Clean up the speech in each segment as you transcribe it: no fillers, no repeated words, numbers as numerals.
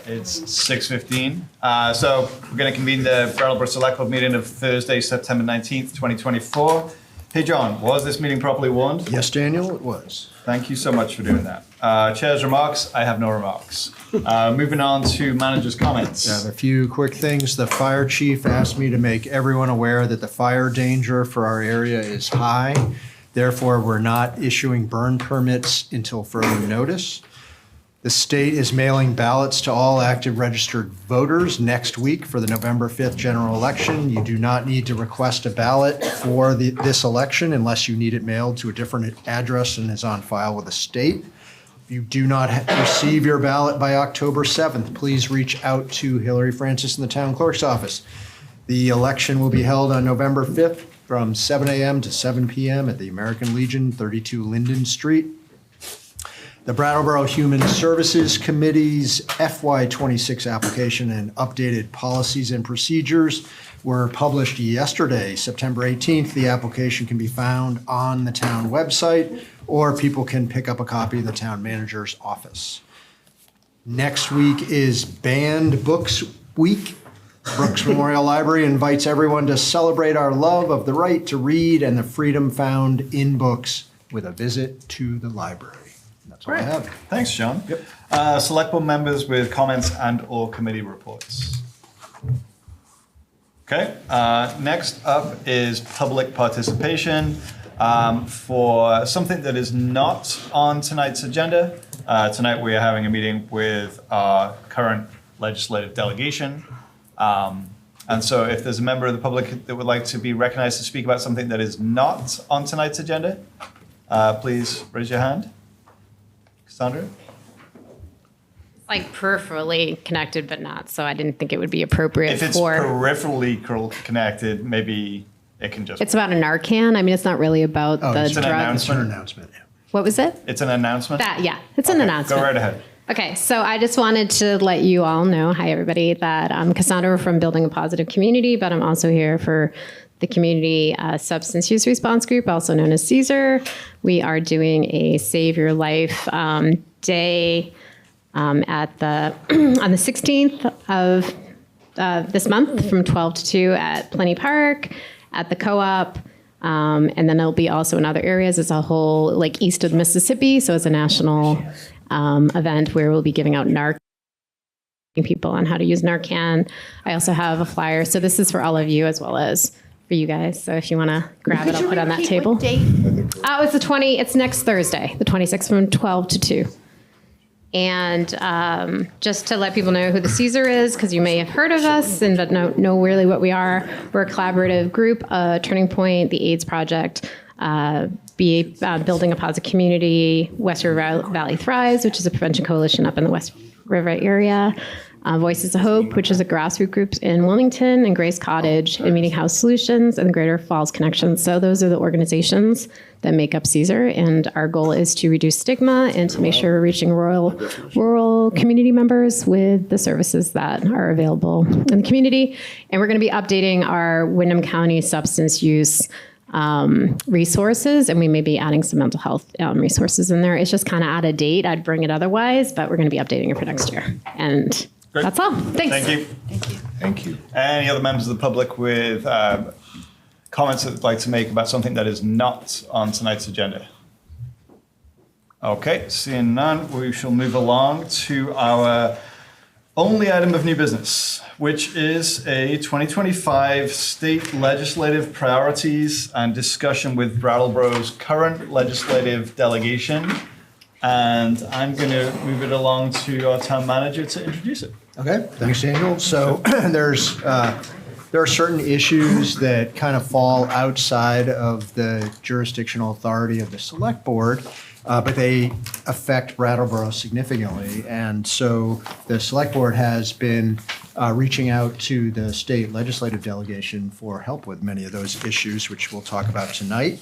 It's 6:15. So we're going to convene the Brattleboro Selectboard meeting of Thursday, September 19th, 2024. Hey, John, was this meeting properly warned? Yes, Daniel, it was. Thank you so much for doing that. Chair's remarks, I have no remarks. Moving on to manager's comments. I have a few quick things. The fire chief asked me to make everyone aware that the fire danger for our area is high. Therefore, we're not issuing burn permits until further notice. The state is mailing ballots to all active registered voters next week for the November 5th general election. You do not need to request a ballot for this election unless you need it mailed to a different address and is on file with the state. If you do not receive your ballot by October 7th, please reach out to Hillary Francis in the town clerk's office. The election will be held on November 5th from 7 a.m. to 7 p.m. at the American Legion, 32 Linden Street. The Brattleboro Human Services Committee's FY26 application and updated policies and procedures were published yesterday, September 18th. The application can be found on the town website, or people can pick up a copy in the town manager's office. Next week is Banned Books Week. Brooks Memorial Library invites everyone to celebrate our love of the right to read and the freedom found in books with a visit to the library. That's all I have. Thanks, John. Yep. Select board members with comments and or committee reports. Okay, next up is public participation for something that is not on tonight's agenda. Tonight we are having a meeting with our current legislative delegation. And so if there's a member of the public that would like to be recognized to speak about something that is not on tonight's agenda, please raise your hand. Cassandra? Like peripherally connected, but not. So I didn't think it would be appropriate If it's peripherally connected, maybe it can just... It's about a Narcan. I mean, it's not really about the it's an drug. It's an announcement. Yeah. What was it? It's an announcement? It's an announcement. Go right ahead. Okay, so I just wanted to let you all know, hi everybody, that I'm Cassandra from Building a Positive Community, but I'm also here for the Community Substance Use Response Group, also known as CSER. We are doing a Save Your Life day at the on the 16th of this month from 12 to 2 at Plenty Park, at the Co-op, and then it'll be also in other areas. It's a whole, like east of Mississippi, so it's a national event where we'll be giving out Narcan, people on how to use Narcan. I also have a flyer, so this is for all of you as well as for you guys. So if you want to grab it, I'll put it on that table. What date? It's next Thursday, the 26th from 12 to 2. And just to let people know who the CSER is, because you may have heard of us and but know really what we are. We're a collaborative group, Turning Point, the AIDS Project, Building a Positive Community, West River Valley Thrives, which is a prevention coalition up in the West River area. Voices of Hope, which is a grassroots group in Wilmington, and Grace Cottage, and Meeting House Solutions, and the Greater Falls Connection. So those are the organizations that make up CSER, and our goal is to reduce stigma and to make sure we're reaching rural community members with the services that are available in the community. And we're going to be updating our Windham County substance use resources, and we may be adding some mental health resources in there. It's just kind of out of date. I'd bring it otherwise, but we're going to be updating it for next year. And Great. That's all. Thanks. Thank you. Thank you. Thank you. Any other members of the public with comments that they'd like to make about something that is not on tonight's agenda? Okay, seeing none, we shall move along to our only item of new business, which is a 2025 state legislative priorities and discussion with Brattleboro's current legislative delegation. And I'm going to move it along to our town manager to introduce it. Okay, thanks, Daniel. So there are certain issues that kind of fall outside of the jurisdictional authority of the Select Board, but they affect Brattleboro significantly. And so the Select Board has been reaching out to the state legislative delegation for help with many of those issues, which we'll talk about tonight.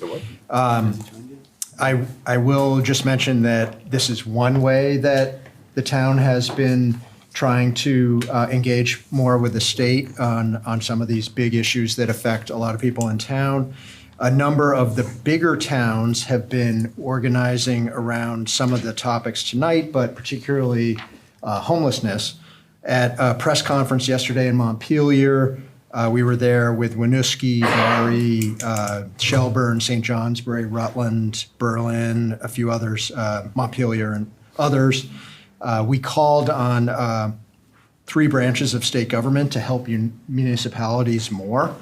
I will just mention that this is one way that the town has been trying to engage more with the state on some of these big issues that affect a lot of people in town. A number of the bigger towns have been organizing around some of the topics tonight, but particularly homelessness. At a press conference yesterday in Montpelier, we were there with Winooski, Barry, Shelburne, St. Johnsbury, Rutland, Berlin, a few others, Montpelier and others. We called on 3 branches of state government to help municipalities more,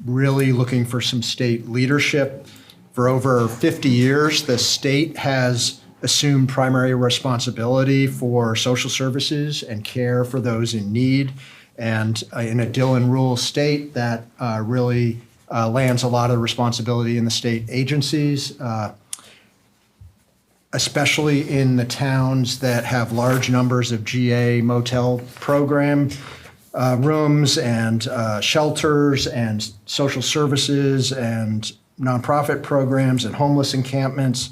really looking for some state leadership. For over 50 years, the state has assumed primary responsibility for social services and care for those in need. And in a Dillon Rule state, that really lands a lot of the responsibility in the state agencies, especially in the towns that have large numbers of GA motel program rooms and shelters and social services and nonprofit programs and homeless encampments.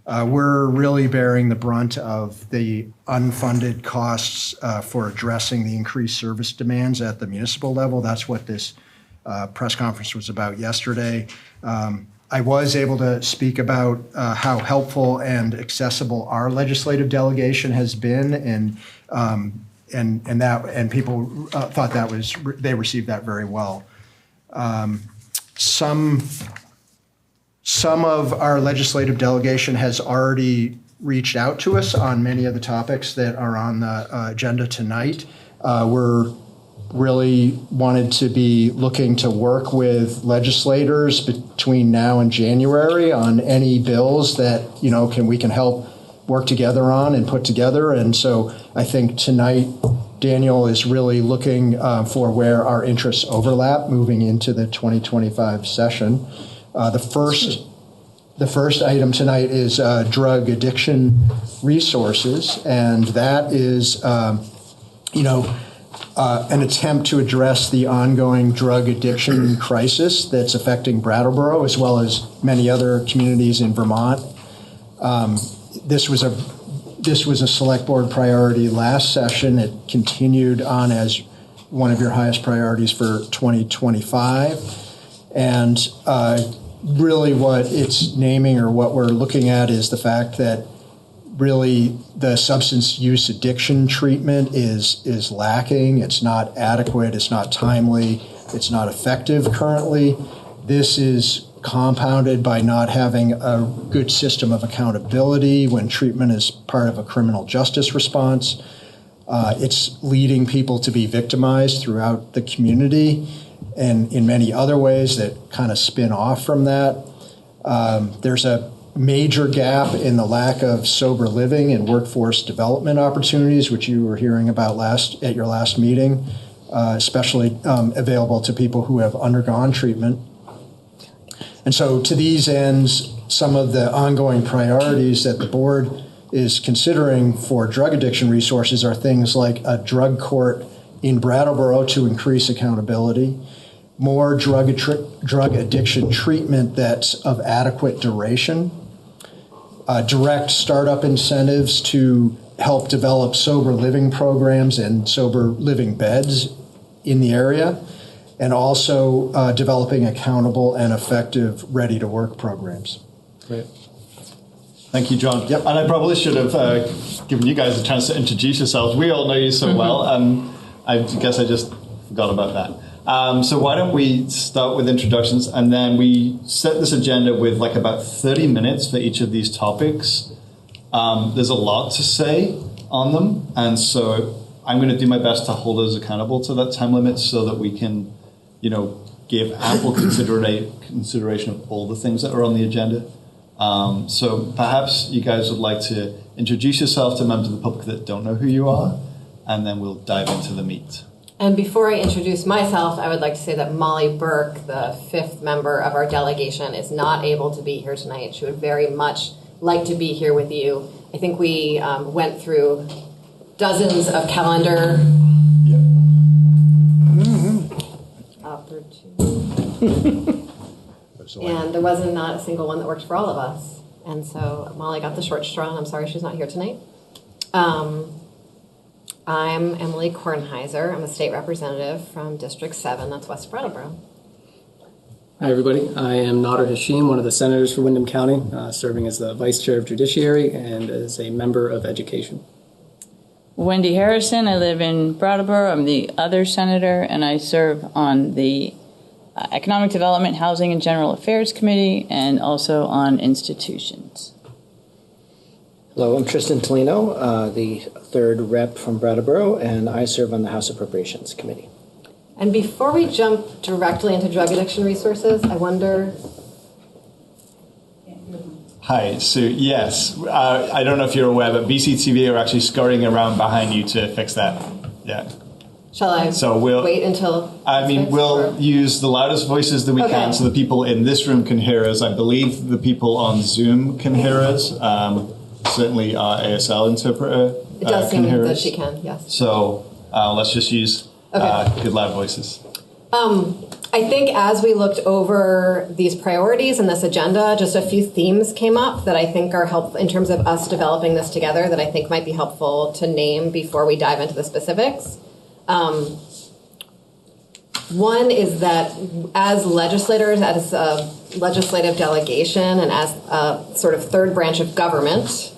We're really bearing the brunt of the unfunded costs for addressing the increased service demands at the municipal level. That's what this press conference was about yesterday. I was able to speak about how helpful and accessible our legislative delegation has been, and people thought that was they received that very well. Some of our legislative delegation has already reached out to us on many of the topics that are on the agenda tonight. We're really wanted to be looking to work with legislators between now and January on any bills that, we can help work together on and put together. And so I think tonight, Daniel is really looking for where our interests overlap moving into the 2025 session. The first item tonight is drug addiction resources, and that is, an attempt to address the ongoing drug addiction crisis that's affecting Brattleboro as well as many other communities in Vermont. This was a select board priority last session. It continued on as one of your highest priorities for 2025. And really what it's naming, or what we're looking at, is the fact that really the substance use addiction treatment is lacking. It's not adequate. It's not timely. It's not effective currently. This is compounded by not having a good system of accountability when treatment is part of a criminal justice response. It's leading people to be victimized throughout the community and in many other ways that kind of spin off from that. There's a major gap in the lack of sober living and workforce development opportunities, which you were hearing about at your last meeting, especially available to people who have undergone treatment. And so to these ends, some of the ongoing priorities that the board is considering for drug addiction resources are things like a drug court in Brattleboro to increase accountability, more drug addiction treatment that's of adequate duration, direct startup incentives to help develop sober living programs and sober living beds in the area, and also developing accountable and effective ready-to-work programs. Great. Thank you, John. Yep. And I probably should have given you guys a chance to introduce yourselves. We all know you so well, and I guess I just forgot about that. So why don't we start with introductions, and then we set this agenda with like about 30 minutes for each of these topics. There's a lot to say on them, and so I'm going to do my best to hold us accountable to that time limit so that we can, give ample consideration of all the things that are on the agenda. So perhaps you guys would like to introduce yourself to members of the public that don't know who you are, and then we'll dive into the meat. And before I introduce myself, I would like to say that Molly Burke, the 5th member of our delegation, is not able to be here tonight. She would very much like to be here with you. I think we went through dozens of calendar opportunities. And there wasn't not a single one that worked for all of us. And so Molly got the short straw, and I'm sorry she's not here tonight. I'm Emily Kornheiser. I'm a state representative from District 7, that's West Brattleboro. Hi, everybody. I am Nader Hashim, one of the senators for Windham County, serving as the Vice Chair of Judiciary and as a member of Education. Wendy Harrison. I live in Brattleboro. I'm the other senator, and I serve on the Economic Development, Housing, and General Affairs Committee, and also on institutions. Hello, I'm Tristan Tolino, the third rep from Brattleboro, and I serve on the House Appropriations Committee. And before we jump directly into drug addiction resources, I wonder. Hi, Sue. Yes, I don't know if you're aware, but BCTV are actually scurrying around behind you to fix that. Yeah. Shall I wait until? We'll use the loudest voices that we can so the people in this room can hear us. I believe the people on Zoom can hear us. Certainly our ASL interpreter It does seem hear that us. she can, yes. So let's just use good loud voices. I think as we looked over these priorities and this agenda, just a few themes came up that I think are helpful in terms of us developing this together that I think might be helpful to name before we dive into the specifics. One is that as legislators, as a legislative delegation, and as a sort of third branch of government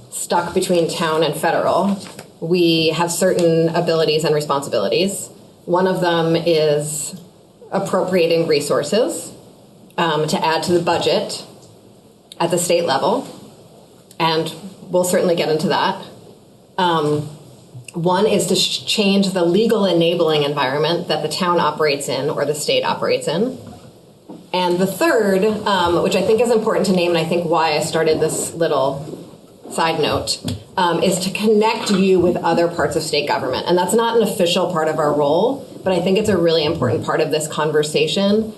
stuck between town and federal, we have certain abilities and responsibilities. One of them is appropriating resources to add to the budget at the state level, and we'll certainly get into that. One is to change the legal enabling environment that the town operates in or the state operates in. And the third, which I think is important to name, and I think why I started this little side note, is to connect you with other parts of state government. And that's not an official part of our role, but I think it's a really important part of this conversation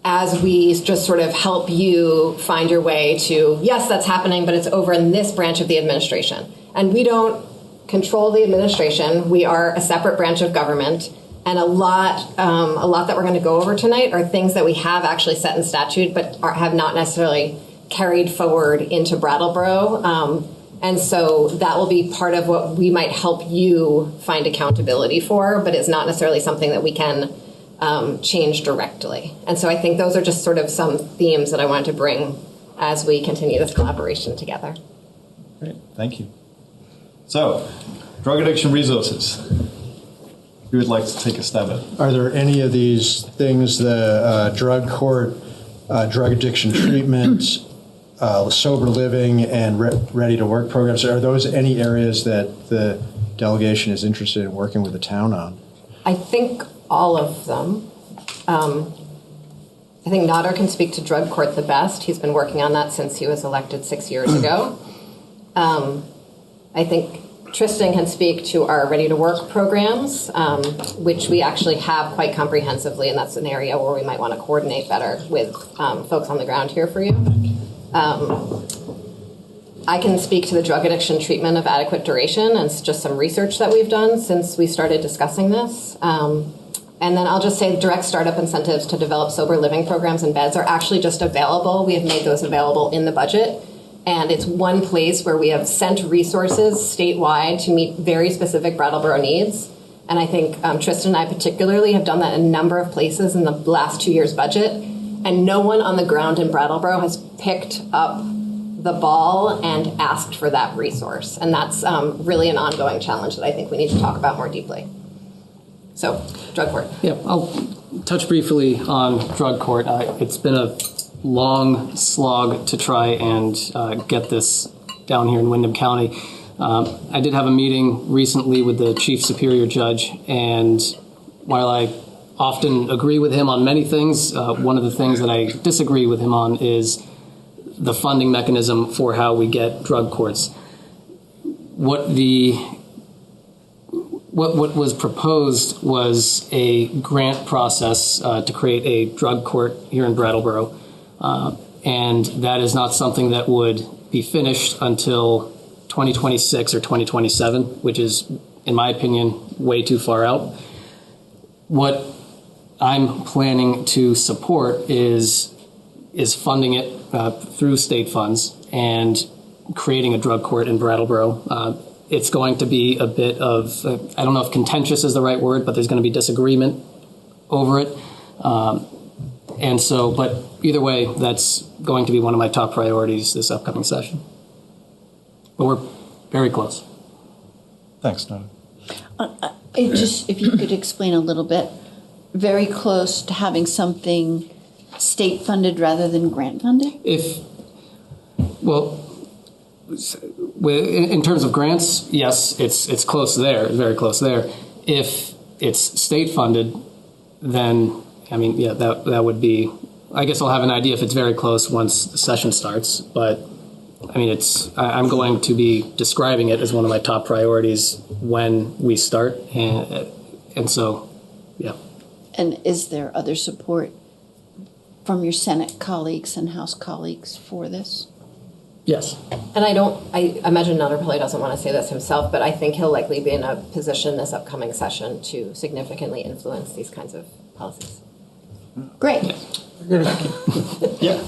as we just sort of help you find your way to, yes, that's happening, but it's over in this branch of the administration. And we don't control the administration. We are a separate branch of government. And a lot that we're going to go over tonight are things that we have actually set in statute, but have not necessarily carried forward into Brattleboro. And so that will be part of what we might help you find accountability for, but it's not necessarily something that we can change directly. And so I think those are just sort of some themes that I wanted to bring as we continue this collaboration together. Great, thank you. So, drug addiction resources. Who would like to take a stab at it? Are there any of these things, the drug court, drug addiction treatment, sober living, and ready to work programs, are those any areas that the delegation is interested in working with the town on? I think all of them. I think Nader can speak to drug court the best. He's been working on that since he was elected 6 years ago. I think Tristan can speak to our Ready to Work programs, which we actually have quite comprehensively, and that's an area where we might want to coordinate better with folks on the ground here for you. I can speak to the drug addiction treatment of adequate duration and just some research that we've done since we started discussing this. And then I'll just say direct startup incentives to develop sober living programs and beds are actually just available. We have made those available in the budget. And it's one place where we have sent resources statewide to meet very specific Brattleboro needs. And I think Tristan and I particularly have done that in a number of places in the last 2 years' budget. And no one on the ground in Brattleboro has picked up the ball and asked for that resource. And that's really an ongoing challenge that I think we need to talk about more deeply. So, drug court. Yeah, I'll touch briefly on drug court. It's been a long slog to try and get this down here in Windham County. I did have a meeting recently with the Chief Superior Judge, and while I often agree with him on many things, one of the things that I disagree with him on is the funding mechanism for how we get drug courts. What was proposed was a grant process to create a drug court here in Brattleboro. And that is not something that would be finished until 2026 or 2027, which is, in my opinion, way too far out. What I'm planning to support is funding it through state funds and creating a drug court in Brattleboro. It's going to be a bit of, I don't know if contentious is the right word, but there's going to be disagreement over it. And so, but either way, that's going to be one of my top priorities this upcoming session. But we're very close. Thanks, Nada. If you could explain a little bit, very close to having something state-funded rather than grant-funded? In terms of grants, yes, it's close there, it's very close there. If it's state-funded, then, that would be, I guess I'll have an idea if it's very close once the session starts, but I'm going to be describing it as one of my top priorities when we start, and so, yeah. And is there other support from your Senate colleagues and House colleagues for this? Yes. And I imagine Nutter probably doesn't want to say this himself, but I think he'll likely be in a position this upcoming session to significantly influence these kinds of policies. Great. Yeah.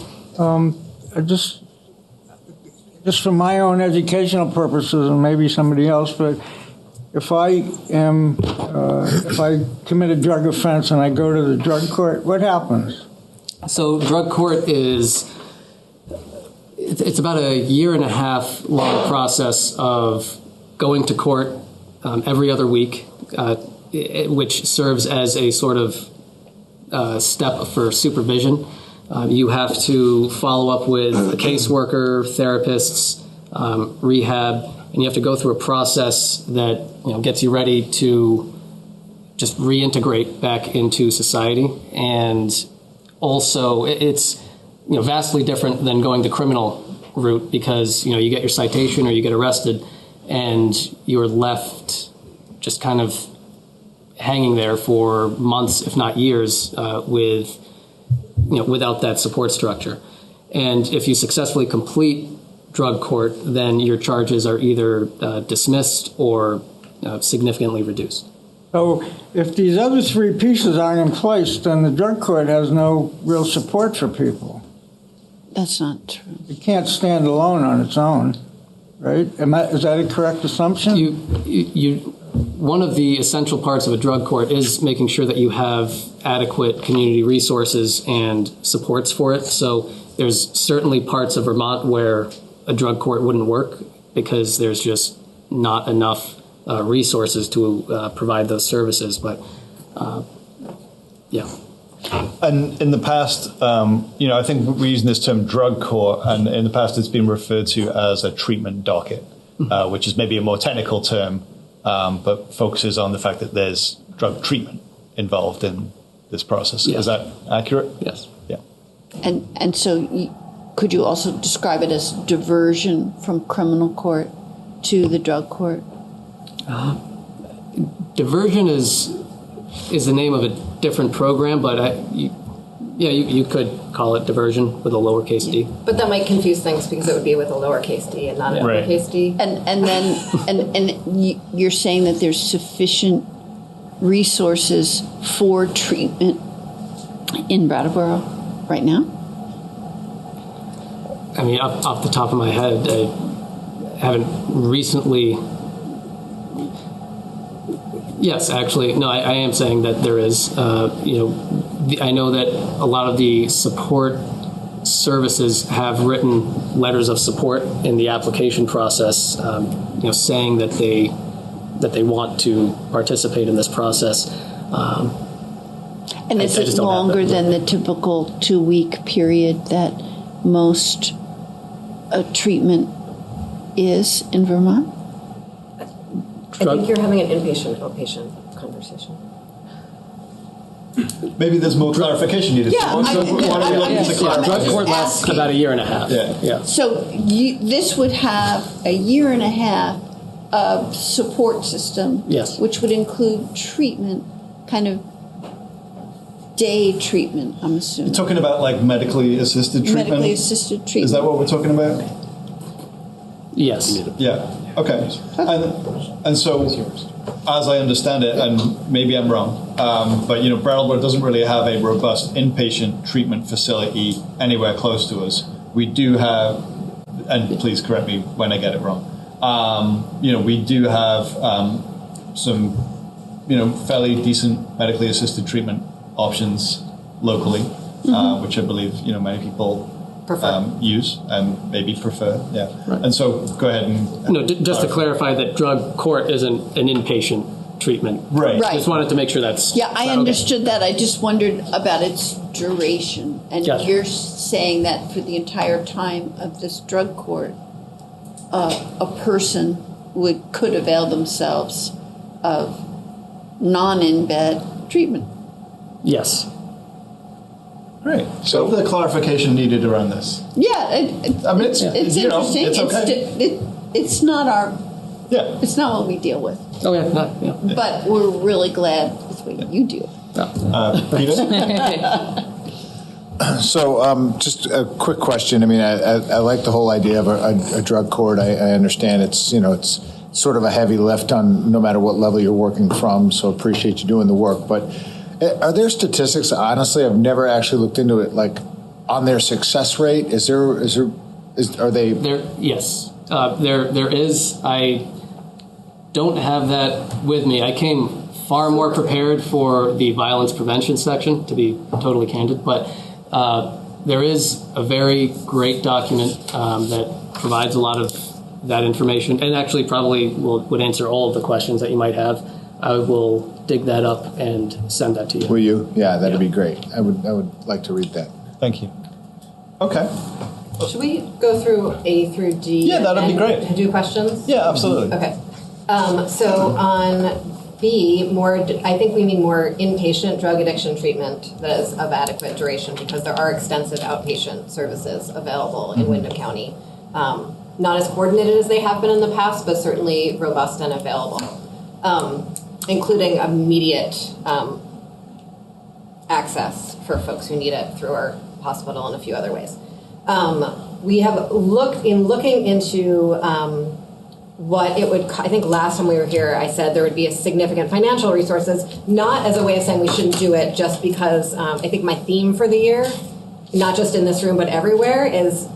Just for my own educational purposes, and maybe somebody else, but if I commit a drug offense and I go to the drug court, what happens? So drug court it's about a 1.5 year long process of going to court every other week, which serves as a sort of step for supervision. You have to follow up with a caseworker, therapists, rehab, and you have to go through a process that gets you ready to just reintegrate back into society. And also, it's vastly different than going the criminal route, because you get your citation or you get arrested, and you're left just kind of hanging there for months, if not years, without that support structure. And if you successfully complete drug court, then your charges are either dismissed or significantly reduced. So if these other three pieces aren't in place, then the drug court has no real support for people. That's not true. It can't stand alone on its own, right? Is that a correct assumption? One of the essential parts of a drug court is making sure that you have adequate community resources and supports for it. So there's certainly parts of Vermont where a drug court wouldn't work because there's just not enough resources to provide those services. But yeah. And in the past, I think we're using this term drug court, and in the past it's been referred to as a treatment docket, which is maybe a more technical term, but focuses on the fact that there's drug treatment involved in this process. Yes. Is that accurate? Yes. Yeah. And so could you also describe it as diversion from criminal court to the drug court? Diversion is the name of a different program, but you could call it diversion with a lowercase d. But that might confuse things because it would be with a lowercase d and not an Right. uppercase d. And you're saying that there's sufficient resources for treatment in Brattleboro right now? I mean, off the top of my head, I haven't recently. Yes, actually, no, I am saying that there is. I know that a lot of the support services have written letters of support in the application process, saying that they want to participate in this process. And is it longer than the typical 2-week period that most treatment is in Vermont? I think you're having an inpatient-outpatient conversation. Maybe there's more clarification needed. Yeah, What are we looking to clarify? Drug court lasts asking. about a 1.5 years. Yeah. So this would have a 1.5 year of support system, Yes. which would include treatment, kind of day treatment, I'm assuming. Talking about like medically assisted treatment? Medically assisted treatment. Is that what we're talking about? Yes. Yeah. Okay. And so, as I understand it, and maybe I'm wrong, but Brattleboro doesn't really have a robust inpatient treatment facility anywhere close to us. We do have, and please correct me when I get it wrong. We do have some, fairly decent medically assisted treatment options locally, which I believe many people use and maybe prefer. Yeah. And so go ahead and. No, just to clarify that drug court isn't an inpatient treatment. Right. Right. Just wanted to make sure that's. Yeah, I okay. understood that. I just wondered about its duration. And Gotcha. you're saying that for the entire time of this drug court, a person could avail themselves of non-in-bed treatment. Yes. Great. So the clarification needed around this. Yeah, I mean, it's interesting. it's okay. It's not our. Yeah. It's not what we deal with, Oh, yeah. No, yeah. but we're really glad it's what you do. Peter? So just a quick question. I mean, I like the whole idea of a drug court. I understand it's sort of a heavy lift on no matter what level you're working from, so appreciate you doing the work. But are there statistics? Honestly, I've never actually looked into it, like on their success rate. Are they? Yes. There is. I don't have that with me. I came far more prepared for the violence prevention section, to be totally candid, but there is a very great document that provides a lot of that information, and actually probably would answer all of the questions that you might have. I will dig that up and send that to you. Will you? Yeah, that'd be great. I would like to read that. Thank you. Okay. Should we go through A through D? Yeah, that'd be great. And do questions? Yeah, absolutely. Okay. So on B, I think we need more inpatient drug addiction treatment that is of adequate duration because there are extensive outpatient services available in Windham County. Not as coordinated as they have been in the past, but certainly robust and available, including immediate access for folks who need it through our hospital and a few other ways. We have looking into what it would, I think last time we were here, I said there would be a significant financial resources, not as a way of saying we shouldn't do it, just because I think my theme for the year, not just in this room, but everywhere, is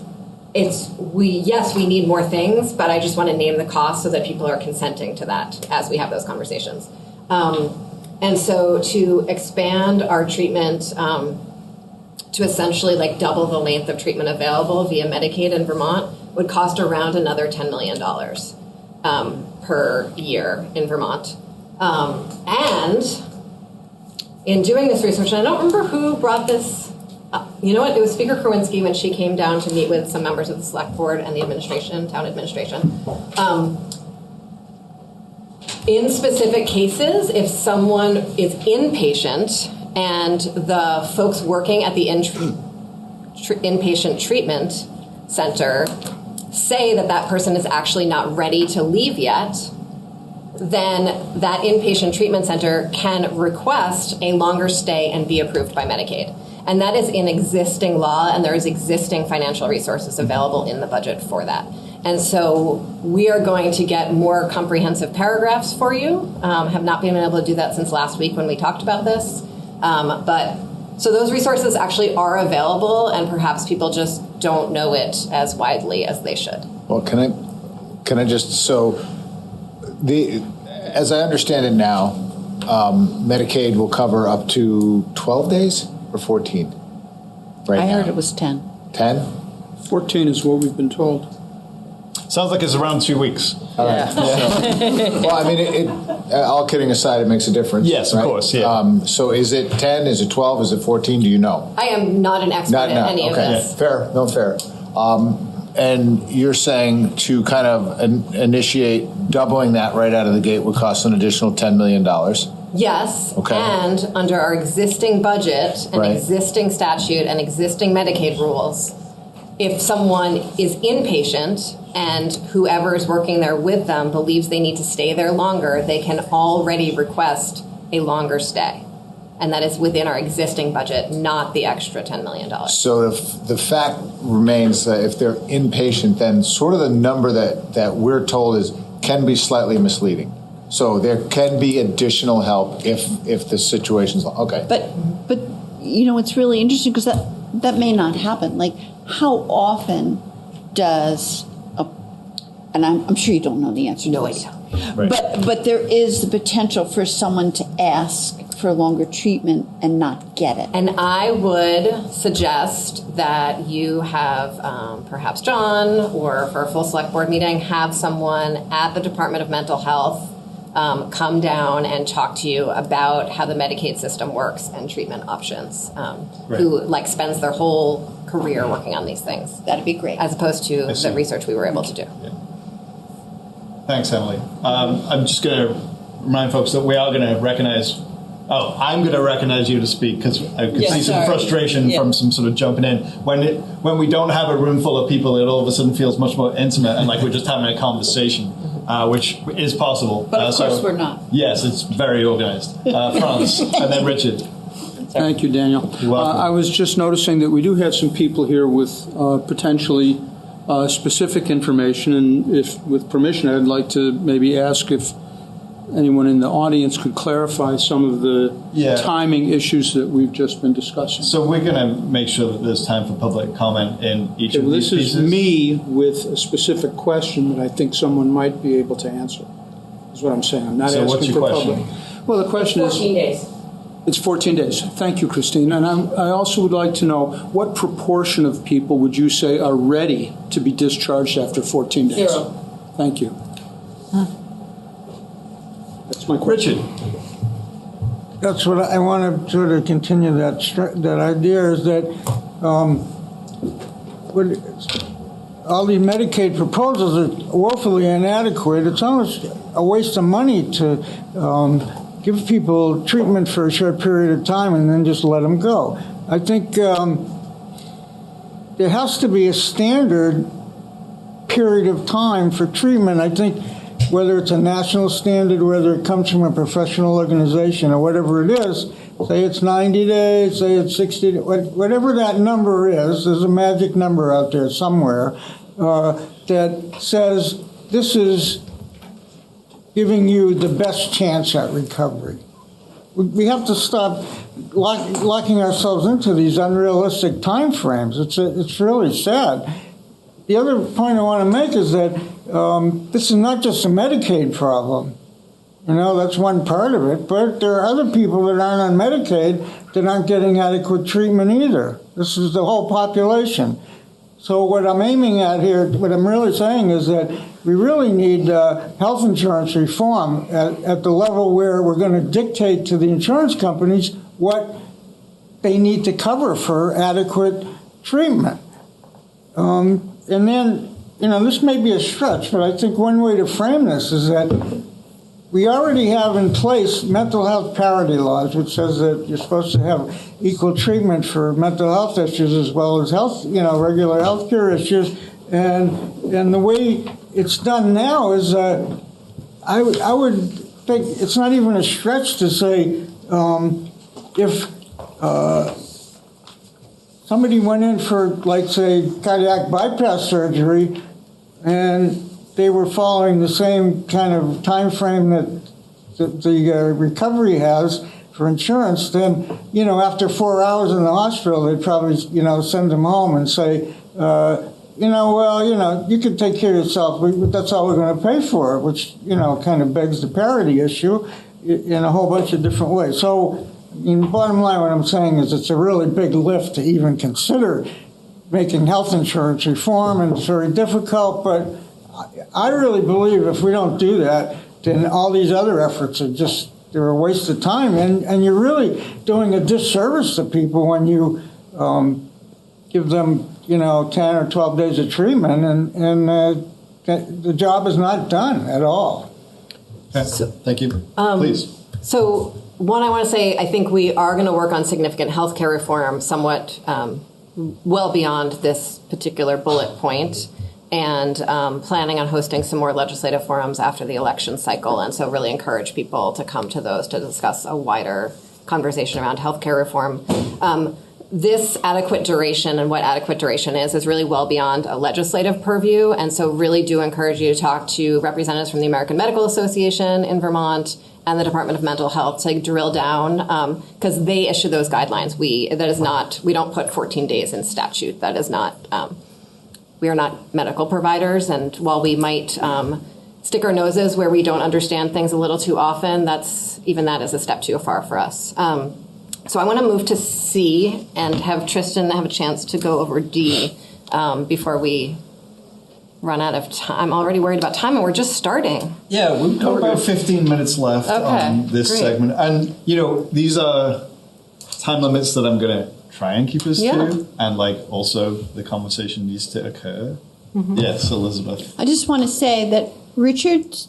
yes, we need more things, but I just want to name the cost so that people are consenting to that as we have those conversations. And so to expand our treatment to essentially like double the length of treatment available via Medicaid in Vermont would cost around another $10 million per year in Vermont. And in doing this research, and I don't remember who brought this up. You know what? It was Speaker Kerwinsky when she came down to meet with some members of the Selectboard and the administration, town administration. In specific cases, if someone is inpatient and the folks working at the inpatient treatment center say that person is actually not ready to leave yet, then that inpatient treatment center can request a longer stay and be approved by Medicaid. And that is in existing law, and there is existing financial resources available in the budget for that. And so we are going to get more comprehensive paragraphs for you. Have not been able to do that since last week when we talked about this. So those resources actually are available, and perhaps people just don't know it as widely as they should. Well, can I just, as I understand it now, Medicaid will cover up to 12 days or 14? Right I now. heard it was 10. 10? 14 is what we've been told. Sounds like it's around 2 weeks. All right. Well, I mean, all kidding aside, it makes a difference. Yes, of right? course, yeah. So is it 10? Is it 12? Is it 14? Do you know? I am not an expert in any of this. Fair. No, fair. And you're saying to kind of initiate doubling that right out of the gate would cost an additional $10 million? Yes, Okay. and under our existing budget and Right. existing statute and existing Medicaid rules, if someone is inpatient and whoever is working there with them believes they need to stay there longer, they can already request a longer stay. And that is within our existing budget, not the extra $10 million. So if the fact remains that if they're inpatient, then sort of the number that we're told can be slightly misleading. So there can be additional help if the situation's okay. But you know, it's really interesting because that may not happen. Like, how often does and I'm sure you don't know the answer. No to this. idea. Right. But there is the potential for someone to ask for longer treatment and not get it. And I would suggest that you have perhaps John, or for a full select board meeting, have someone at the Department of Mental Health come down and talk to you about how the Medicaid system works and treatment options, who like spends their whole career working on these things. That'd be great. As opposed to the research we were able to do. Yeah. Thanks, Emily. I'm just going to remind folks that we are going to recognize. Oh, I'm going to recognize you to speak because I could see some frustration from some sort of jumping in. When we don't have a room full of people, it all of a sudden feels much more intimate and like we're just having a conversation, which is possible. But of course we're not. Yes, it's very organized. Franz, and then Richard. Thank you, Daniel. You're welcome. I was just noticing that we do have some people here with potentially specific information, and if, with permission, I'd like to maybe ask if anyone in the audience could clarify some of the timing issues that we've just been discussing. So we're going to make sure that there's time for public comment in each of these pieces. This is me with a specific question that I think someone might be able to answer, is what I'm saying. I'm not asking what's your for question? public. Well, the question is... 14 days. It's 14 days. Thank you, Christine. And I also would like to know what proportion of people would you say are ready to be discharged after 14 days? 0. Thank you. That's my question. Richard. That's what I want to sort of continue that idea is that all these Medicaid proposals are woefully inadequate. It's almost a waste of money to give people treatment for a short period of time and then just let them go. I think there has to be a standard period of time for treatment. I think whether it's a national standard, whether it comes from a professional organization or whatever it is, say it's 90 days, say it's 60 days, whatever that number is, there's a magic number out there somewhere that says this is giving you the best chance at recovery. We have to stop locking ourselves into these unrealistic time frames. It's really sad. The other point I want to make is that this is not just a Medicaid problem. You know, that's one part of it, but there are other people that aren't on Medicaid that aren't getting adequate treatment either. This is the whole population. So what I'm aiming at here, what I'm really saying is that we really need health insurance reform at the level where we're going to dictate to the insurance companies what they need to cover for adequate treatment. And then, you know, this may be a stretch, but I think one way to frame this is that we already have in place mental health parity laws, which says that you're supposed to have equal treatment for mental health issues as well as health, you know, regular health care issues. And the way it's done now is, I would think it's not even a stretch to say if somebody went in for, like, say, cardiac bypass surgery, and they were following the same kind of time frame that the recovery has for insurance, then, you know, after 4 hours in the hospital, they'd probably, you know, send them home and say, you know, well, you know, you can take care of yourself, but that's all we're going to pay for, which, you know, kind of begs the parity issue in a whole bunch of different ways. So, bottom line, what I'm saying is it's a really big lift to even consider making health insurance reform, and it's very difficult, but I really believe if we don't do that, then all these other efforts are just, they're a waste of time, and you're really doing a disservice to people when you give them, you know, 10 or 12 days of treatment, and the job is not done at all. Thank you. Please. So, one, I want to say, I think we are going to work on significant healthcare reform somewhat well beyond this particular bullet point, and planning on hosting some more legislative forums after the election cycle. And so really encourage people to come to those to discuss a wider conversation around healthcare reform. This adequate duration and what adequate duration is really well beyond a legislative purview. And so really do encourage you to talk to representatives from the American Medical Association in Vermont and the Department of Mental Health to drill down, because they issue those guidelines. We don't put 14 days in statute. That is not, we are not medical providers. And while we might stick our noses where we don't understand things a little too often, that is a step too far for us. So I want to move to C and have Tristan have a chance to go over D before we run out of time. I'm already worried about time, and we're just starting. Yeah, we've got about 15 minutes left on this great. segment. And, these are time limits that I'm going to try and keep us to. And, also the conversation needs to occur. Mm-hmm. Yes, Elizabeth. I just want to say that Richard's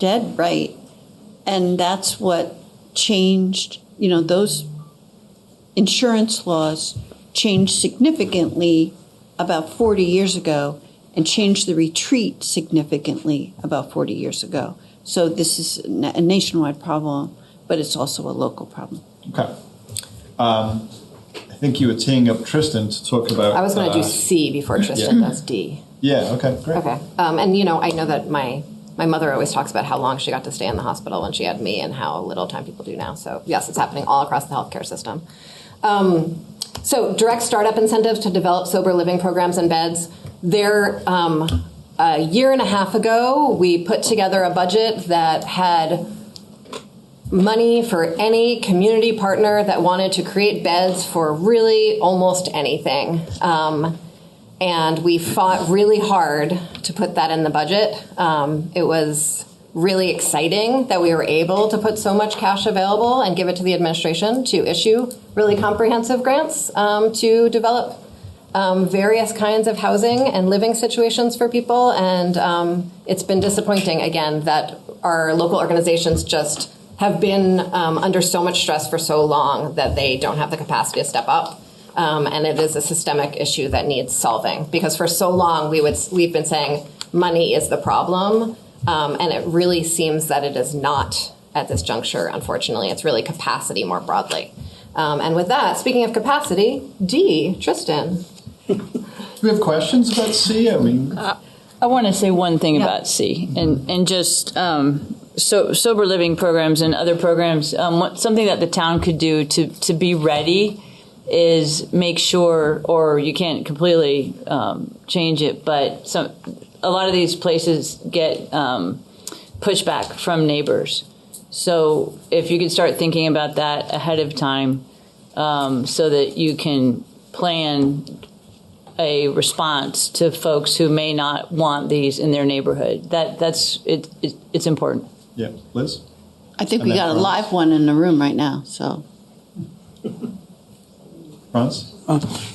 dead right, and that's what changed, those insurance laws changed significantly about 40 years ago and changed the retreat significantly about 40 years ago. So this is a nationwide problem, but it's also a local problem. Okay. I think you were teeing up Tristan to talk about... I was going to do C before Tristan does D. Yeah, okay, great. Okay. And, I know that my mother always talks about how long she got to stay in the hospital when she had me and how little time people do now. So, yes, it's happening all across the healthcare system. So direct startup incentives to develop sober living programs and beds. There, a year and a half ago, we put together a budget that had money for any community partner that wanted to create beds for really almost anything. And we fought really hard to put that in the budget. It was really exciting that we were able to put so much cash available and give it to the administration to issue really comprehensive grants to develop various kinds of housing and living situations for people. And it's been disappointing, again, that our local organizations just have been under so much stress for so long that they don't have the capacity to step up. And it is a systemic issue that needs solving, because for so long we've been saying money is the problem, and it really seems that it is not at this juncture. Unfortunately, it's really capacity more broadly. And with that, speaking of capacity, D, Tristan. Do we have questions about C? I mean, I want to say one thing about C, and just sober living programs and other programs. Something that the town could do to be ready is make sure, or you can't completely change it, but a lot of these places get pushback from neighbors. So if you could start thinking about that ahead of time, so that you can plan a response to folks who may not want these in their neighborhood. It's important. Yeah, Liz? I think we got a live one in the room right now, so. Franz?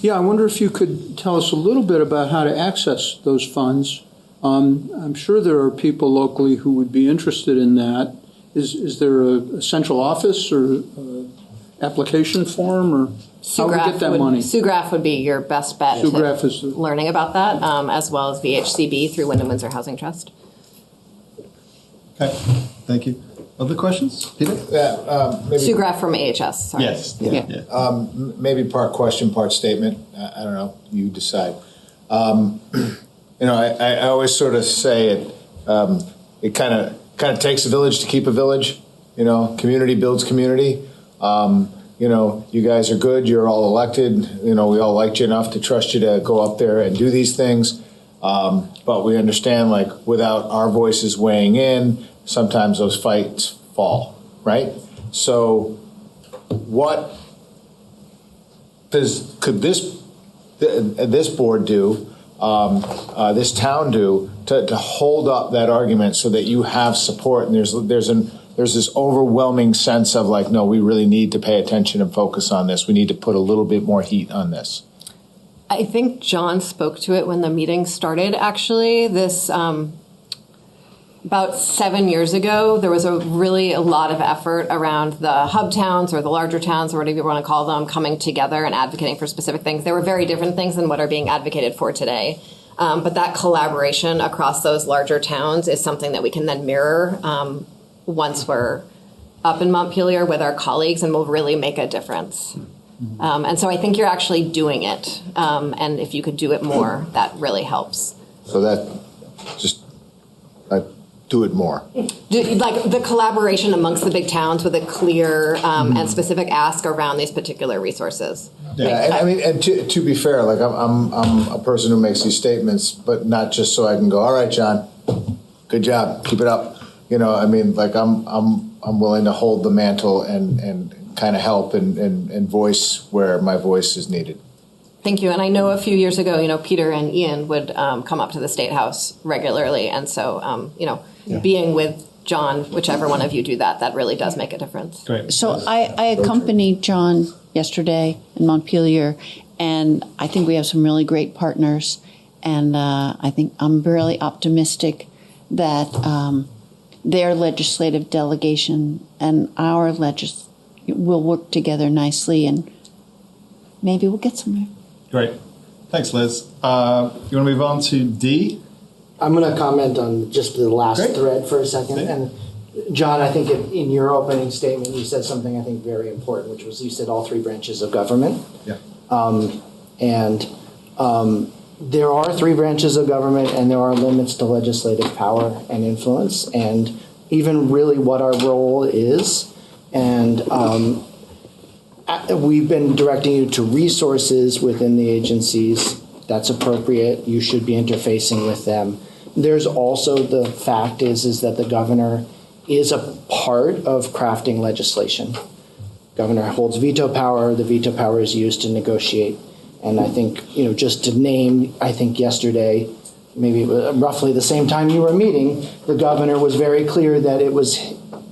Yeah, I wonder if you could tell us a little bit about how to access those funds. I'm sure there are people locally who would be interested in that. Is there a central office or application form, or how do we get that money? SUGRAF would be your best bet SUGRAF is learning about that, as well as VHCB through Wyndham Windsor Housing Trust. Okay, thank you. Other questions? Peter? Yeah, maybe. SUGRAF from AHS, sorry. Yes. Yeah. Maybe part question, part statement. I don't know. You decide. I always sort of say it. It kind of takes a village to keep a village. Community builds community. You guys are good. You're all elected. We all liked you enough to trust you to go up there and do these things. But we understand, without our voices weighing in, sometimes those fights fall, right? So what could this board do, this town do, to hold up that argument so that you have support, and there's this overwhelming sense of no, we really need to pay attention and focus on this. We need to put a little bit more heat on this. I think John spoke to it when the meeting started, actually. This, about 7 years ago, there was a lot of effort around the hub towns or the larger towns, or whatever you want to call them, coming together and advocating for specific things. They were very different things than what are being advocated for today. But that collaboration across those larger towns is something that we can then mirror once we're up in Montpelier with our colleagues, and will really make a difference. And so I think you're actually doing it. And if you could do it more, that really helps. So that just do it more. The collaboration amongst the big towns with a clear and specific ask around these particular resources. Yeah, and to be fair, I'm a person who makes these statements, but not just so I can go, all right, John, good job, keep it up. You know, I mean, like I'm willing to hold the mantle and kind of help and voice where my voice is needed. Thank you. And I know a few years ago, Peter and Ian would come up to the State House regularly. And so, being with John, whichever one of you do that, that really does make a difference. Great. So I accompanied John yesterday in Montpelier, and I think we have some really great partners. And I think I'm really optimistic that their legislative delegation and our will work together nicely, and maybe we'll get somewhere. Great. Thanks, Liz. You want to move on to D? I'm going to comment on just the last Great. thread for a second. Okay. And John, I think in your opening statement, you said something I think very important, which was you said all three branches of government. Yeah. There are three branches of government, and there are limits to legislative power and influence, and even really what our role is. And we've been directing you to resources within the agencies. That's appropriate. You should be interfacing with them. There's also the fact is that the governor is a part of crafting legislation. Governor holds veto power. The veto power is used to negotiate. And I think, just to name, I think yesterday, maybe roughly the same time you were meeting, the governor was very clear that it was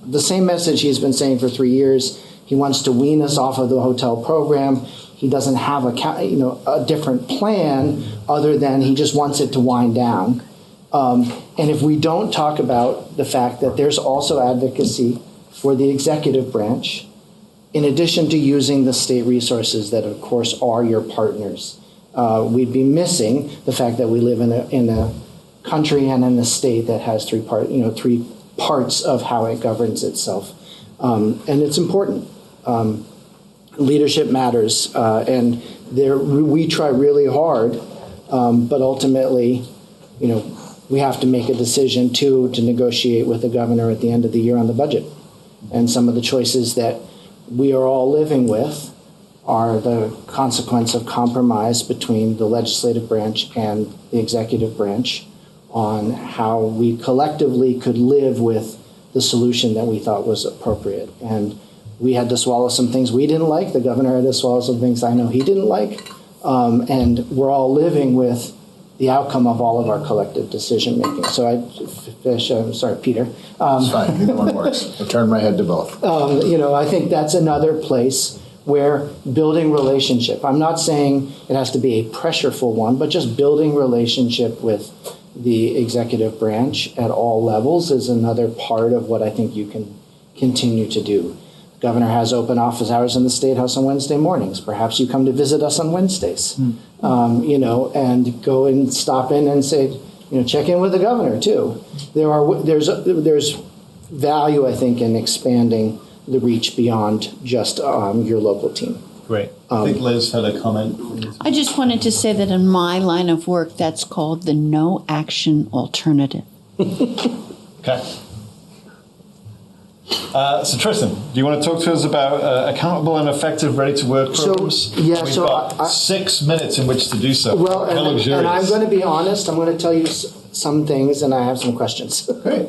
the same message he's been saying for 3 years. He wants to wean us off of the hotel program. He doesn't have a different plan other than he just wants it to wind down. And if we don't talk about the fact that there's also advocacy for the executive branch, in addition to using the state resources that, of course, are your partners, we'd be missing the fact that we live in a country and in a state that has three parts of how it governs itself, and it's important. Leadership matters, and we try really hard, but ultimately, we have to make a decision to negotiate with the governor at the end of the year on the budget, and some of the choices that we are all living with are the consequence of compromise between the legislative branch and the executive branch on how we collectively could live with the solution that we thought was appropriate. And we had to swallow some things we didn't like. The governor had to swallow some things I know he didn't like. And we're all living with the outcome of all of our collective decision making. So I'm sorry, Peter. It's fine, either one works. I turned my head to both. I think that's another place where building relationship, I'm not saying it has to be a pressureful one, but just building relationship with the executive branch at all levels is another part of what I think you can continue to do. Governor has open office hours in the State House on Wednesday mornings. Perhaps you come to visit us on Wednesdays, and go and stop in and say, check in with the governor too. There's value, I think, in expanding the reach beyond just your local team. Great. I think Liz had a comment. I just wanted to say that in my line of work, that's called the no action alternative. Okay. So Tristan, do you want to talk to us about accountable and effective ready-to-work programs? We've got 6 minutes in which to do so. Well, and I'm going to be honest. I'm going to tell you some things, and I have some questions. Great.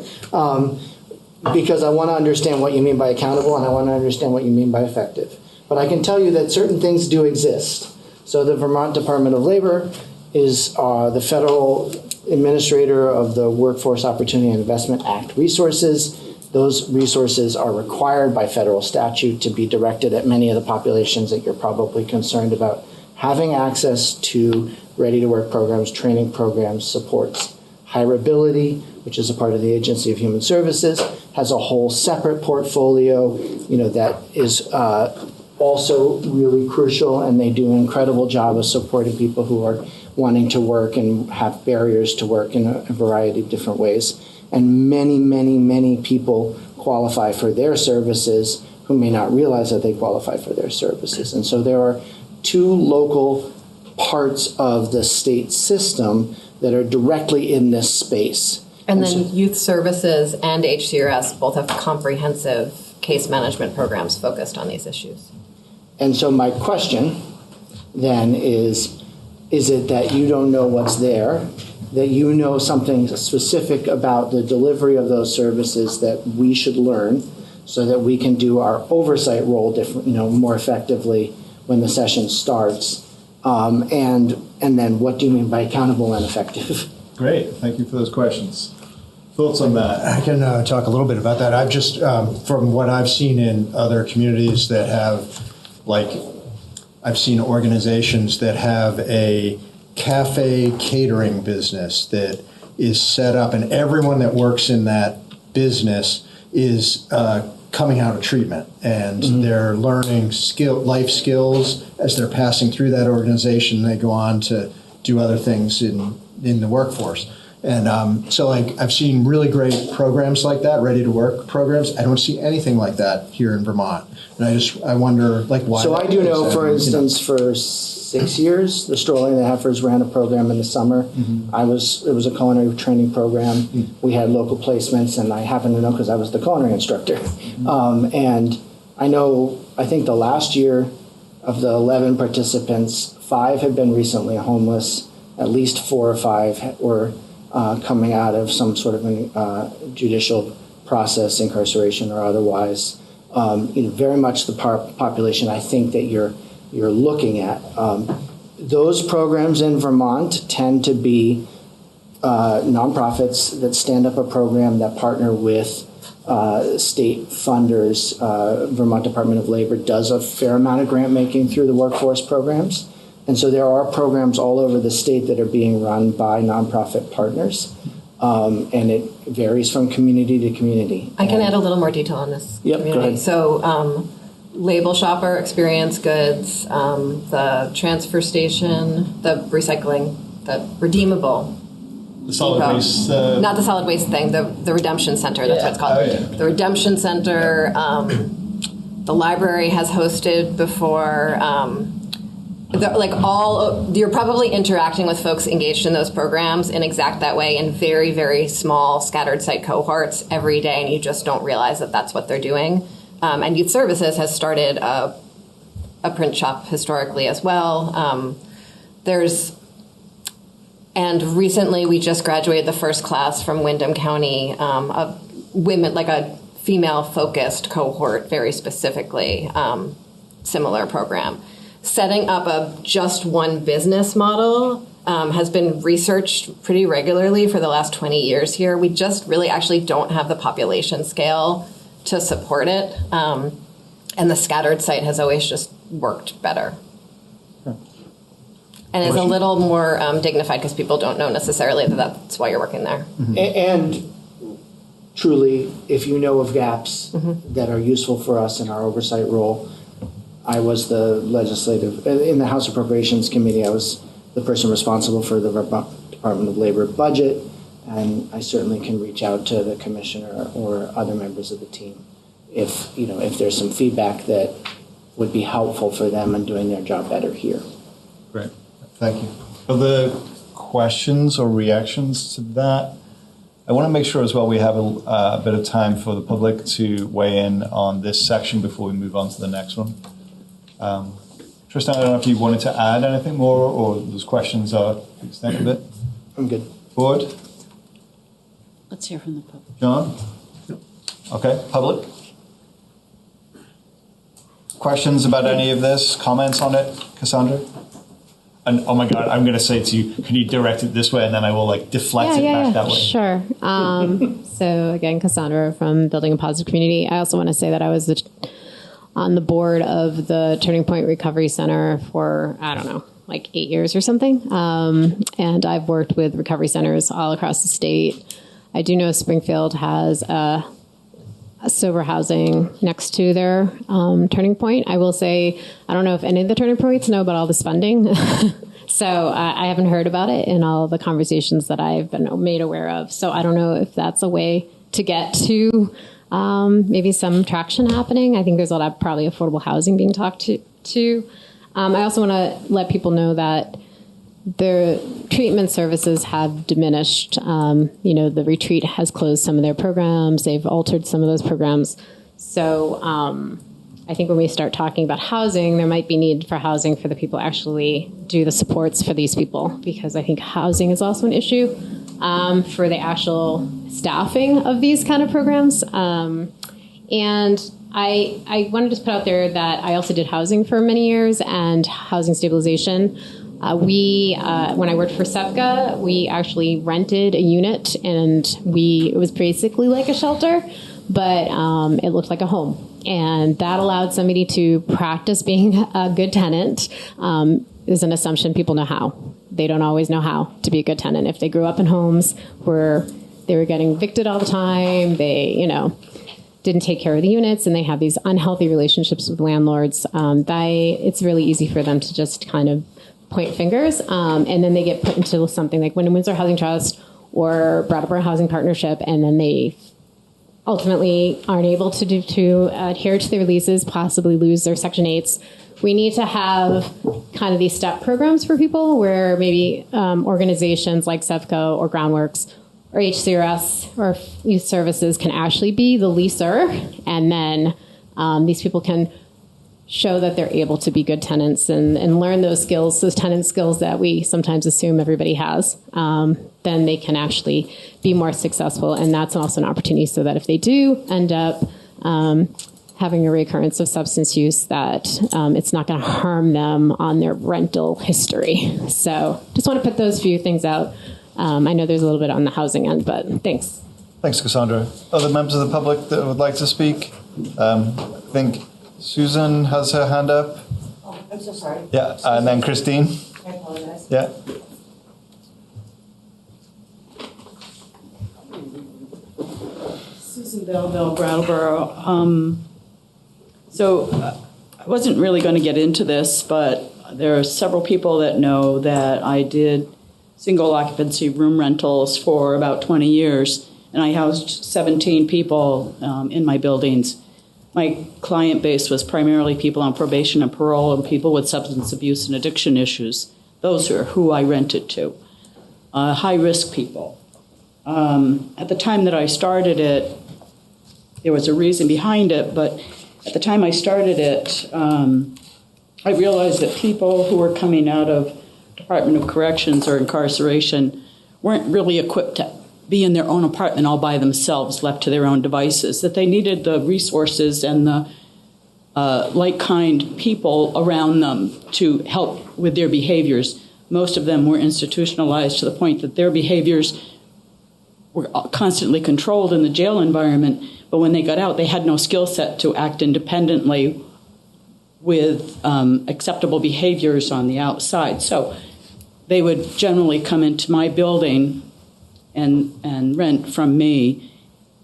Because I want to understand what you mean by accountable, and I want to understand what you mean by effective. But I can tell you that certain things do exist. So the Vermont Department of Labor is the federal administrator of the Workforce Opportunity and Investment Act resources. Those resources are required by federal statute to be directed at many of the populations that you're probably concerned about having access to ready-to-work programs, training programs, supports. Hireability, which is a part of the Agency of Human Services, has a whole separate portfolio, that is also really crucial, and they do an incredible job of supporting people who are wanting to work and have barriers to work in a variety of different ways. And many, many, many people qualify for their services who may not realize that they qualify for their services. And so there are two local parts of the state system that are directly in this space. And then Youth Services and HCRS both have comprehensive case management programs focused on these issues. And so my question then is, Is it that you don't know what's there, that you know something specific about the delivery of those services that we should learn so that we can do our oversight role more effectively when the session starts? And then what do you mean by accountable and effective? Great, thank you for those questions. Thoughts on that? I can talk a little bit about that. I've just, from what I've seen in other communities that have, I've seen organizations that have a cafe catering business that is set up, and everyone that works in that business is coming out of treatment, and they're learning life skills as they're passing through that organization. They go on to do other things in the workforce. And so I've seen really great programs like that, ready to work programs. I don't see anything like that here in Vermont. And I wonder why. So I do know, for instance, for 6 years, the Strolling and the Heifers ran a program in the summer. It was a culinary training program. We had local placements, and I happen to know because I was the culinary instructor. And I think the last year of the 11 participants, 5 had been recently homeless. At least 4 or 5 were coming out of some sort of judicial process, incarceration or otherwise. Very much the population I think that you're looking at. Those programs in Vermont tend to be nonprofits that stand up a program that partner with state funders. Vermont Department of Labor does a fair amount of grant making through the workforce programs. And so there are programs all over the state that are being run by nonprofit partners. And it varies from community to community. I can add a little more detail on this community. Go ahead. So Label Shopper, Experience Goods, the transfer station, the recycling, the redeemable. The solid waste. Not the solid waste thing, the Redemption Center, that's what it's called. Oh, yeah. The Redemption Center, the library has hosted before. You're probably interacting with folks engaged in those programs in exact that way in very, very small scattered site cohorts every day, and you just don't realize that that's what they're doing. And Youth Services has started a print shop historically as well. And recently we just graduated the first class from Windham County of women, like a female-focused cohort, very specifically, similar program. Setting up a just one business model has been researched pretty regularly for the last 20 years here. We just really actually don't have the population scale to support it. And the scattered site has always just worked better. And is a little more dignified because people don't know necessarily that that's why you're working there. And truly, if you know of gaps that are useful for us in our oversight role, I was the in the House Appropriations Committee, I was the person responsible for the Vermont Department of Labor budget, and I certainly can reach out to the commissioner or other members of the team if there's some feedback that would be helpful for them in doing their job better here. Great, thank you. Other questions or reactions to that? I want to make sure as well we have a bit of time for the public to weigh in on this section before we move on to the next one. Tristan, I don't know if you wanted to add anything more or those questions are the extent of it. I'm good. Board? Let's hear from the public. John? Okay, public? Questions about any of this? Comments on it? Cassandra? And oh my God, I'm going to say to you, can you direct it this way and then I will deflect it back that way? Sure. So again, Cassandra from Building a Positive Community. I also want to say that I was on the board of the Turning Point Recovery Center for, 8 years or something. And I've worked with recovery centers all across the state. I do know Springfield has a sober housing next to their Turning Point. I will say, I don't know if any of the Turning Points know about all this funding. So I haven't heard about it in all the conversations that I've been made aware of. So I don't know if that's a way to get to maybe some traction happening. I think there's a lot of probably affordable housing being talked to. I also want to let people know that the treatment services have diminished. The retreat has closed some of their programs. They've altered some of those programs. So I think when we start talking about housing, there might be need for housing for the people who actually do the supports for these people, because I think housing is also an issue for the actual staffing of these kind of programs. And I want to just put out there that I also did housing for many years and housing stabilization. When I worked for SEPCA, we actually rented a unit, and it was basically like a shelter, but it looked like a home. And that allowed somebody to practice being a good tenant. Is an assumption people know how. They don't always know how to be a good tenant. If they grew up in homes where they were getting evicted all the time, they, didn't take care of the units, and they have these unhealthy relationships with landlords, it's really easy for them to just kind of point fingers, and then they get put into something like Windsor Housing Trust or Brattleboro Housing Partnership, and then they ultimately aren't able to adhere to their leases, possibly lose their Section 8s. We need to have kind of these step programs for people where maybe organizations like SEVCO or Groundworks or HCRS or Youth Services can actually be the leaser, and then these people can show that they're able to be good tenants and learn those skills, those tenant skills that we sometimes assume everybody has. Then they can actually be more successful, and that's also an opportunity so that if they do end up having a recurrence of substance use, that it's not going to harm them on their rental history. So just want to put those few things out. I know there's a little bit on the housing end, but thanks. Thanks, Cassandra. Other members of the public that would like to speak? I think Susan has her hand up. Oh, I'm so sorry. Yeah, and then Christine. I apologize. Yeah. Susan Belleville, Brattleboro. I wasn't really going to get into this, but there are several people that know that I did single occupancy room rentals for about 20 years, and I housed 17 people in my buildings. My client base was primarily people on probation and parole and people with substance abuse and addiction issues. Those are who I rented to. High-risk people. At the time that I started it, there was a reason behind it, but at the time I started it, I realized that people who were coming out of Department of Corrections or incarceration weren't really equipped to be in their own apartment all by themselves, left to their own devices, that they needed the resources and the like-kind people around them to help with their behaviors. Most of them were institutionalized to the point that their behaviors were constantly controlled in the jail environment, but when they got out, they had no skill set to act independently with acceptable behaviors on the outside. So they would generally come into my building and rent from me.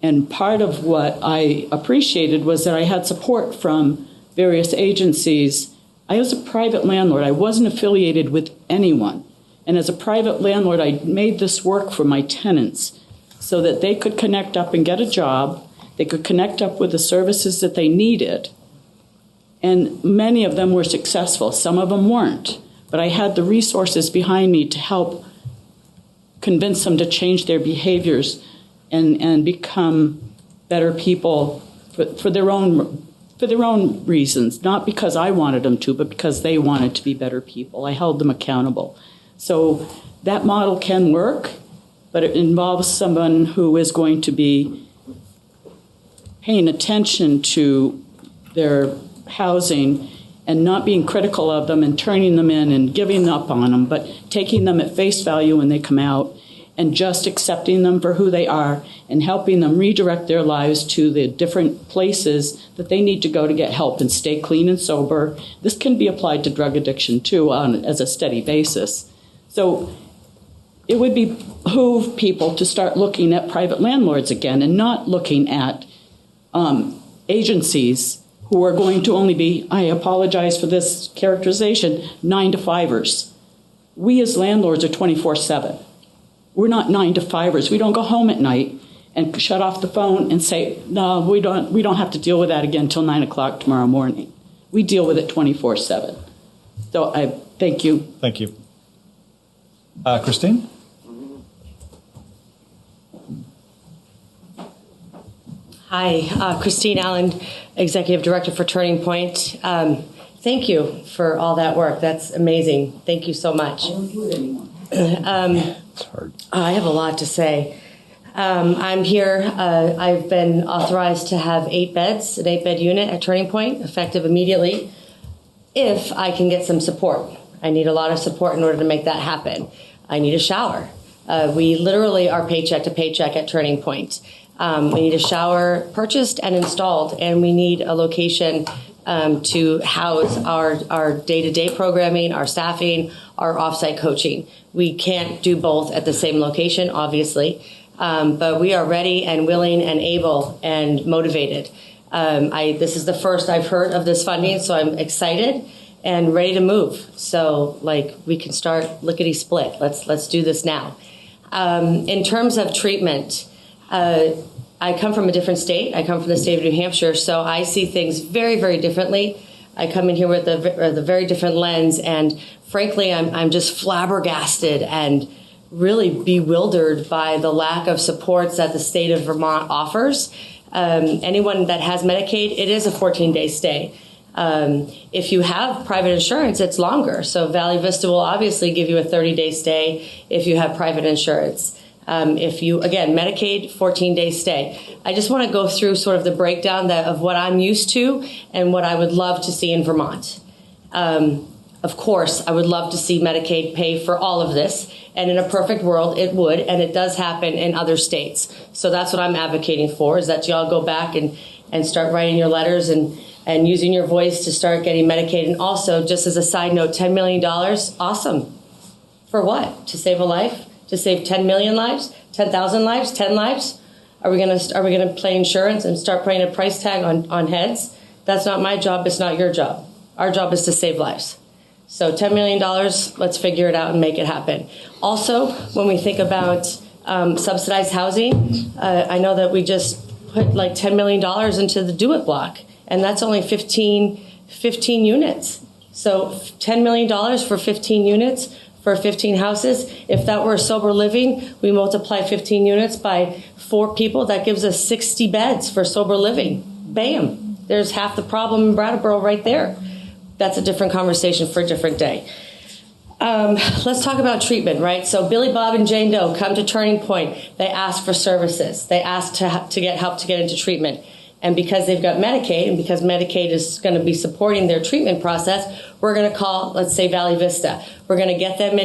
And part of what I appreciated was that I had support from various agencies. I was a private landlord. I wasn't affiliated with anyone. And as a private landlord, I made this work for my tenants so that they could connect up and get a job. They could connect up with the services that they needed. And many of them were successful. Some of them weren't. But I had the resources behind me to help convince them to change their behaviors and become better people for their own reasons, not because I wanted them to, but because they wanted to be better people. I held them accountable. So that model can work, but it involves someone who is going to be paying attention to their housing and not being critical of them and turning them in and giving up on them, but taking them at face value when they come out and just accepting them for who they are and helping them redirect their lives to the different places that they need to go to get help and stay clean and sober. This can be applied to drug addiction too as a steady basis. So it would behoove people to start looking at private landlords again and not looking at agencies who are going to only be, I apologize for this characterization, 9-to-5ers. We as landlords are 24/7. We're not 9-to-5ers. We don't go home at night and shut off the phone and say, no, we don't have to deal with that again until 9 o'clock tomorrow morning. We deal with it 24/7. So I thank you. Thank you. Christine? Hi, Christine Allen, Executive Director for Turning Point. Thank you for all that work. That's amazing. Thank you so much. I don't do it anymore. I have a lot to say. I'm here. I've been authorized to have 8 beds, an 8-bed unit at Turning Point, effective immediately, if I can get some support. I need a lot of support in order to make that happen. I need a shower. We literally are paycheck to paycheck at Turning Point. We need a shower purchased and installed, and we need a location to house our day-to-day programming, our staffing, our offsite coaching. We can't do both at the same location, obviously, but we are ready and willing and able and motivated. This is the first I've heard of this funding, so I'm excited and ready to move. So, we can start lickety-split. Let's do this now. In terms of treatment, I come from a different state. I come from the state of New Hampshire, so I see things very, very differently. I come in here with a very different lens, and frankly, I'm just flabbergasted and really bewildered by the lack of supports that the state of Vermont offers. Anyone that has Medicaid, it is a 14-day stay. If you have private insurance, it's longer. So Valley Vista will obviously give you a 30-day stay if you have private insurance. If you, again, Medicaid, 14-day stay. I just want to go through sort of the breakdown of what I'm used to and what I would love to see in Vermont. Of course, I would love to see Medicaid pay for all of this. And in a perfect world, it would. And it does happen in other states. So that's what I'm advocating for, is that y'all go back and start writing your letters and using your voice to start getting Medicaid. And also, just as a side note, $10 million, awesome. For what? To save a life? To save 10 million lives, 10,000 lives, 10 lives? Are we gonna play insurance and start putting a price tag on heads? That's not my job. It's not your job. Our job is to save lives. So $10 million, let's figure it out and make it happen. Also, when we think about subsidized housing, I know that we just put like $10 million into the Do It block, and that's only 15 units. So $10 million for 15 units for 15 houses. If that were sober living, we multiply 15 units by 4 people. That gives us 60 beds for sober living. Bam. There's half the problem in Brattleboro right there. That's a different conversation for a different day. Let's talk about treatment, right? So Billy Bob and Jane Doe come to Turning Point. They ask for services. They ask to get help to get into treatment. And because they've got Medicaid, and because Medicaid is going to be supporting their treatment process, we're going to call, let's say, Valley Vista. We're going to get them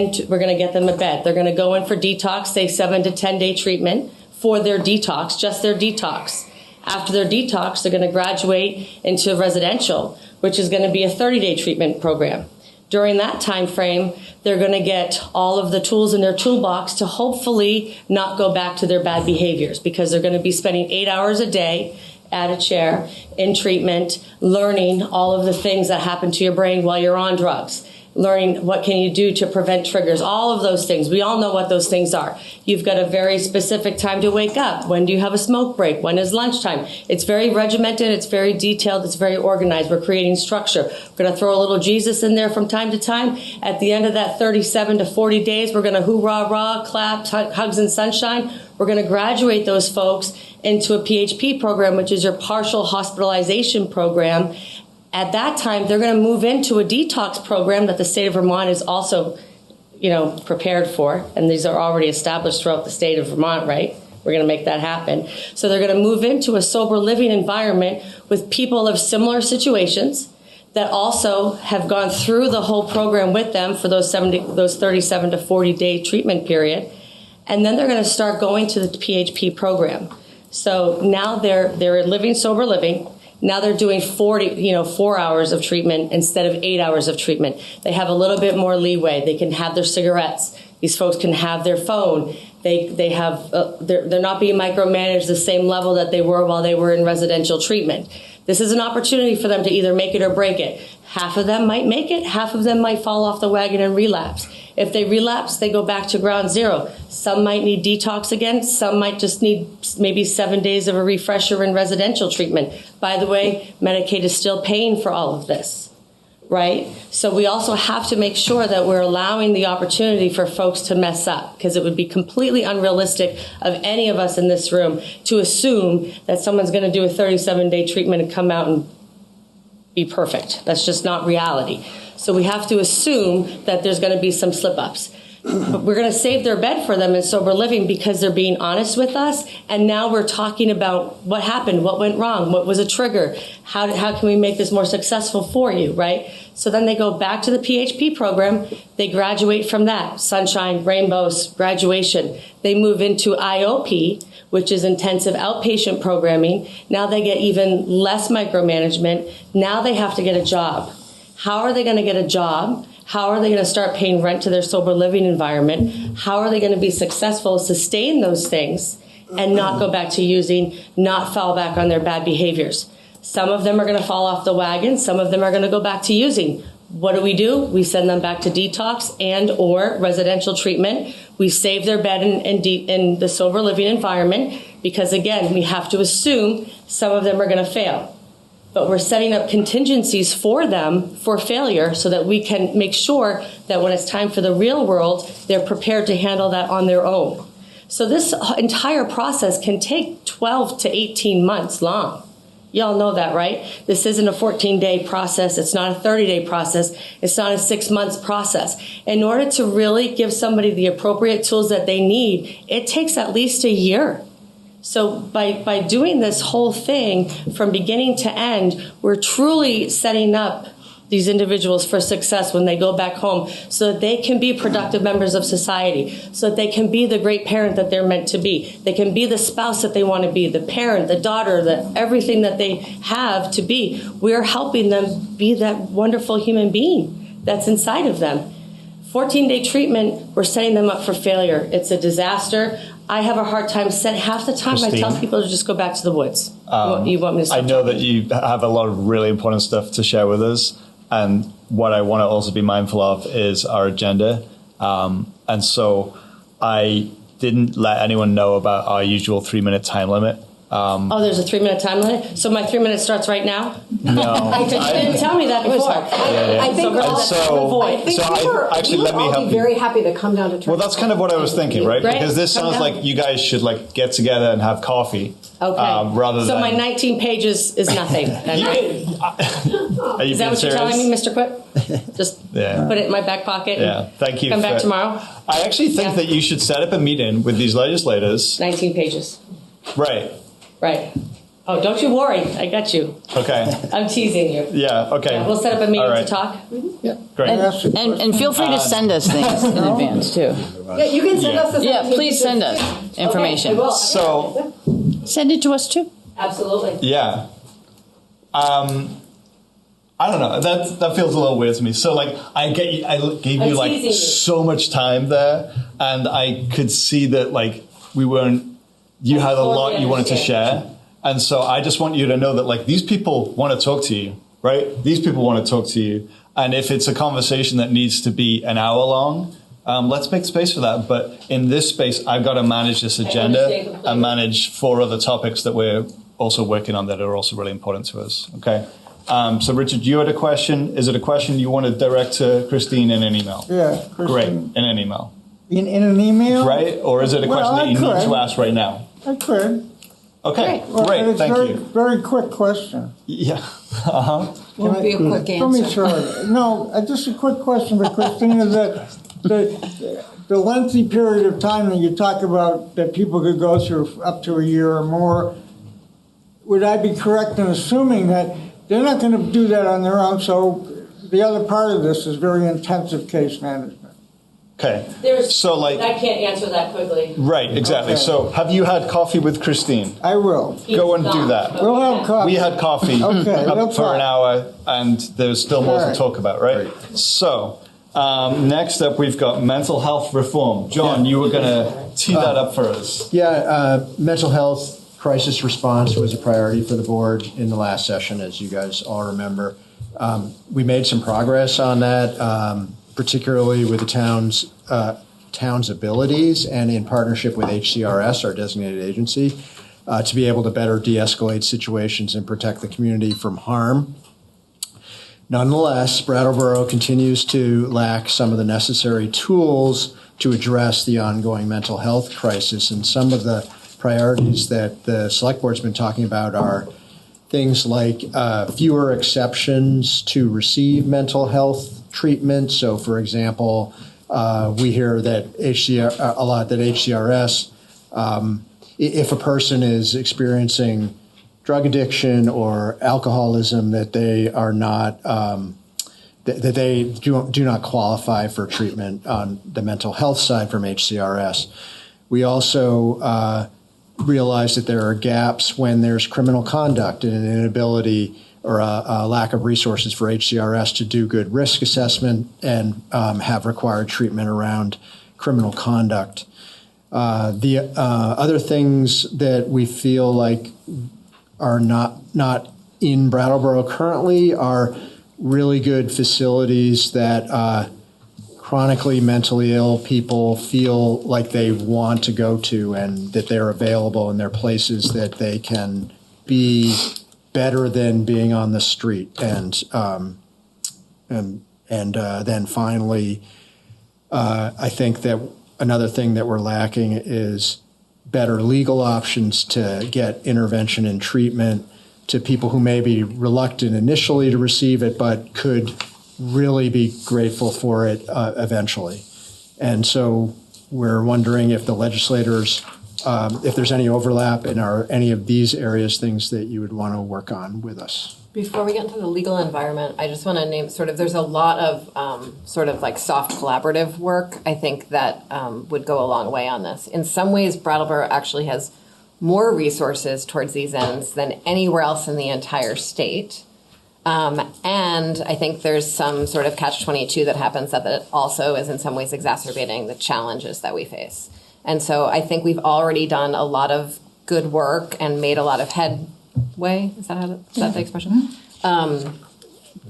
a bed. They're going to go in for detox, say 7 to 10 day treatment for their detox, just their detox. After their detox, they're going to graduate into residential, which is going to be a 30-day treatment program. During that time frame, they're going to get all of the tools in their toolbox to hopefully not go back to their bad behaviors, because they're going to be spending 8 hours a day at a chair in treatment, learning all of the things that happen to your brain while you're on drugs, learning what can you do to prevent triggers, all of those things. We all know what those things are. You've got a very specific time to wake up. When do you have a smoke break? When is lunchtime? It's very regimented. It's very detailed. It's very organized. We're creating structure. We're going to throw a little Jesus in there from time to time. At the end of that 37 to 40 days, we're going to hoorah-rah, clap, hugs and sunshine. We're going to graduate those folks into a PHP program, which is your partial hospitalization program. At that time, they're going to move into a detox program that the state of Vermont is also, prepared for. And these are already established throughout the state of Vermont, right? We're going to make that happen. So they're going to move into a sober living environment with people of similar situations that also have gone through the whole program with them for those 37 to 40 day treatment period. And then they're going to start going to the PHP program. So now they're living sober living. Now they're doing 4 hours of treatment instead of 8 hours of treatment. They have a little bit more leeway. They can have their cigarettes. These folks can have their phone. They're not being micromanaged the same level that they were while they were in residential treatment. This is an opportunity for them to either make it or break it. Half of them might make it. Half of them might fall off the wagon and relapse. If they relapse, they go back to ground zero. Some might need detox again. Some might just need maybe 7 days of a refresher in residential treatment. By the way, Medicaid is still paying for all of this. right? So we also have to make sure that we're allowing the opportunity for folks to mess up, because it would be completely unrealistic of any of us in this room to assume that someone's going to do a 37-day treatment and come out and be perfect. That's just not reality. So we have to assume that there's going to be some slip-ups. But we're going to save their bed for them in sober living because they're being honest with us. And now we're talking about what happened, what went wrong, what was a trigger, how can we make this more successful for you, right? So then they go back to the PHP program. They graduate from that, sunshine, rainbows, graduation. They move into IOP, which is intensive outpatient programming. Now they get even less micromanagement. Now they have to get a job. How are they going to get a job? How are they going to start paying rent to their sober living environment? How are they going to be successful, sustain those things, and not go back to using, not fall back on their bad behaviors? Some of them are going to fall off the wagon. Some of them are going to go back to using. What do? We send them back to detox and or residential treatment. We save their bed in the sober living environment because, again, we have to assume some of them are going to fail. But we're setting up contingencies for them for failure so that we can make sure that when it's time for the real world, they're prepared to handle that on their own. So this entire process can take 12 to 18 months long. Y'all know that, right? This isn't a 14-day process. It's not a 30-day process. It's not a 6 months process. In order to really give somebody the appropriate tools that they need, it takes at least a year. So by doing this whole thing from beginning to end, we're truly setting up these individuals for success when they go back home so that they can be productive members of society, so that they can be the great parent that they're meant to be. They can be the spouse that they want to be, the parent, the daughter, everything that they have to be. We're helping them be that wonderful human being that's inside of them. 14-day treatment, we're setting them up for failure. It's a disaster. I have a hard time half the time Christine, I tell people to just go back to the woods. You want me to I know that you have a lot of really important stuff to share with us. And what I want to also be mindful of is our agenda. And so I didn't let anyone know about our usual 3-minute time limit. There's a 3-minute time limit? So my 3 minutes starts right now? No. You didn't tell me that before. I think let me help be very happy to come down to Well, that's kind of what I was thinking, right? Because this sounds like you guys should get together and have coffee. Okay. Rather so than my 19 pages is nothing. Are you is that what you're telling me, Mr. Quip? Just put it in my back pocket. Yeah. Thank you. Come back tomorrow. I actually think that you should set up a meeting with these legislators. 19 pages. Right. Right. Oh, don't you worry. I got you. Okay. I'm teasing you. Yeah, okay. Yeah, we'll set up a meeting to talk. Yeah. Great. And feel free to send us things in advance, too. Yeah, you can send us the Yeah, please send us information. Okay, So, Send it to us too. Absolutely. yeah. I don't know. That feels a little weird to me. So, I gave you so much time there, and I could see that we weren't. You had a lot you wanted to share. And so I just want you to know that these people want to talk to you, right? These people want to talk to you. And if it's a conversation that needs to be an hour long, let's make space for that. But in this space, I've got to manage this agenda and manage 4 other topics that we're also working on that are also really important to us. Okay. So Richard, you had a question. Is it a question you want to direct to Christine in an email? Yeah. Christine. Great. In an email. In an email? Right? Or is it a question that you need to ask right now? I could. Okay, Well, great, thank you. Very quick question. Yeah. Won't be a quick Let me answer. try. No, just a quick question for Christina. The lengthy period of time that you talk about that people could go through up to a year or more, would I be correct in assuming that they're not going to do that on their own? So the other part of this is very intensive case management. Okay. I can't answer that quickly. Right, exactly. Okay. So have you had coffee with Christine? I will. Go and do that. We'll have coffee. We had coffee for an hour, and there's still more to talk about, right? So next up, we've got mental health reform. John, you were going to tee that up for us. Yeah, mental health crisis response was a priority for the board in the last session, as you guys all remember. We made some progress on that, particularly with the town's abilities and in partnership with HCRS, our designated agency, to be able to better de-escalate situations and protect the community from harm. Nonetheless, Brattleboro continues to lack some of the necessary tools to address the ongoing mental health crisis. And some of the priorities that the Select Board's been talking about are things like fewer exceptions to receive mental health treatment. So, for example, we hear that HCRS, if a person is experiencing drug addiction or alcoholism, that they are not that they do not qualify for treatment on the mental health side from HCRS. We also realize that there are gaps when there's criminal conduct and an inability or a lack of resources for HCRS to do good risk assessment and have required treatment around criminal conduct. The other things that we feel like are not in Brattleboro currently are really good facilities that chronically mentally ill people feel like they want to go to, and that they're available, and they're places that they can be better than being on the street. And then finally, I think that another thing that we're lacking is better legal options to get intervention and treatment to people who may be reluctant initially to receive it, but could really be grateful for it eventually. And so we're wondering if the legislators, if there's any overlap and are any of these areas things that you would want to work on with us. Before we get into the legal environment, I just want to name there's a lot of sort of like soft collaborative work, I think, that would go a long way on this. In some ways, Brattleboro actually has more resources towards these ends than anywhere else in the entire state. And I think there's some sort of catch-22 that happens that also is in some ways exacerbating the challenges that we face. And so I think we've already done a lot of good work and made a lot of headway. Is that the expression?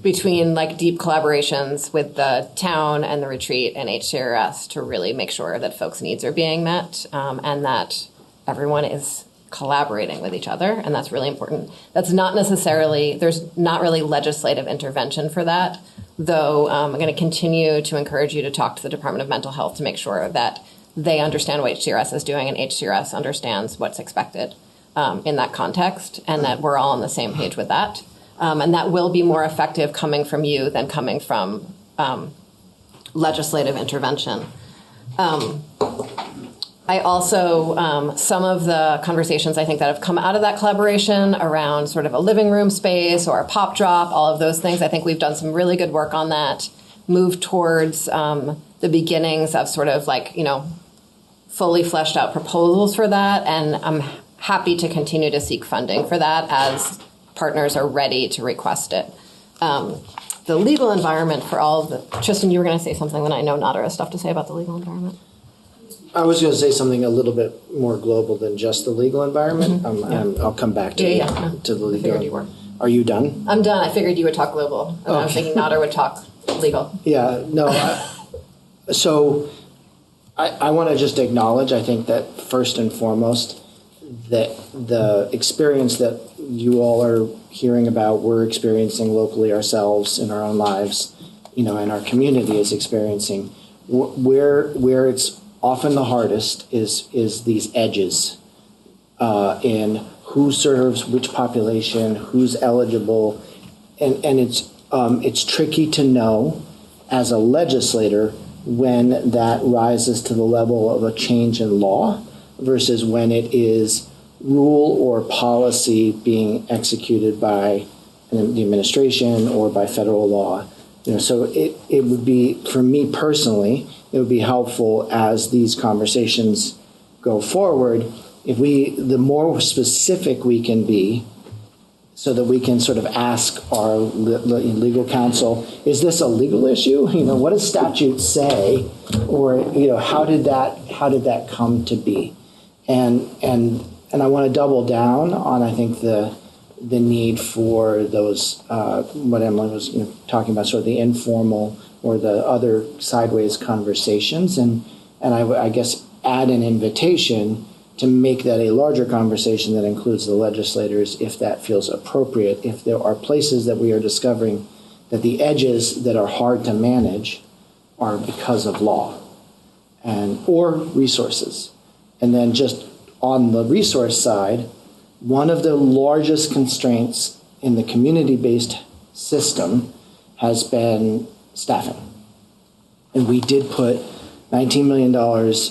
Between like deep collaborations with the town and the retreat and HCRS to really make sure that folks' needs are being met and that everyone is collaborating with each other, and that's really important. That's not necessarily, there's not really legislative intervention for that, though I'm going to continue to encourage you to talk to the Department of Mental Health to make sure that they understand what HCRS is doing and HCRS understands what's expected in that context, and that we're all on the same page with that. And that will be more effective coming from you than coming from legislative intervention. I also, some of the conversations I think that have come out of that collaboration around sort of a living room space or a pop drop, all of those things, I think we've done some really good work on that, moved towards the beginnings of sort of like, fully fleshed out proposals for that. And I'm happy to continue to seek funding for that as partners are ready to request it. The legal environment for all of the, Tristan, you were going to say something that I know Nadra has stuff to say about the legal environment. I was going to say something a little bit more global than just the legal environment. And I'll come back to to the legal. I figured you were. Are you done? I'm done. I figured you would talk global. And I was thinking Nadra would talk legal. Yeah, no. I want to just acknowledge, I think that first and foremost, that the experience that you all are hearing about, we're experiencing locally ourselves in our own lives, and our community is experiencing, where it's often the hardest is these edges in who serves which population, who's eligible, and it's tricky to know as a legislator when that rises to the level of a change in law versus when it is rule or policy being executed by the administration or by federal law. So it would be, for me personally, it would be helpful as these conversations go forward if the more specific we can be, so that we can sort of ask our legal counsel, is this a legal issue? What does statute say? Or, how did that come to be? And I want to double down on, I think, the need for those, what Emily was talking about, sort of the informal or the other sideways conversations. And I guess add an invitation to make that a larger conversation that includes the legislators if that feels appropriate. If there are places that we are discovering that the edges that are hard to manage are because of law or resources. And then just on the resource side, one of the largest constraints in the community-based system has been staffing. And we did put $19 million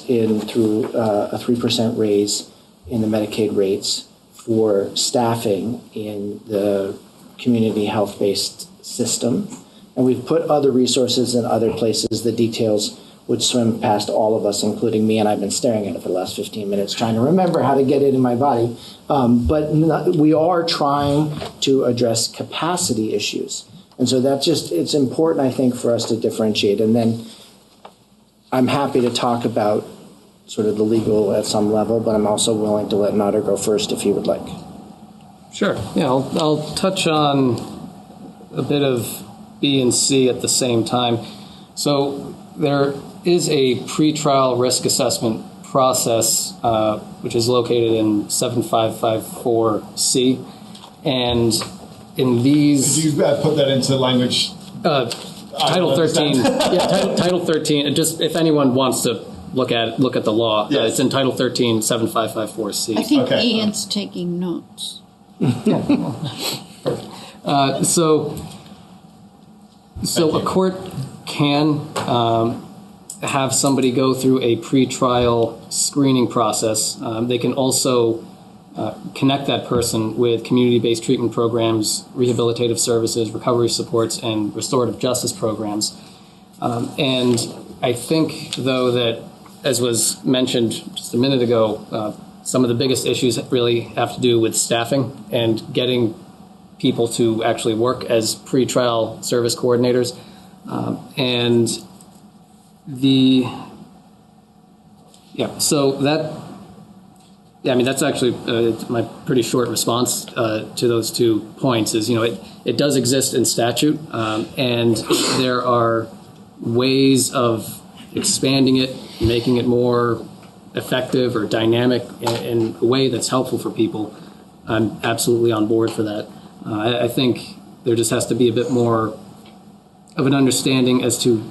in through a 3% raise in the Medicaid rates for staffing in the community health-based system. And we've put other resources in other places. The details would swim past all of us, including me, and I've been staring at it for the last 15 minutes trying to remember how to get it in my body. We are trying to address capacity issues. And so it's important, I think, for us to differentiate. And then I'm happy to talk about sort of the legal at some level, but I'm also willing to let Nader go first if he would like. Sure. Yeah, I'll touch on a bit of B and C at the same time. So there is a pretrial risk assessment process, which is located in 7554C. And in these... Could you put that into language? Title 13. Yeah, Title 13. And just if anyone wants to look at the law, yes. It's in Title 13, 7554C. I think Okay. Ian's taking notes. So a court can have somebody go through a pretrial screening process. They can also connect that person with community-based treatment programs, rehabilitative services, recovery supports, and restorative justice programs. And I think, though, that, as was mentioned just a minute ago, some of the biggest issues really have to do with staffing and getting people to actually work as pretrial service coordinators. That's actually my pretty short response to those 2 points is, it does exist in statute, and there are ways of expanding it, making it more effective or dynamic in a way that's helpful for people. I'm absolutely on board for that. I think there just has to be a bit more of an understanding as to,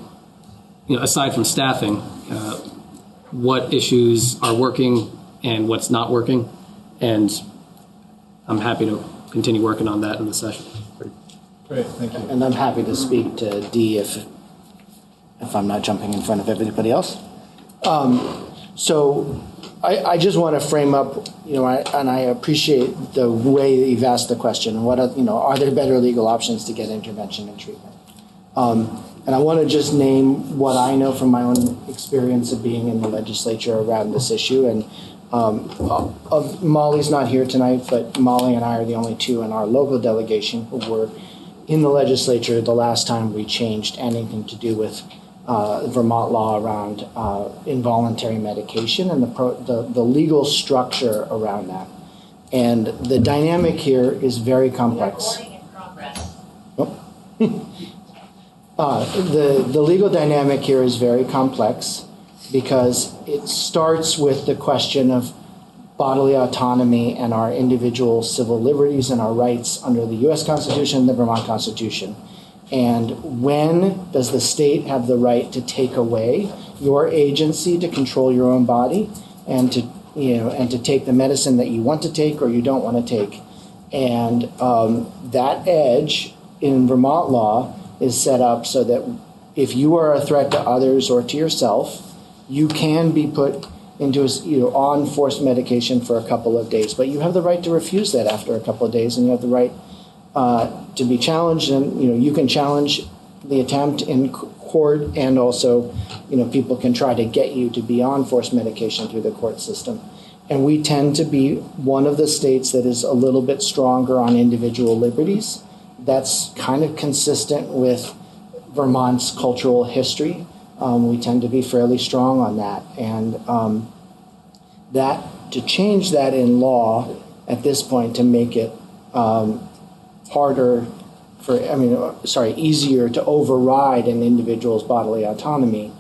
aside from staffing, what issues are working and what's not working. And I'm happy to continue working on that in the session. Great, thank you. And I'm happy to speak to D if I'm not jumping in front of everybody else. So I just want to frame up, and I appreciate the way that you've asked the question. Are there better legal options to get intervention and treatment? And I want to just name what I know from my own experience of being in the legislature around this issue. And Molly's not here tonight, but Molly and I are the only 2 in our local delegation who were in the legislature the last time we changed anything to do with Vermont law around involuntary medication and the legal structure around that. And the dynamic here is very complex. The legal dynamic here is very complex because it starts with the question of bodily autonomy and our individual civil liberties and our rights under the U.S. Constitution and the Vermont Constitution. And when does the state have the right to take away your agency to control your own body and to take the medicine that you want to take or you don't want to take? And that edge in Vermont law is set up so that if you are a threat to others or to yourself, you can be put into on forced medication for a couple of days. But you have the right to refuse that after a couple of days, and you have the right to be challenged, and you can challenge the attempt in court, and also people can try to get you to be on forced medication through the court system. And we tend to be one of the states that is a little bit stronger on individual liberties. That's kind of consistent with Vermont's cultural history. We tend to be fairly strong on that, and to change that in law at this point to make it easier to override an individual's bodily autonomy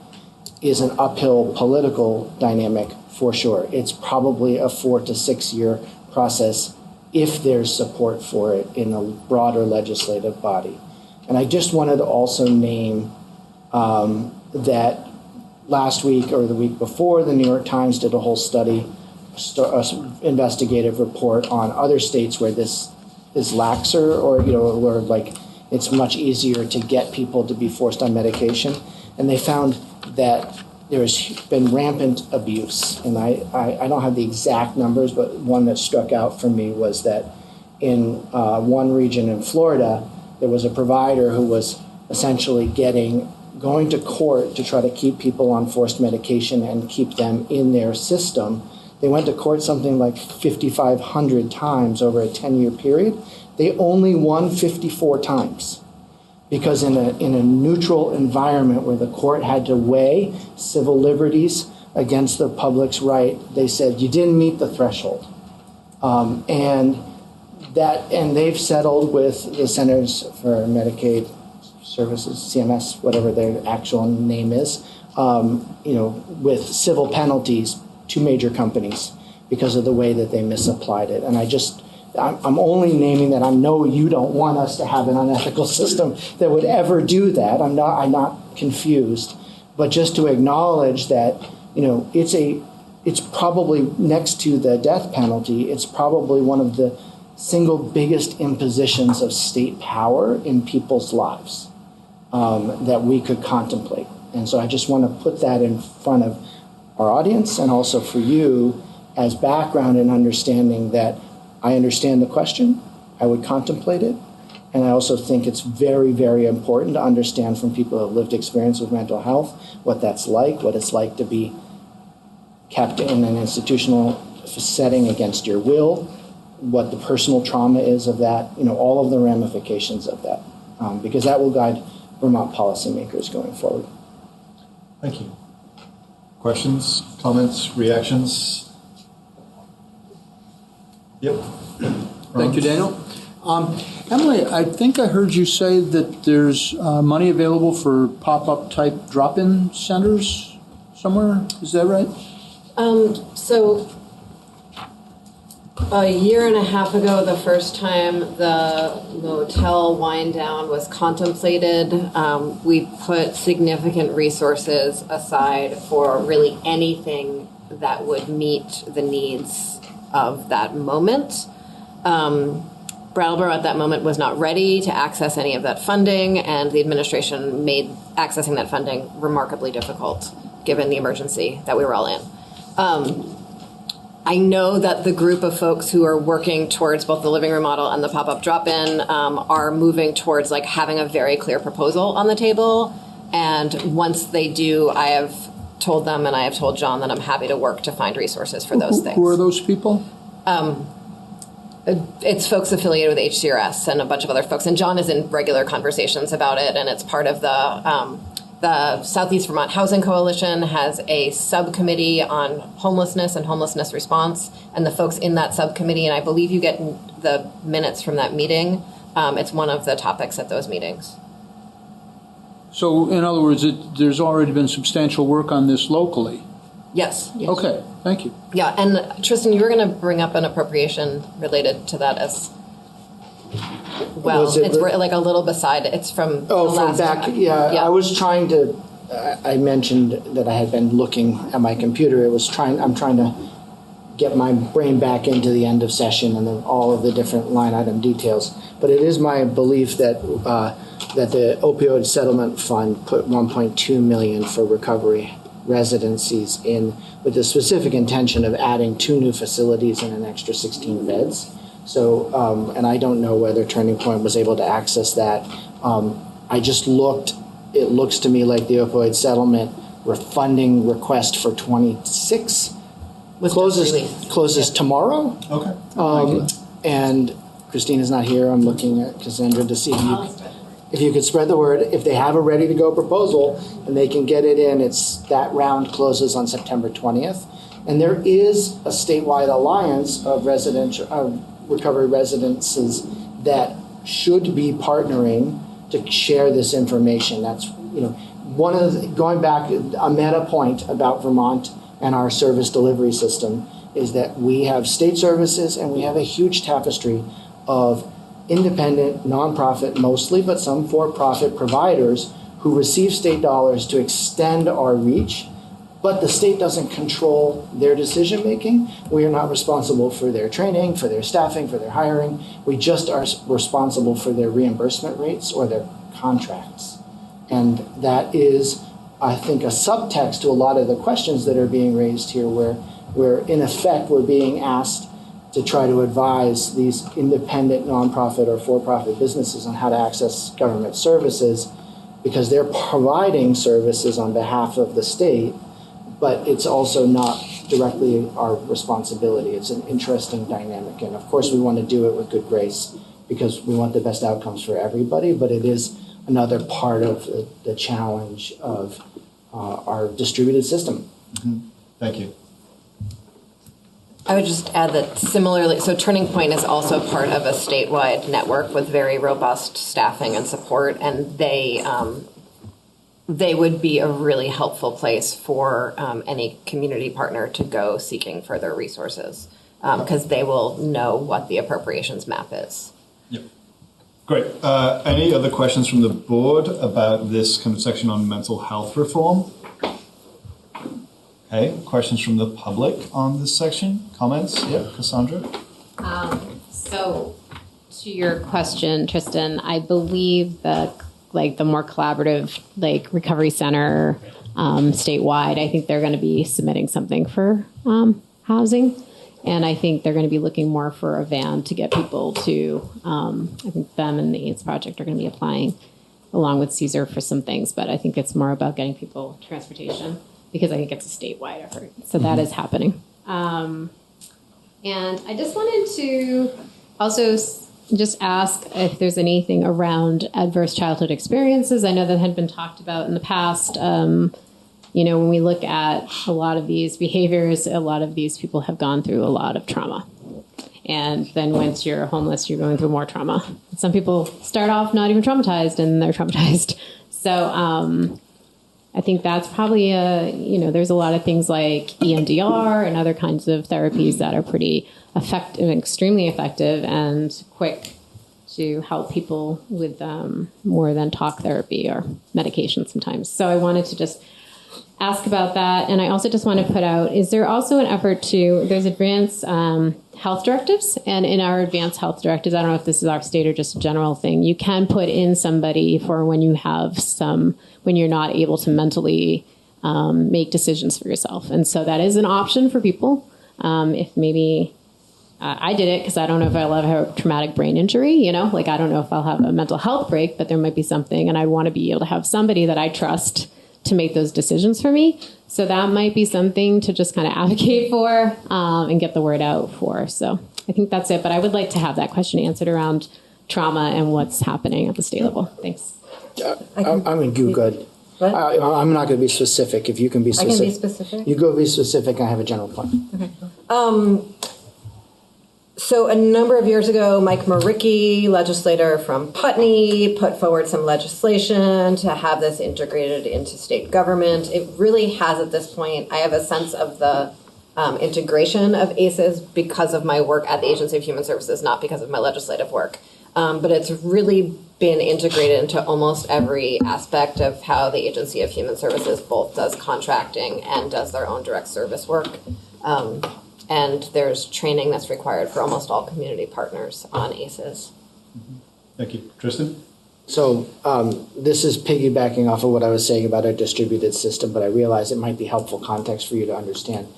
is an uphill political dynamic for sure. It's probably a 4 to 6 year process if there's support for it in a broader legislative body. And I just wanted to also name that last week or the week before, the New York Times did a whole study, investigative report on other states where this is laxer, or where like it's much easier to get people to be forced on medication, and they found that there's been rampant abuse. And I don't have the exact numbers, but one that struck out for me was that in one region in Florida, there was a provider who was essentially going to court to try to keep people on forced medication and keep them in their system. They went to court something like 5,500 times over a 10-year period. They only won 54 times because in a neutral environment where the court had to weigh civil liberties against the public's right, they said you didn't meet the threshold. And they've settled with the Centers for Medicaid Services, CMS, whatever their actual name is, with civil penalties to major companies because of the way that they misapplied it. And I'm only naming that. I know you don't want us to have an unethical system that would ever do that. I'm not confused, but just to acknowledge that, it's probably next to the death penalty, it's probably one of the single biggest impositions of state power in people's lives that we could contemplate. And so I just want to put that in front of our audience and also for you as background and understanding that I understand the question, I would contemplate it, and I also think it's very, very important to understand from people who have lived experience with mental health what that's like, what it's like to be kept in an institutional setting against your will, what the personal trauma is of that, all of the ramifications of that, because that will guide Vermont policymakers going forward. Thank you. Questions, comments, reactions? Yep. Thank you, Daniel. Emily, I think I heard you say that there's money available for pop-up type drop-in centers somewhere. Is that right? So a year and a half ago, the first time the motel wind down was contemplated, we put significant resources aside for really anything that would meet the needs of that moment. Brattleboro at that moment was not ready to access any of that funding, and the administration made accessing that funding remarkably difficult given the emergency that we were all in. I know that the group of folks who are working towards both the living room model and the pop-up drop-in are moving towards having a very clear proposal on the table. And once they do, I have told them and I have told John that I'm happy to work to find resources for those things. Who are those people? It's folks affiliated with HCRS and a bunch of other folks. And John is in regular conversations about it, and it's part of the Southeast Vermont Housing Coalition has a subcommittee on homelessness and homelessness response, and the folks in that subcommittee, and I believe you get the minutes from that meeting, it's one of the topics at those meetings. So, in other words, there's already been substantial work on this locally? Yes. Okay, thank you. Yeah, and Tristan, you were going to bring up an appropriation related to that as well. It's like a little beside. It's from the last back. time. Yeah, I was trying to. I mentioned that I had been looking at my computer. I'm trying to get my brain back into the end of session and then all of the different line item details. But it is my belief that that the opioid settlement fund put $1.2 million for recovery residencies in, with the specific intention of adding 2 new facilities and an extra 16 beds. So, and I don't know whether Turning Point was able to access that. I just looked. It looks to me like the opioid settlement refunding request for 26 closes tomorrow. Okay. And Christina's not here. I'm looking at Cassandra to see if you could spread the word. If they have a ready-to-go proposal and they can get it in, that round closes on September 20th. And there is a statewide alliance of recovery residences that should be partnering to share this information. That's one of going back a meta point about Vermont and our service delivery system is that we have state services and we have a huge tapestry of independent, nonprofit mostly, but some for-profit providers who receive state dollars to extend our reach, but the state doesn't control their decision-making. We are not responsible for their training, for their staffing, for their hiring. We just are responsible for their reimbursement rates or their contracts. And that is, I think, a subtext to a lot of the questions that are being raised here, where in effect we're being asked to try to advise these independent, nonprofit or for-profit businesses on how to access government services, because they're providing services on behalf of the state, but it's also not directly our responsibility. It's an interesting dynamic. And of course, we want to do it with good grace because we want the best outcomes for everybody, but it is another part of the challenge of our distributed system. Thank you. I would just add that similarly, so Turning Point is also part of a statewide network with very robust staffing and support, and they would be a really helpful place for any community partner to go seeking further resources, because they will know what the appropriations map is. Yep. Great. Any other questions from the board about this kind of section on mental health reform? Okay, questions from the public on this section? Comments? Yeah, Cassandra? So to your question, Tristan, I believe that the more collaborative recovery center statewide, I think they're going to be submitting something for housing. And I think they're going to be looking more for a van to get people to, I think them and the AIDS Project are going to be applying along with Caesar for some things, but I think it's more about getting people transportation, because I think it's a statewide effort. So that is happening. And I just wanted to also just ask if there's anything around adverse childhood experiences. I know that had been talked about in the past. When we look at a lot of these behaviors, a lot of these people have gone through a lot of trauma. And then once you're homeless, you're going through more trauma. Some people start off not even traumatized, and they're traumatized. So I think that's probably there's a lot of things like EMDR and other kinds of therapies that are pretty effective, extremely effective and quick to help people with more than talk therapy or medication sometimes. So I wanted to just ask about that. And I also just want to put out, is there also an effort there's advanced health directives, and in our advanced health directives, I don't know if this is our state or just a general thing, you can put in somebody for when you're not able to mentally make decisions for yourself. And so that is an option for people. If maybe I did it because I don't know if I'll ever have a traumatic brain injury, I don't know if I'll have a mental health break, but there might be something, and I want to be able to have somebody that I trust to make those decisions for me. So that might be something to just kind of advocate for and get the word out for. So I think that's it. But I would like to have that question answered around trauma and what's happening at the state level. Thanks. I'm going to do good. What? I'm not going to be specific. If you can be specific. I can be specific? You go be specific. I have a general point. Okay. So a number of years ago, Mike Maricki, legislator from Putney, put forward some legislation to have this integrated into state government. It really has at this point. I have a sense of the integration of ACEs because of my work at the Agency of Human Services, not because of my legislative work. But it's really been integrated into almost every aspect of how the Agency of Human Services both does contracting and does their own direct service work. And there's training that's required for almost all community partners on ACEs. Thank you. Tristan? So this is piggybacking off of what I was saying about our distributed system, but I realize it might be helpful context for you to understand.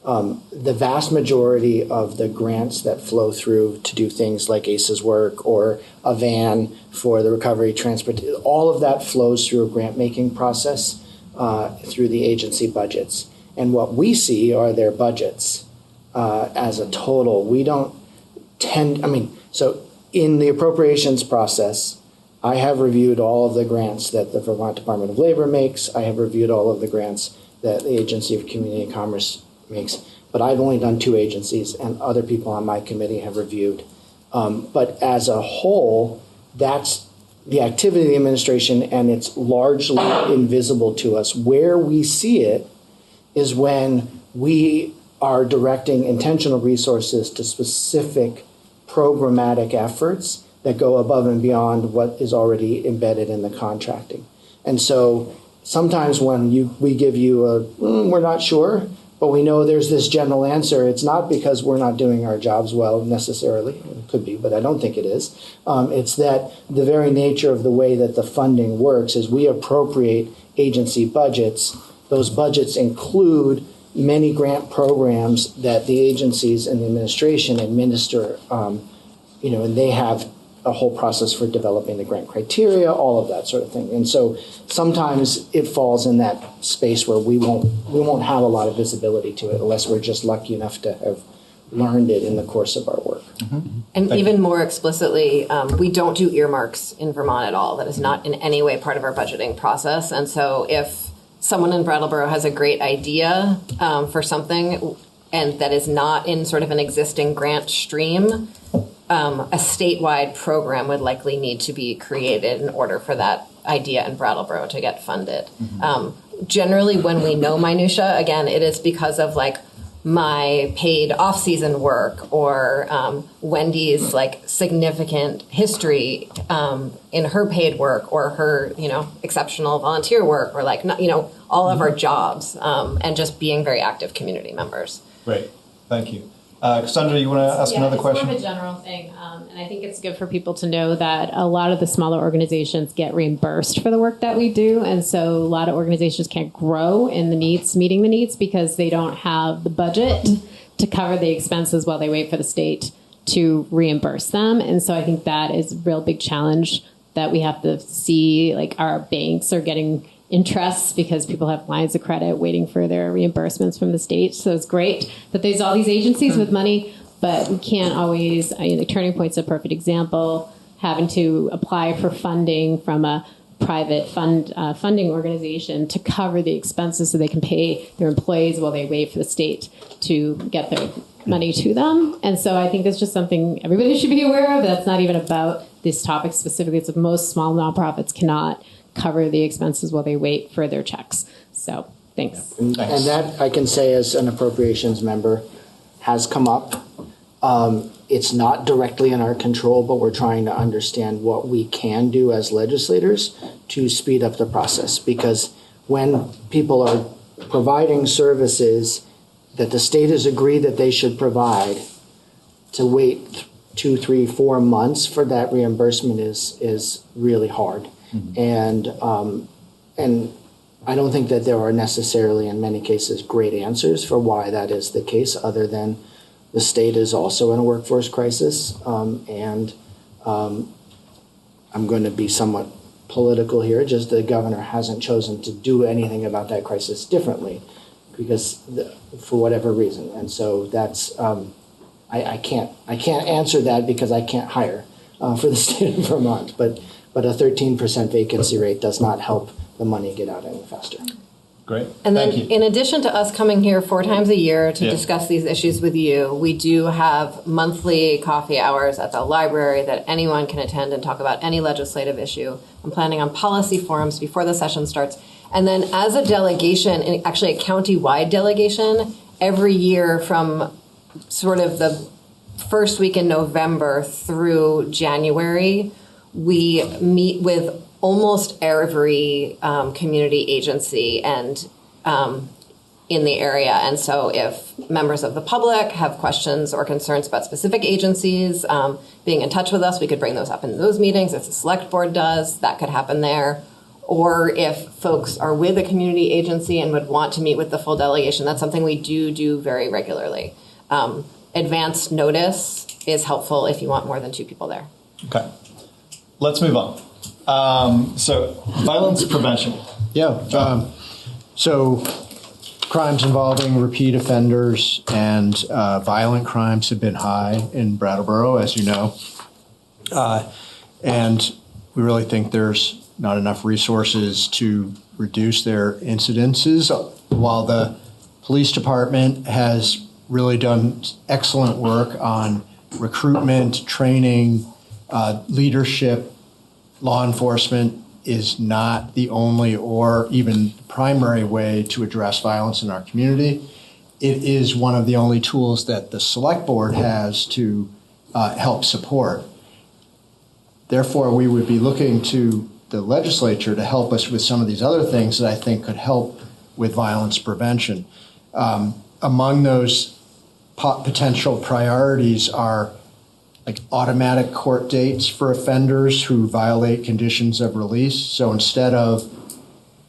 The vast majority of the grants that flow through to do things like ACEs work or a van for the recovery transport, all of that flows through a grant-making process through the agency budgets. And what we see are their budgets. As a total, we don't so in the appropriations process, I have reviewed all of the grants that the Vermont Department of Labor makes. I have reviewed all of the grants that the Agency of Community and Commerce makes, but I've only done 2 agencies, and other people on my committee have reviewed. But as a whole, that's the activity of the administration, and it's largely invisible to us. Where we see it is when we are directing intentional resources to specific programmatic efforts that go above and beyond what is already embedded in the contracting. And so sometimes when we give you a, we're not sure, but we know there's this general answer, it's not because we're not doing our jobs well necessarily. It could be, but I don't think it is. It's that the very nature of the way that the funding works is we appropriate agency budgets. Those budgets include many grant programs that the agencies and the administration administer, and they have a whole process for developing the grant criteria, all of that sort of thing. And so sometimes it falls in that space where we won't have a lot of visibility to it unless we're just lucky enough to have learned it in the course of our work. Mm-hmm. And even more explicitly, we don't do earmarks in Vermont at all. That is not in any way part of our budgeting process. And so if someone in Brattleboro has a great idea for something and that is not in sort of an existing grant stream, a statewide program would likely need to be created in order for that idea in Brattleboro to get funded. Mm-hmm. Generally, when we know minutia, again, it is because of like my paid off-season work or Wendy's like significant history in her paid work or her exceptional volunteer work or like all of our jobs and just being very active community members. Great, thank you. Cassandra, you want to ask another question? It's more of a general thing, and I think it's good for people to know that a lot of the smaller organizations get reimbursed for the work that we do, and so a lot of organizations can't grow in the needs, meeting the needs, because they don't have the budget to cover the expenses while they wait for the state to reimburse them. And so I think that is a real big challenge that we have to see, like our banks are getting interests because people have lines of credit waiting for their reimbursements from the state. So it's great that there's all these agencies with money, but we can't always, Turning Point's a perfect example, having to apply for funding from a private funding organization to cover the expenses so they can pay their employees while they wait for the state to get their money to them. And so I think that's just something everybody should be aware of. That's not even about this topic specifically. It's that most small nonprofits cannot cover the expenses while they wait for their checks. So thanks. And that I can say as an appropriations member has come up. It's not directly in our control, but we're trying to understand what we can do as legislators to speed up the process. Because when people are providing services that the state has agreed that they should provide, to wait 2, 3, 4 months for that reimbursement is really hard. Mm-hmm. And I don't think that there are necessarily, in many cases, great answers for why that is the case, other than the state is also in a workforce crisis. And I'm going to be somewhat political here, just the governor hasn't chosen to do anything about that crisis differently because for whatever reason. And so that's, I can't answer that because I can't hire for the state of Vermont, but a 13% vacancy rate does not help the money get out any faster. Great. And then in addition to us coming here 4 times a year to discuss these issues with you, we do have monthly coffee hours at the library that anyone can attend and talk about any legislative issue. I'm planning on policy forums before the session starts. And then as a delegation, and actually a county-wide delegation, every year from sort of the first week in November through January, we meet with almost every community agency and in the area. And so if members of the public have questions or concerns about specific agencies, being in touch with us, we could bring those up in those meetings. If the Selectboard does, that could happen there. Or if folks are with a community agency and would want to meet with the full delegation, that's something we do very regularly. Advanced notice is helpful if you want more than 2 people there. Okay. Let's move on. So violence prevention. Yeah. So crimes involving repeat offenders and violent crimes have been high in Brattleboro, as you know. And we really think there's not enough resources to reduce their incidences. While the police department has really done excellent work on recruitment, training, leadership, law enforcement is not the only or even primary way to address violence in our community. It is one of the only tools that the Selectboard has to help support. Therefore, we would be looking to the legislature to help us with some of these other things that I think could help with violence prevention. Among those potential priorities are like automatic court dates for offenders who violate conditions of release. So instead of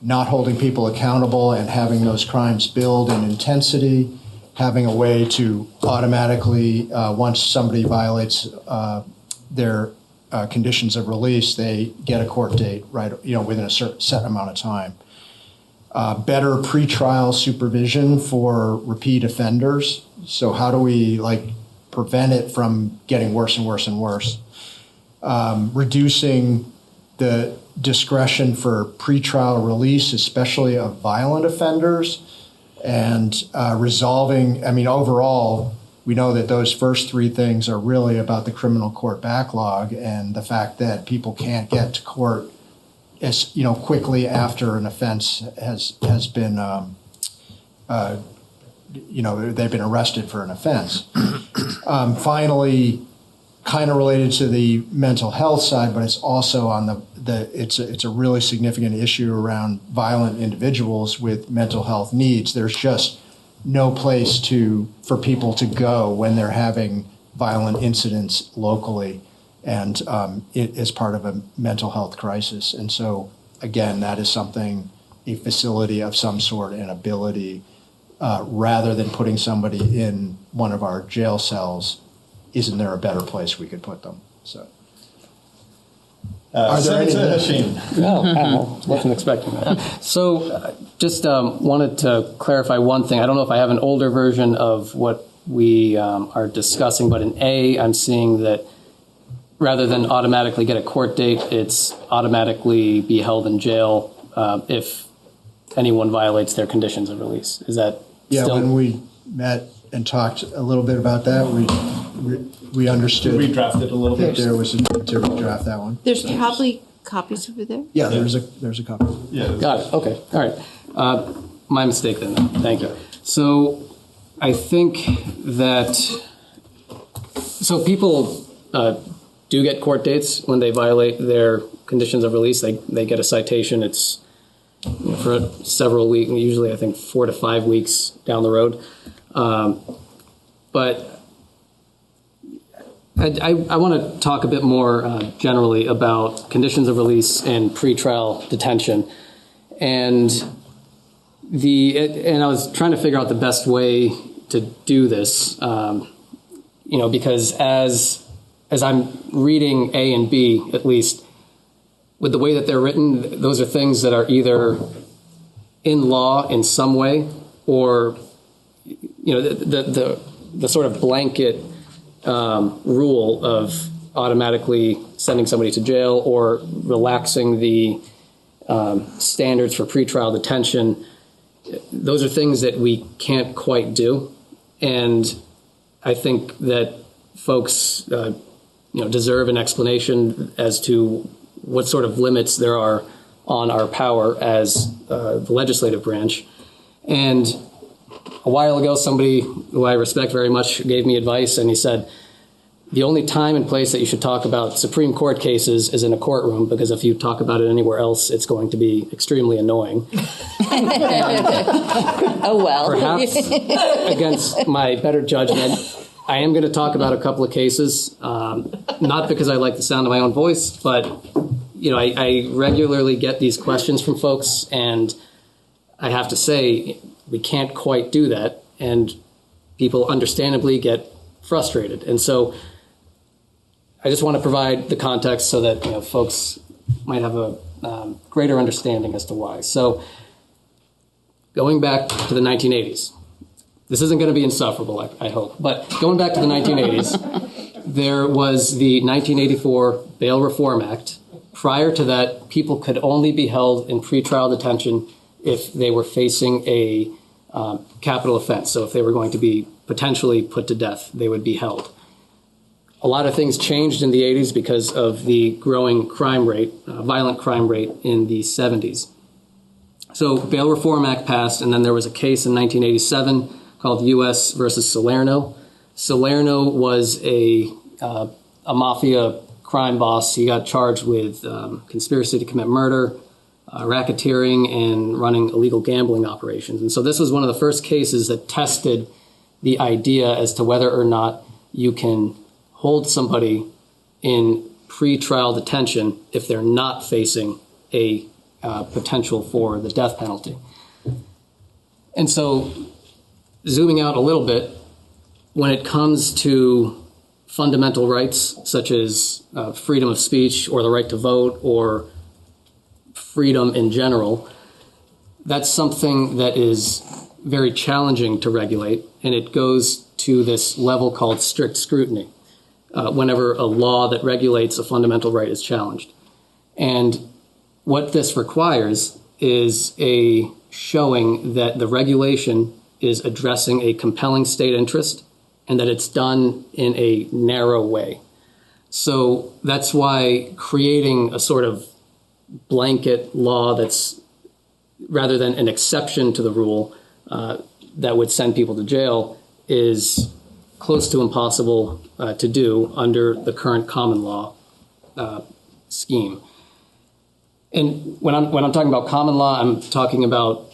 not holding people accountable and having those crimes build in intensity, having a way to automatically, once somebody violates their conditions of release, they get a court date within a set amount of time. Better pretrial supervision for repeat offenders. So how do we prevent it from getting worse and worse and worse? Reducing the discretion for pretrial release, especially of violent offenders, and resolving, overall, we know that those first three things are really about the criminal court backlog and the fact that people can't get to court as quickly after an offense has been they've been arrested for an offense. Finally, kind of related to the mental health side, but it's also on it's a really significant issue around violent individuals with mental health needs. There's just no place for people to go when they're having violent incidents locally, and it is part of a mental health crisis. And so, again, that is something, a facility of some sort and ability, rather than putting somebody in one of our jail cells, isn't there a better place we could put them? So, are there any? No, wasn't expecting that. So, just wanted to clarify one thing. I don't know if I have an older version of what we are discussing, but in A, I'm seeing that rather than automatically get a court date, it's automatically be held in jail if anyone violates their conditions of release. Is that still? When we met and talked a little bit about that, we understood. Redrafted a little bit. There was a need to redraft that one. There's probably copies over there. Yeah, there's a copy. Yeah, got it. Okay, all right. My mistake then. Thank you. So I think that people do get court dates when they violate their conditions of release. They get a citation. It's for several weeks, usually I think 4 to 5 weeks down the road. But I want to talk a bit more generally about conditions of release and pretrial detention. And I was trying to figure out the best way to do this, because as I'm reading A and B, at least, with the way that they're written, those are things that are either in law in some way, or the sort of blanket rule of automatically sending somebody to jail or relaxing the standards for pretrial detention. Those are things that we can't quite do, and I think that folks deserve an explanation as to what sort of limits there are on our power as the legislative branch. And a while ago, somebody who I respect very much gave me advice, and he said, the only time and place that you should talk about Supreme Court cases is in a courtroom, because if you talk about it anywhere else, it's going to be extremely annoying. Oh, well. Perhaps against my better judgment, I am going to talk about a couple of cases, not because I like the sound of my own voice, but I regularly get these questions from folks, and I have to say we can't quite do that, and people understandably get frustrated. And so I just want to provide the context so that folks might have a greater understanding as to why. So going back to the 1980s, this isn't going to be insufferable, I hope, but going back to the 1980s, there was the 1984 Bail Reform Act. Prior to that, people could only be held in pretrial detention if they were facing a capital offense. So if they were going to be potentially put to death, they would be held. A lot of things changed in the 80s because of the growing crime rate, violent crime rate in the 70s. So Bail Reform Act passed, and then there was a case in 1987 called U.S. versus Salerno. Salerno was a mafia crime boss. He got charged with conspiracy to commit murder, racketeering, and running illegal gambling operations. And so this was one of the first cases that tested the idea as to whether or not you can hold somebody in pre-trial detention if they're not facing a potential for the death penalty. And so zooming out a little bit, when it comes to fundamental rights such as freedom of speech or the right to vote or freedom in general, that's something that is very challenging to regulate, and it goes to this level called strict scrutiny whenever a law that regulates a fundamental right is challenged. And what this requires is a showing that the regulation is addressing a compelling state interest and that it's done in a narrow way. So that's why creating a sort of blanket law that's, rather than an exception to the rule that would send people to jail, is close to impossible to do under the current common law scheme. And when I'm talking about common law, I'm talking about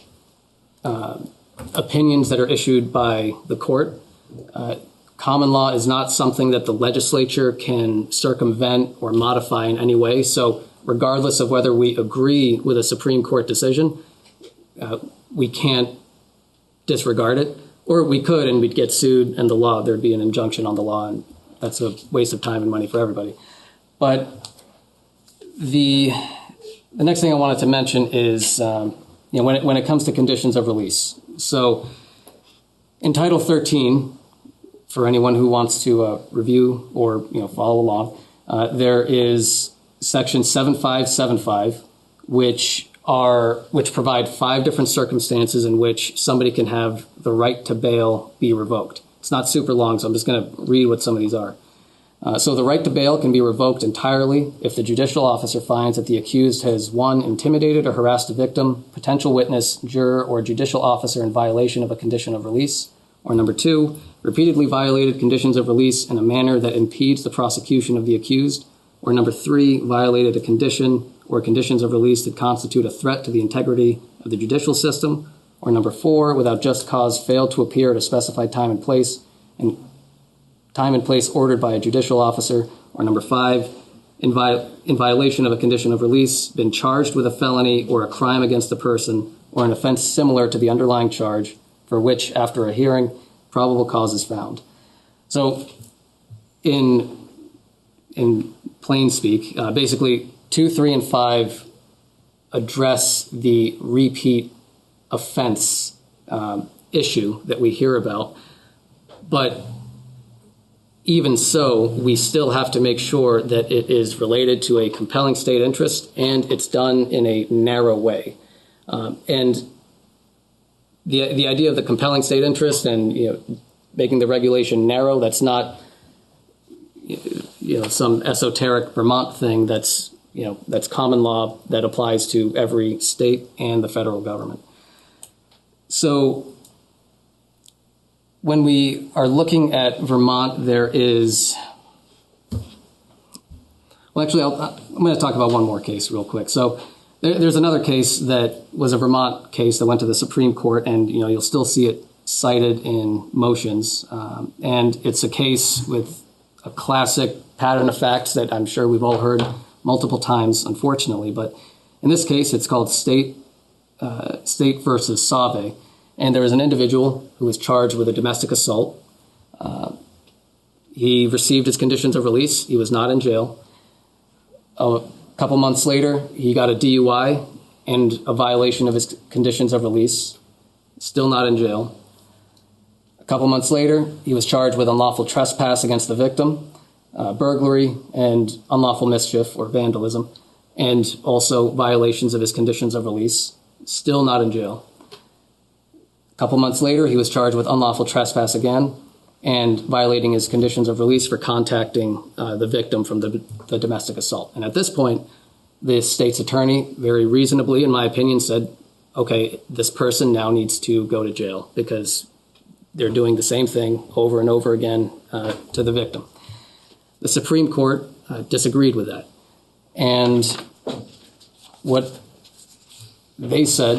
opinions that are issued by the court. Common law is not something that the legislature can circumvent or modify in any way. So regardless of whether we agree with a Supreme Court decision, we can't disregard it. Or we could, and we'd get sued, and there'd be an injunction on the law, and that's a waste of time and money for everybody. But the next thing I wanted to mention is, when it comes to conditions of release. So in Title 13, for anyone who wants to review or follow along, there is Section 7575, which provide 5 different circumstances in which somebody can have the right to bail be revoked. It's not super long, so I'm just going to read what some of these are. So the right to bail can be revoked entirely if the judicial officer finds that the accused has, 1, intimidated or harassed a victim, potential witness, juror, or judicial officer in violation of a condition of release, or number 2, repeatedly violated conditions of release in a manner that impedes the prosecution of the accused, or number 3, violated a condition or conditions of release that constitute a threat to the integrity of the judicial system, or number 4, without just cause, failed to appear at a specified time and place ordered by a judicial officer, or number 5, in violation of a condition of release, been charged with a felony or a crime against a person, or an offense similar to the underlying charge, for which, after a hearing, probable cause is found. So, in plain speak, basically 2, 3, and 5 address the repeat offense issue that we hear about, but even so, we still have to make sure that it is related to a compelling state interest and it's done in a narrow way. And the idea of the compelling state interest and making the regulation narrow, that's not some esoteric Vermont thing. That's common law that applies to every state and the federal government. So when we are looking at Vermont, there is, well, actually, I'm going to talk about one more case real quick. So there's another case that was a Vermont case that went to the Supreme Court, and you'll still see it cited in motions. And it's a case with a classic pattern of facts that I'm sure we've all heard multiple times, unfortunately. But in this case, it's called State versus Save. And there was an individual who was charged with a domestic assault. He received his conditions of release. He was not in jail. A couple months later, he got a DUI and a violation of his conditions of release. Still not in jail. A couple months later, he was charged with unlawful trespass against the victim, burglary, and unlawful mischief or vandalism, and also violations of his conditions of release. Still not in jail. A couple months later, he was charged with unlawful trespass again and violating his conditions of release for contacting the victim from the domestic assault. And at this point, the state's attorney very reasonably, in my opinion, said, okay, this person now needs to go to jail because they're doing the same thing over and over again to the victim. The Supreme Court disagreed with that. And what they said,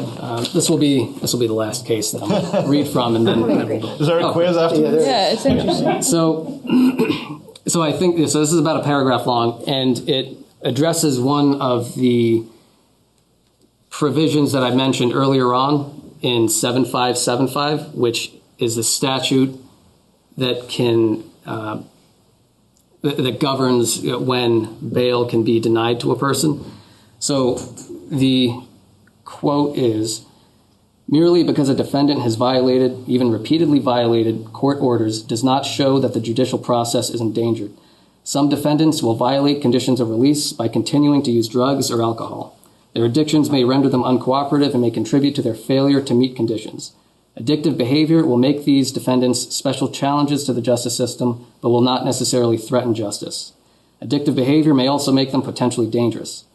this will be the last case that I'm going to read from, and then Is there a quiz after this? Yeah, it's interesting. So I think this is about a paragraph long, and it addresses one of the provisions that I mentioned earlier on in 7575, which is the statute that can that governs when bail can be denied to a person. So the quote is, merely because a defendant has violated, even repeatedly violated, court orders does not show that the judicial process is endangered. Some defendants will violate conditions of release by continuing to use drugs or alcohol. Their addictions may render them uncooperative and may contribute to their failure to meet conditions. Addictive behavior will make these defendants special challenges to the justice system, but will not necessarily threaten justice. Addictive behavior may also make them potentially dangerous.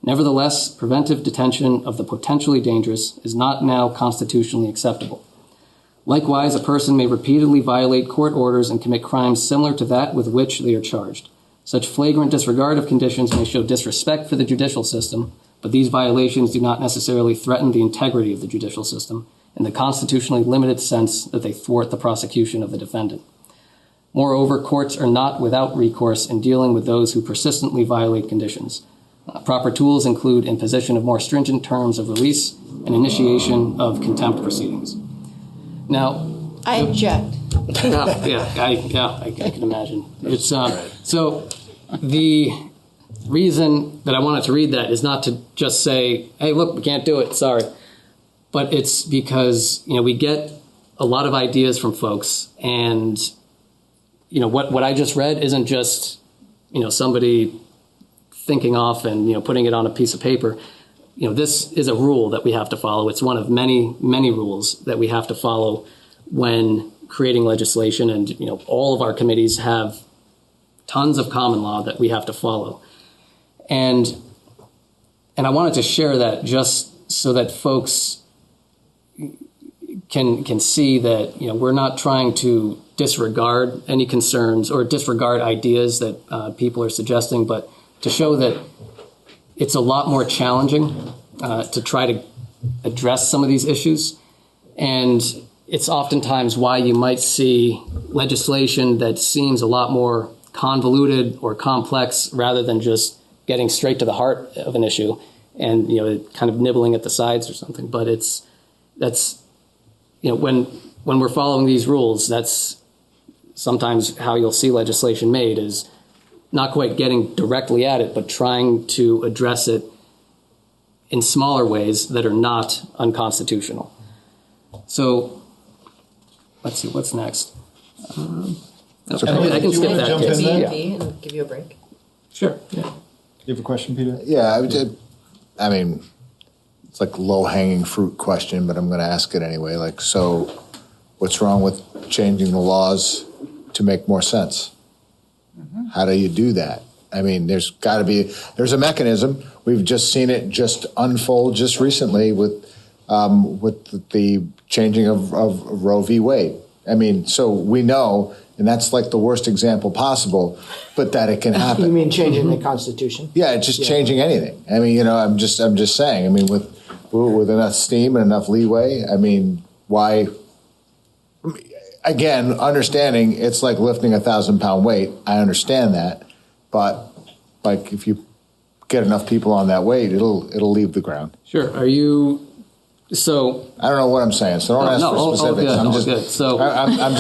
Nevertheless, preventive detention of the potentially dangerous is not now constitutionally acceptable. Likewise, a person may repeatedly violate court orders and commit crimes similar to that with which they are charged. Such flagrant disregard of conditions may show disrespect for the judicial system, but these violations do not necessarily threaten the integrity of the judicial system in the constitutionally limited sense that they thwart the prosecution of the defendant. Moreover, courts are not without recourse in dealing with those who persistently violate conditions. Proper tools include imposition of more stringent terms of release and initiation of contempt proceedings. Now, I object. I can imagine. It's so the reason that I wanted to read that is not to just say, "Hey, look, we can't do it. Sorry," but it's because we get a lot of ideas from folks, and what I just read isn't just somebody thinking off and putting it on a piece of paper. This is a rule that we have to follow. It's one of many rules that we have to follow when creating legislation, and all of our committees have tons of common law that we have to follow. And I wanted to share that just so that folks can see that we're not trying to disregard any concerns or disregard ideas that people are suggesting, but to show that it's a lot more challenging to try to address some of these issues. And it's oftentimes why you might see legislation that seems a lot more convoluted or complex rather than just getting straight to the heart of an issue and kind of nibbling at the sides or something. But that's when we're following these rules, that's sometimes how you'll see legislation made, is not quite getting directly at it, but trying to address it in smaller ways that are not unconstitutional. So let's see, what's next? Okay, I can skip that jump case. in there? Yeah. And give you a break. Sure. Yeah. You have a question, Peter? Yeah, I mean, it's like low-hanging fruit question, but I'm going to ask it anyway. So what's wrong with changing the laws to make more sense? Mm-hmm. How do you do that? I mean, there's a mechanism. We've just seen it just unfold just recently with the changing of Roe v. Wade. I mean, so we know, and that's like the worst example possible, but that it can happen. You mean changing the Constitution? Yeah, just changing anything. I mean, I'm just saying. I mean, with enough steam and enough leeway. I mean, why? Again, understanding it's like lifting a 1,000-pound weight. I understand that, but like if you get enough people on that weight, it'll leave the ground. Sure. Are you? So I don't know what I'm saying. So don't ask for specifics. Good. So I'm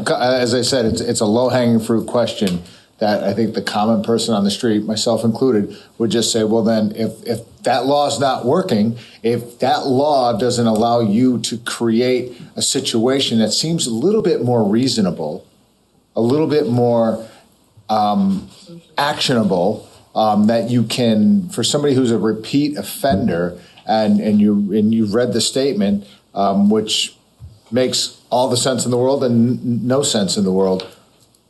as I said, it's a low-hanging fruit question that I think the common person on the street, myself included, would just say, well, then if that law is not working, if that law doesn't allow you to create a situation that seems a little bit more reasonable, a little bit more actionable, that you can, for somebody who's a repeat offender, and you've read the statement, which makes all the sense in the world and no sense in the world,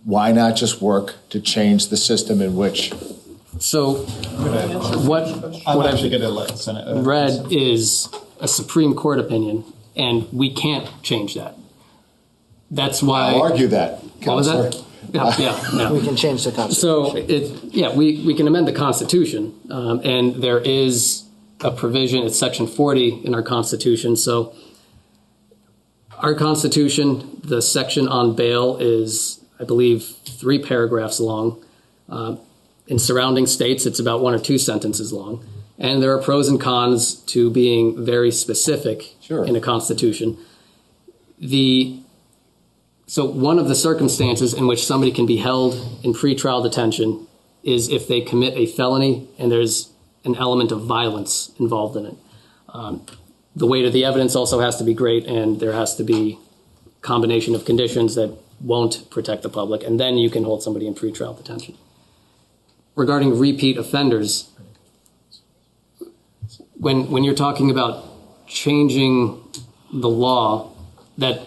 why not just work to change the system in which? So what I've read is a Supreme Court opinion, and we can't change that. That's why I'll argue that. What was that? Yeah. We can change the Constitution. So we can amend the Constitution, and there is a provision. It's Section 40 in our Constitution. So our Constitution, the section on bail is, I believe, 3 paragraphs long. In surrounding states, it's about 1 or 2 sentences long. And there are pros and cons to being very specific in a Constitution. So one of the circumstances in which somebody can be held in pretrial detention is if they commit a felony and there's an element of violence involved in it. The weight of the evidence also has to be great, and there has to be a combination of conditions that won't protect the public, and then you can hold somebody in pretrial detention. Regarding repeat offenders, when you're talking about changing the law, that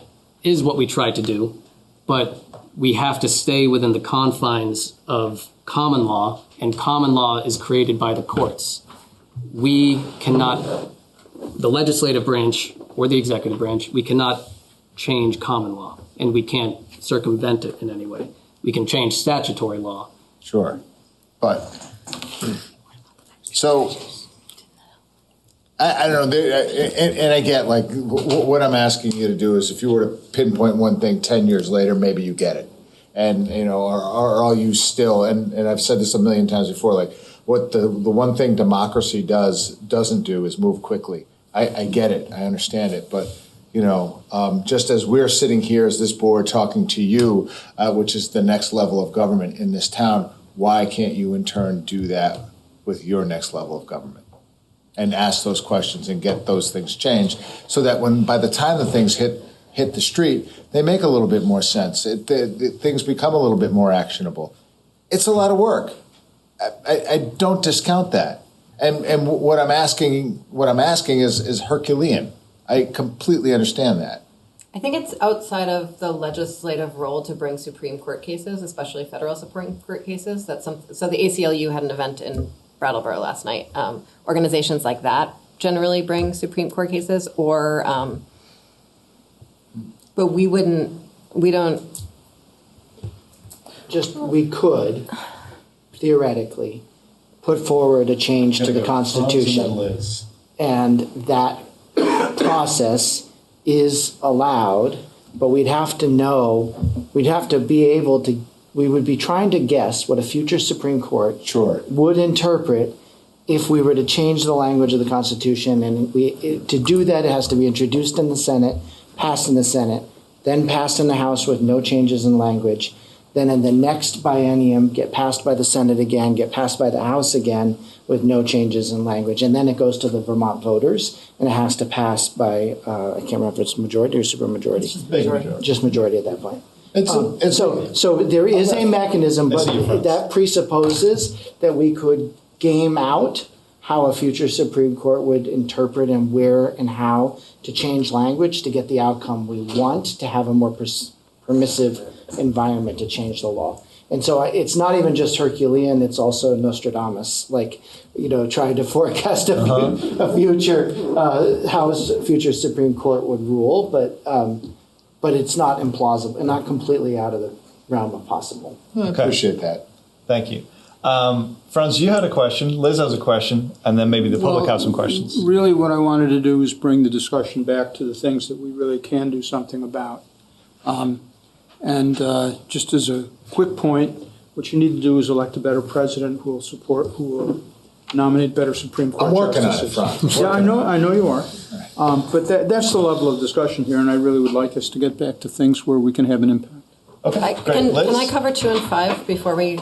is what we try to do, but we have to stay within the confines of common law, and common law is created by the courts. We cannot, the legislative branch or the executive branch, we cannot change common law, and we can't circumvent it in any way. We can change statutory law. Sure. But, so, I don't know, and I get, like, what I'm asking you to do is if you were to pinpoint one thing 10 years later, maybe you get it. And, you know, are you still, and I've said this a million times before, like, what the one thing democracy doesn't do is move quickly. I get it, I understand it, but, you know, just as we're sitting here as this board talking to you, which is the next level of government in this town, why can't you in turn do that with your next level of government and ask those questions and get those things changed so that by the time the things hit the street, they make a little bit more sense. Things become a little bit more actionable. It's a lot of work. I don't discount that. And what I'm asking is Herculean. I completely understand that. I think it's outside of the legislative role to bring Supreme Court cases, especially federal Supreme Court cases. So the ACLU had an event in Brattleboro last night. Organizations like that generally bring Supreme Court cases, but we could theoretically put forward a change to the Constitution, and that process is allowed, but we would be trying to guess what a future Supreme Court would interpret if we were to change the language of the Constitution. And to do that, it has to be introduced in the Senate, passed in the Senate, then passed in the House with no changes in language, then in the next biennium get passed by the Senate again, get passed by the House again with no changes in language. And then it goes to the Vermont voters, and it has to pass by, I can't remember if it's majority or supermajority. Just majority at that point. So there is a mechanism, but that presupposes that we could game out how a future Supreme Court would interpret and where and how to change language to get the outcome we want, to have a more permissive environment to change the law. And so it's not even just Herculean, it's also Nostradamus, like, you know, trying to forecast a future, how a future Supreme Court would rule, but it's not implausible and not completely out of the realm of possible. I appreciate that. Thank you. Franz, you had a question, Liz has a question, and then maybe the public have some questions. Really what I wanted to do is bring the discussion back to the things that we really can do something about. And just as a quick point, what you need to do is elect a better president who will nominate better Supreme Court I'm working justices. on it, Franz. Yeah, I know you are. But that's the level of discussion here, and I really would like us to get back to things where we can have an impact. Okay, great. Can Liz? I cover 2 and 5 before we?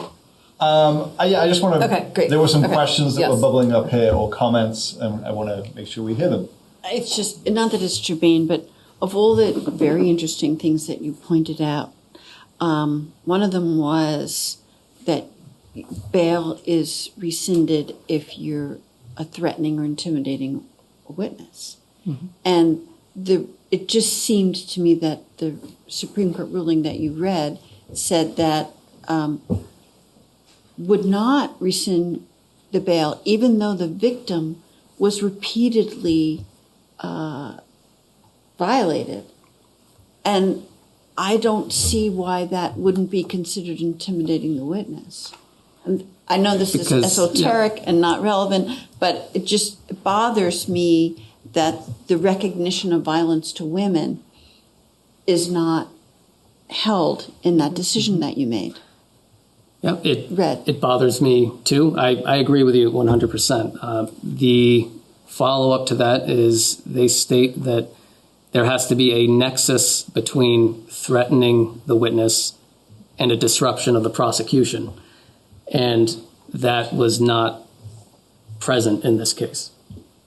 I just want to. Okay, great. There were some Okay. questions that Yes. were bubbling up here, or comments, and I want to make sure we hear them. It's just, not that it's germane, but of all the very interesting things that you pointed out, one of them was that bail is rescinded if you're a threatening or intimidating witness. Mm-hmm. And it just seemed to me that the Supreme Court ruling that you read said that would not rescind the bail, even though the victim was repeatedly violated. And I don't see why that wouldn't be considered intimidating the witness. And I know this is Because, esoteric and not relevant, but it just bothers me that the recognition of violence to women is not held in that decision that you made. Yeah, Red. it bothers me too. I agree with you 100%. The follow-up to that is they state that there has to be a nexus between threatening the witness and a disruption of the prosecution. And that was not present in this case.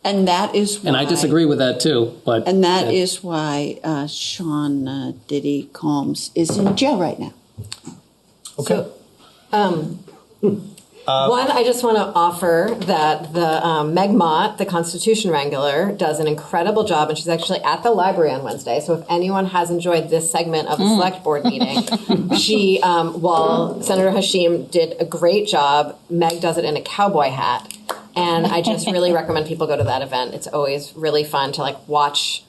And that is why. And I disagree with that too, but. And that is why Sean Diddy Combs is in jail right now. Okay. One, I just want to offer that the Meg Mott, the Constitution Wrangler, does an incredible job, and she's actually at the library on Wednesday. So if anyone has enjoyed this segment of the Select Board meeting, she, while Senator Hashim did a great job, Meg does it in a cowboy hat. And I just really recommend people go to that event. It's always really fun to watch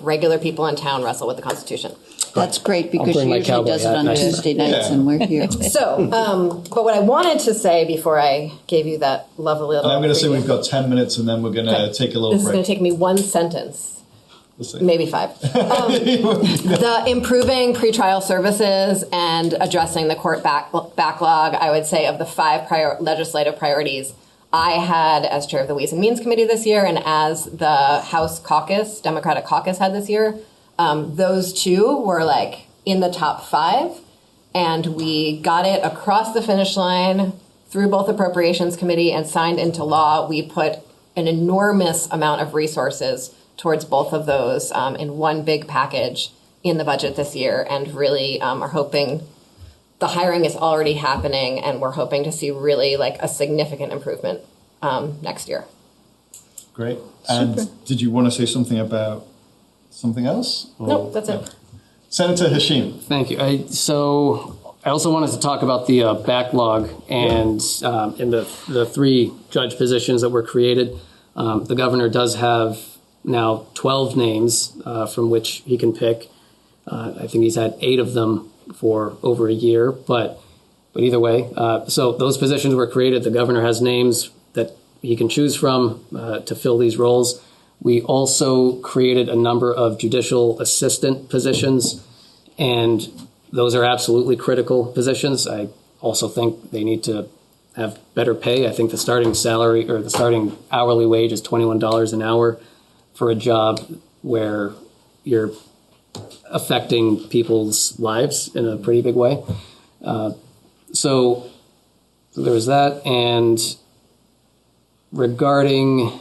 regular people in town wrestle with the Constitution. That's great because bring she my usually cowboy does it hat on next Tuesday nights and we're here. So, but what I wanted to say before I gave you that lovely little. And I'm going to say preview- we've got 10 minutes and then we're going to take a little This is going break. to take me one sentence. We'll see. Maybe 5. The improving pretrial services and addressing the court backlog, I would say, of the 5 legislative priorities I had as chair of the Ways and Means Committee this year and as the House caucus, Democratic caucus had this year, those 2 were in the top 5. And we got it across the finish line through both Appropriations Committee and signed into law. We put an enormous amount of resources towards both of those in one big package in the budget this year, and really are hoping the hiring is already happening, and we're hoping to see really a significant improvement next year. Great. And did you want to say something about something else? Nope, that's it. Senator Hashim. Thank you. So I also wanted to talk about the backlog and in the 3 judge positions that were created. The governor does have now 12 names from which he can pick. I think he's had 8 of them for over a year, but either way, so those positions were created. The governor has names that he can choose from to fill these roles. We also created a number of judicial assistant positions, and those are absolutely critical positions. I also think they need to have better pay. I think the starting salary or the starting hourly wage is $21 an hour for a job where you're affecting people's lives in a pretty big way. So there was that. And regarding,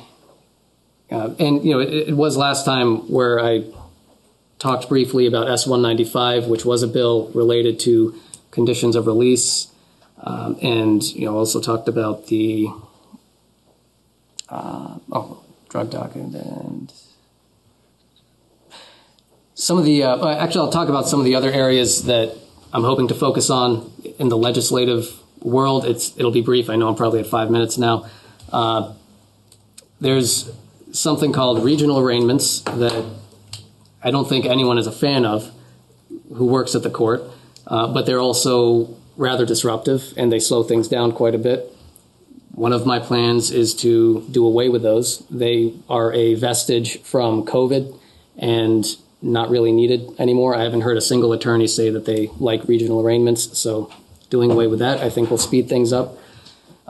it was last time where I talked briefly about S-195, which was a bill related to conditions of release. And, also talked about the drug document and some of the, actually, I'll talk about some of the other areas that I'm hoping to focus on in the legislative world. It'll be brief. I know I'm probably at 5 minutes now. There's something called regional arraignments that I don't think anyone is a fan of who works at the court, but they're also rather disruptive and they slow things down quite a bit. One of my plans is to do away with those. They are a vestige from COVID and not really needed anymore. I haven't heard a single attorney say that they like regional arraignments, so doing away with that I think will speed things up.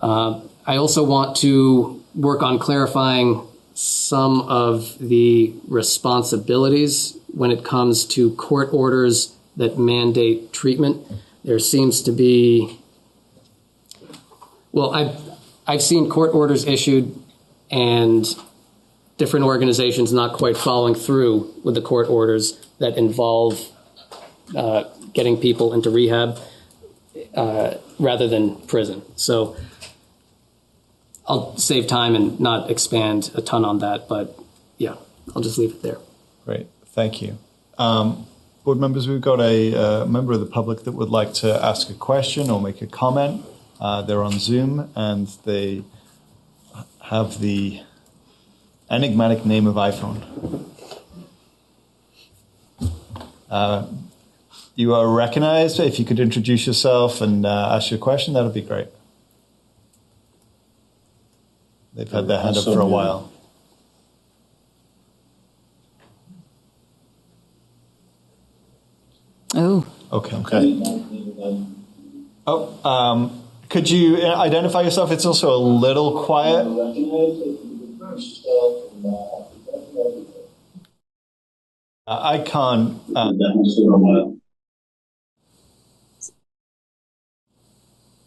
I also want to work on clarifying some of the responsibilities when it comes to court orders that mandate treatment. There seems to be, I've seen court orders issued and different organizations not quite following through with the court orders that involve getting people into rehab rather than prison. So I'll save time and not expand a ton on that, but yeah, I'll just leave it there. Great, thank you. Board members, we've got a member of the public that would like to ask a question or make a comment. They're on Zoom and they have the enigmatic name of iPhone. You are recognized. If you could introduce yourself and ask your question, that would be great. They've had their hand up for a while. Oh. Okay. Oh, could you identify yourself? It's also a little quiet. I can't.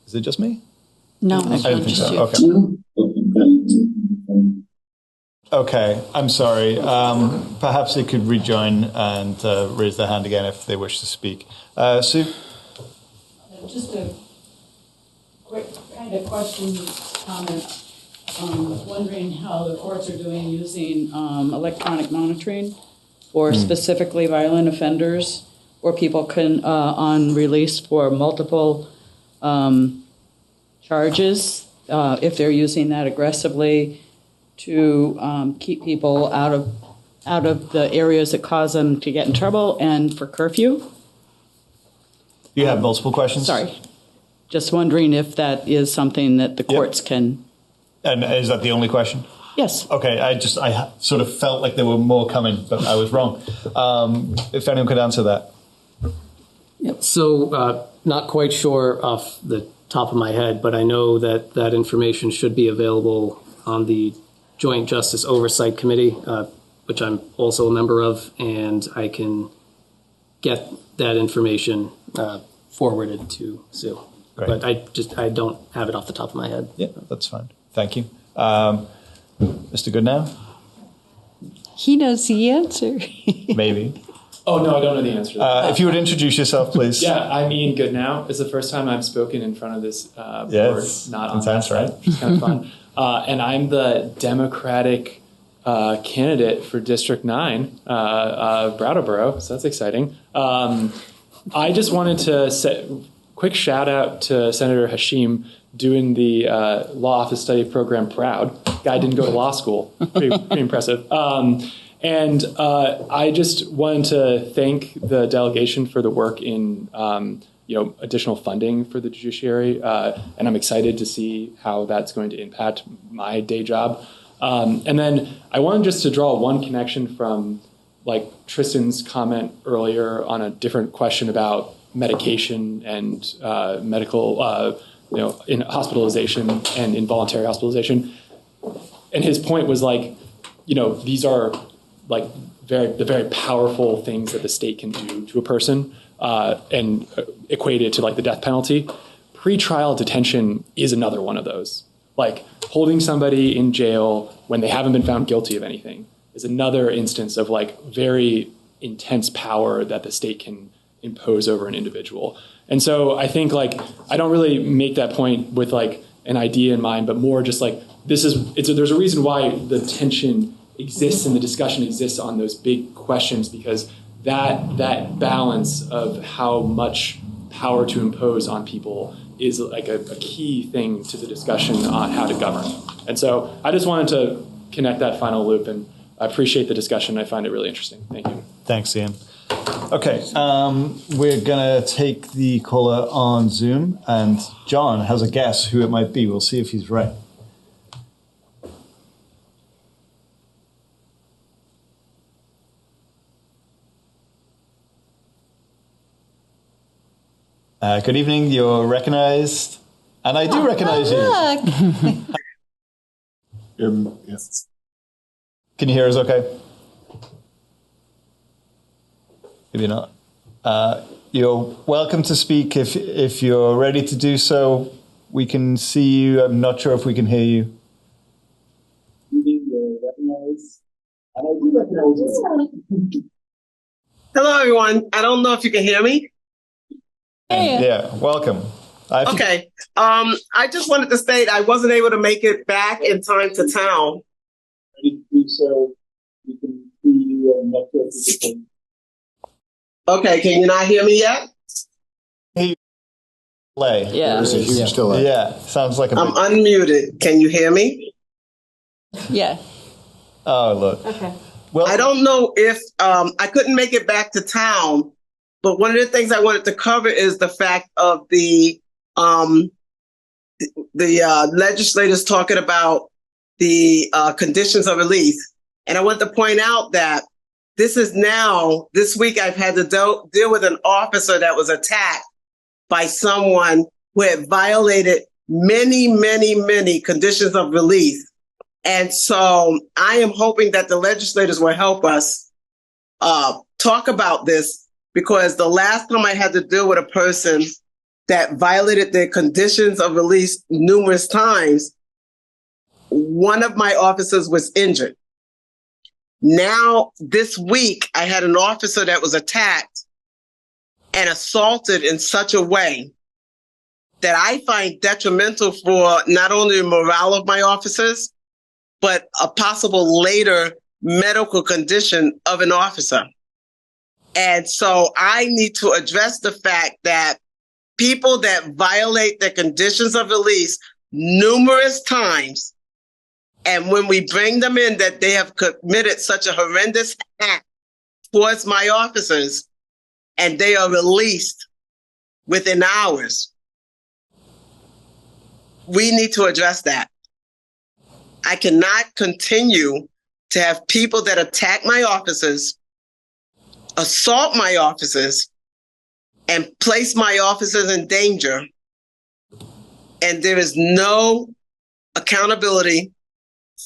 Is it just me? No, I it's don't not think just so. you. Okay. Okay, I'm sorry. Perhaps they could rejoin and raise their hand again if they wish to speak. Sue? Just a quick kind of question, comment. Wondering how the courts are doing using electronic monitoring for specifically violent offenders, where people can, on release for multiple charges, if they're using that aggressively to keep people out of the areas that cause them to get in trouble, and for curfew. You have multiple questions? Sorry. Just wondering if that is something that the courts can. And is that the only question? Yes. Okay, I sort of felt like there were more coming, but I was wrong. If anyone could answer that. Yep. So not quite sure off the top of my head, but I know that that information should be available on the Joint Justice Oversight Committee, which I'm also a member of, and I can get that information forwarded to Sue. Great. But I don't have it off the top of my head. Yeah, that's fine. Thank you. Mr. Goodnow? He knows the answer. Maybe. Oh, no, I don't know the answer to that. If you would introduce yourself, please. Yeah, I'm Ian Goodnow. It's the first time I've spoken in front of this board, it's not on intense, that side, right? which is kind of fun. And I'm the Democratic candidate for District 9, Brattleboro, so that's exciting. I just wanted to say quick shout out to Senator Hashim doing the law office study program proud. Guy didn't go to law school. Pretty impressive. And I just wanted to thank the delegation for the work in additional funding for the judiciary, and I'm excited to see how that's going to impact my day job. And then I wanted just to draw one connection from like Tristan's comment earlier on a different question about medication and medical, in hospitalization and involuntary hospitalization. And his point was like, these are like the very powerful things that the state can do to a person, and equate it to like the death penalty. Pretrial detention is another one of those. Like holding somebody in jail when they haven't been found guilty of anything is another instance of like very intense power that the state can impose over an individual. And so I think like I don't really make that point with like an idea in mind, but more just like there's a reason why the tension exists and the discussion exists on those big questions, because that balance of how much power to impose on people is like a key thing to the discussion on how to govern. And so I just wanted to connect that final loop, and I appreciate the discussion. I find it really interesting. Thank you. Thanks, Ian. Okay, we're going to take the caller on Zoom, and John has a guess who it might be. We'll see if he's right. Good evening, you're recognized, and I do recognize you. Yes. Can you hear us okay? Maybe not. You're welcome to speak if you're ready to do so. We can see you. I'm not sure if we can hear you. Hello, everyone. I don't know if you can hear me. Yeah, welcome. Okay. I just wanted to state I wasn't able to make it back in time to town. Okay, can you not hear me yet? Yeah. There's a huge delay. Yeah, sounds like I'm unmuted. Can you hear me? Yeah. Oh, look. Okay. Well, I don't know if I couldn't make it back to town, But one of the things I wanted to cover is the fact of the legislators talking about the conditions of release. And I want to point out that this week I've had to deal with an officer that was attacked by someone who had violated many, many, many conditions of release. And so I am hoping that the legislators will help us talk about this, because the last time I had to deal with a person that violated their conditions of release numerous times, one of my officers was injured. Now, this week, I had an officer that was attacked and assaulted in such a way that I find detrimental for not only the morale of my officers, but a possible later medical condition of an officer. And so I need to address the fact that people that violate the conditions of release numerous times, and when we bring them in that they have committed such a horrendous act towards my officers, and they are released within hours, we need to address that. I cannot continue to have people that attack my officers, assault my officers, and place my officers in danger, and there is no accountability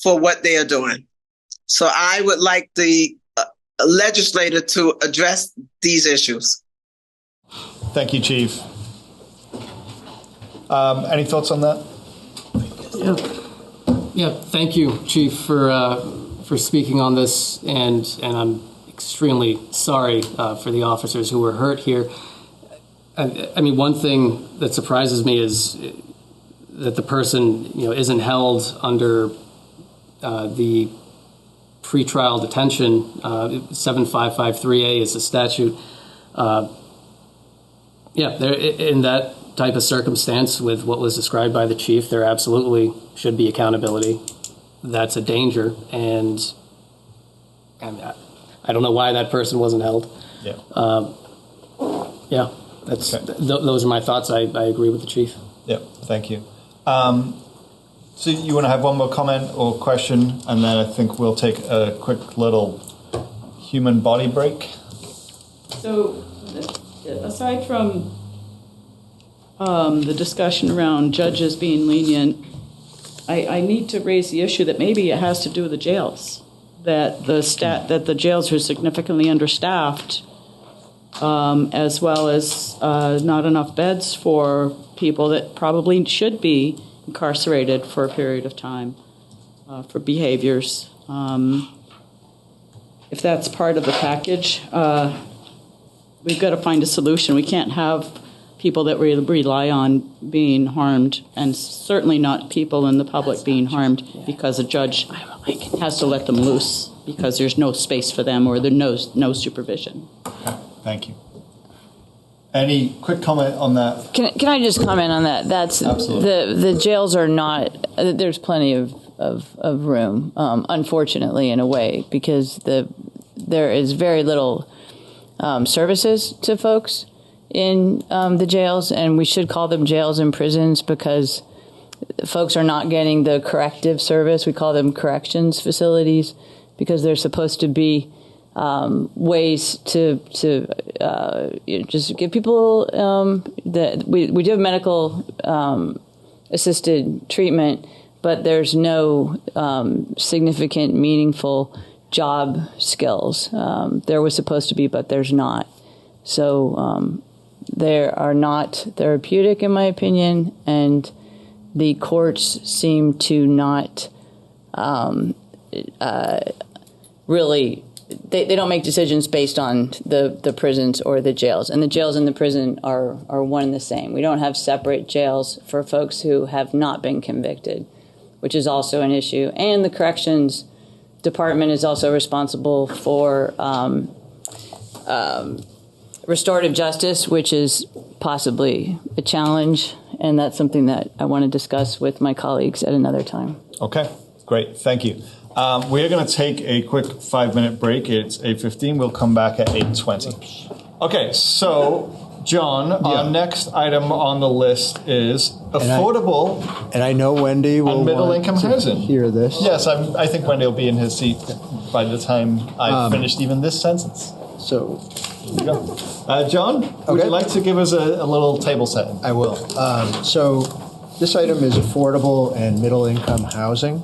for what they are doing. So I would like the legislator to address these issues. Thank you, Chief. Any thoughts on that? Yeah. Thank you, Chief, for speaking on this, and I'm extremely sorry for the officers who were hurt here. I mean, one thing that surprises me is that the person, isn't held under the pretrial detention. 7553A is the statute. In that type of circumstance, with what was described by the chief, there absolutely should be accountability. That's a danger, and I don't know why that person wasn't held. Yeah. That's okay. Those are my thoughts. I agree with the chief. Yeah, thank you. So you want to have one more comment or question, and then I think we'll take a quick little human body break. So, aside from the discussion around judges being lenient, I need to raise the issue that maybe it has to do with the jails, that the jails are significantly understaffed, as well as not enough beds for people that probably should be incarcerated for a period of time for behaviors. If that's part of the package, we've got to find a solution. We can't have people that we rely on being harmed, and certainly not people in the public being harmed because a judge has to let them loose because there's no space for them or there's no supervision. Okay, thank you. Any quick comment on that? Can I just comment on that? That's absolutely. The jails are not. There's plenty of room, unfortunately, in a way, because there is very little services to folks in the jails, and we should call them jails and prisons because folks are not getting the corrective service. We call them corrections facilities because they're supposed to be ways to just give people that we do have medical assisted treatment, but there's no significant, meaningful job skills. There was supposed to be, but there's not. So they are not therapeutic, in my opinion, and the courts seem to not really. They don't make decisions based on the prisons or the jails. And the jails and the prison are one and the same. We don't have separate jails for folks who have not been convicted, which is also an issue. And the corrections department is also responsible for restorative justice, which is possibly a challenge. And that's something that I want to discuss with my colleagues at another time. Okay, great. Thank you. We're going to take a quick 5-minute break. It's 8:15. We'll come back at 8:20. Okay, so John, our next item on the list is affordable And I know Wendy will and middle want income to housing. hear this. Yes, I think Wendy will be in his seat by the time I've finished even this sentence. So, There you go. John, would you like to give us a little table setting? I will. So this item is affordable and middle income housing.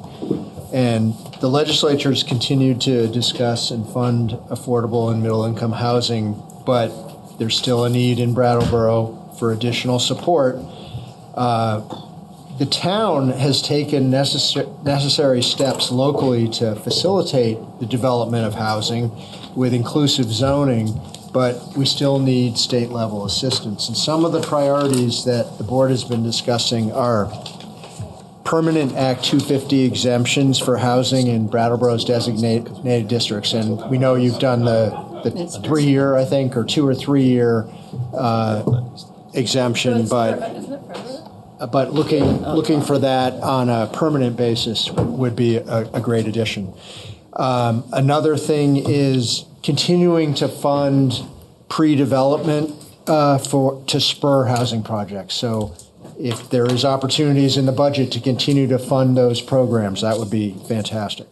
And the legislature's continued to discuss and fund affordable and middle income housing, but there's still a need in Brattleboro for additional support. The town has taken necessary steps locally to facilitate the development of housing with inclusive zoning, but we still need state level assistance. And some of the priorities that the board has been discussing are permanent Act 250 exemptions for housing in Brattleboro's designated districts. And we know you've done the 3-year, I think, or 2 or 3 year exemption, but looking for that on a permanent basis would be a great addition. Another thing is continuing to fund pre-development to spur housing projects. So if there is opportunities in the budget to continue to fund those programs, that would be fantastic.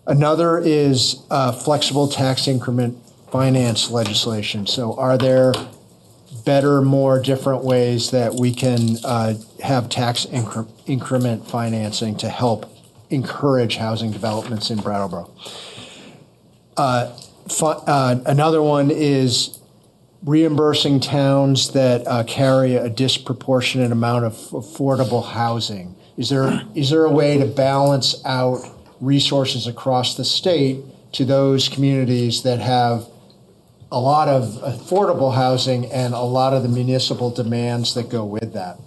Another is flexible tax increment finance legislation. So are there better, more different ways that we can have tax increment financing to help encourage housing developments in Brattleboro? Another one is reimbursing towns that carry a disproportionate amount of affordable housing. Is there a way to balance out resources across the state to those communities that have a lot of affordable housing and a lot of the municipal demands that go with that?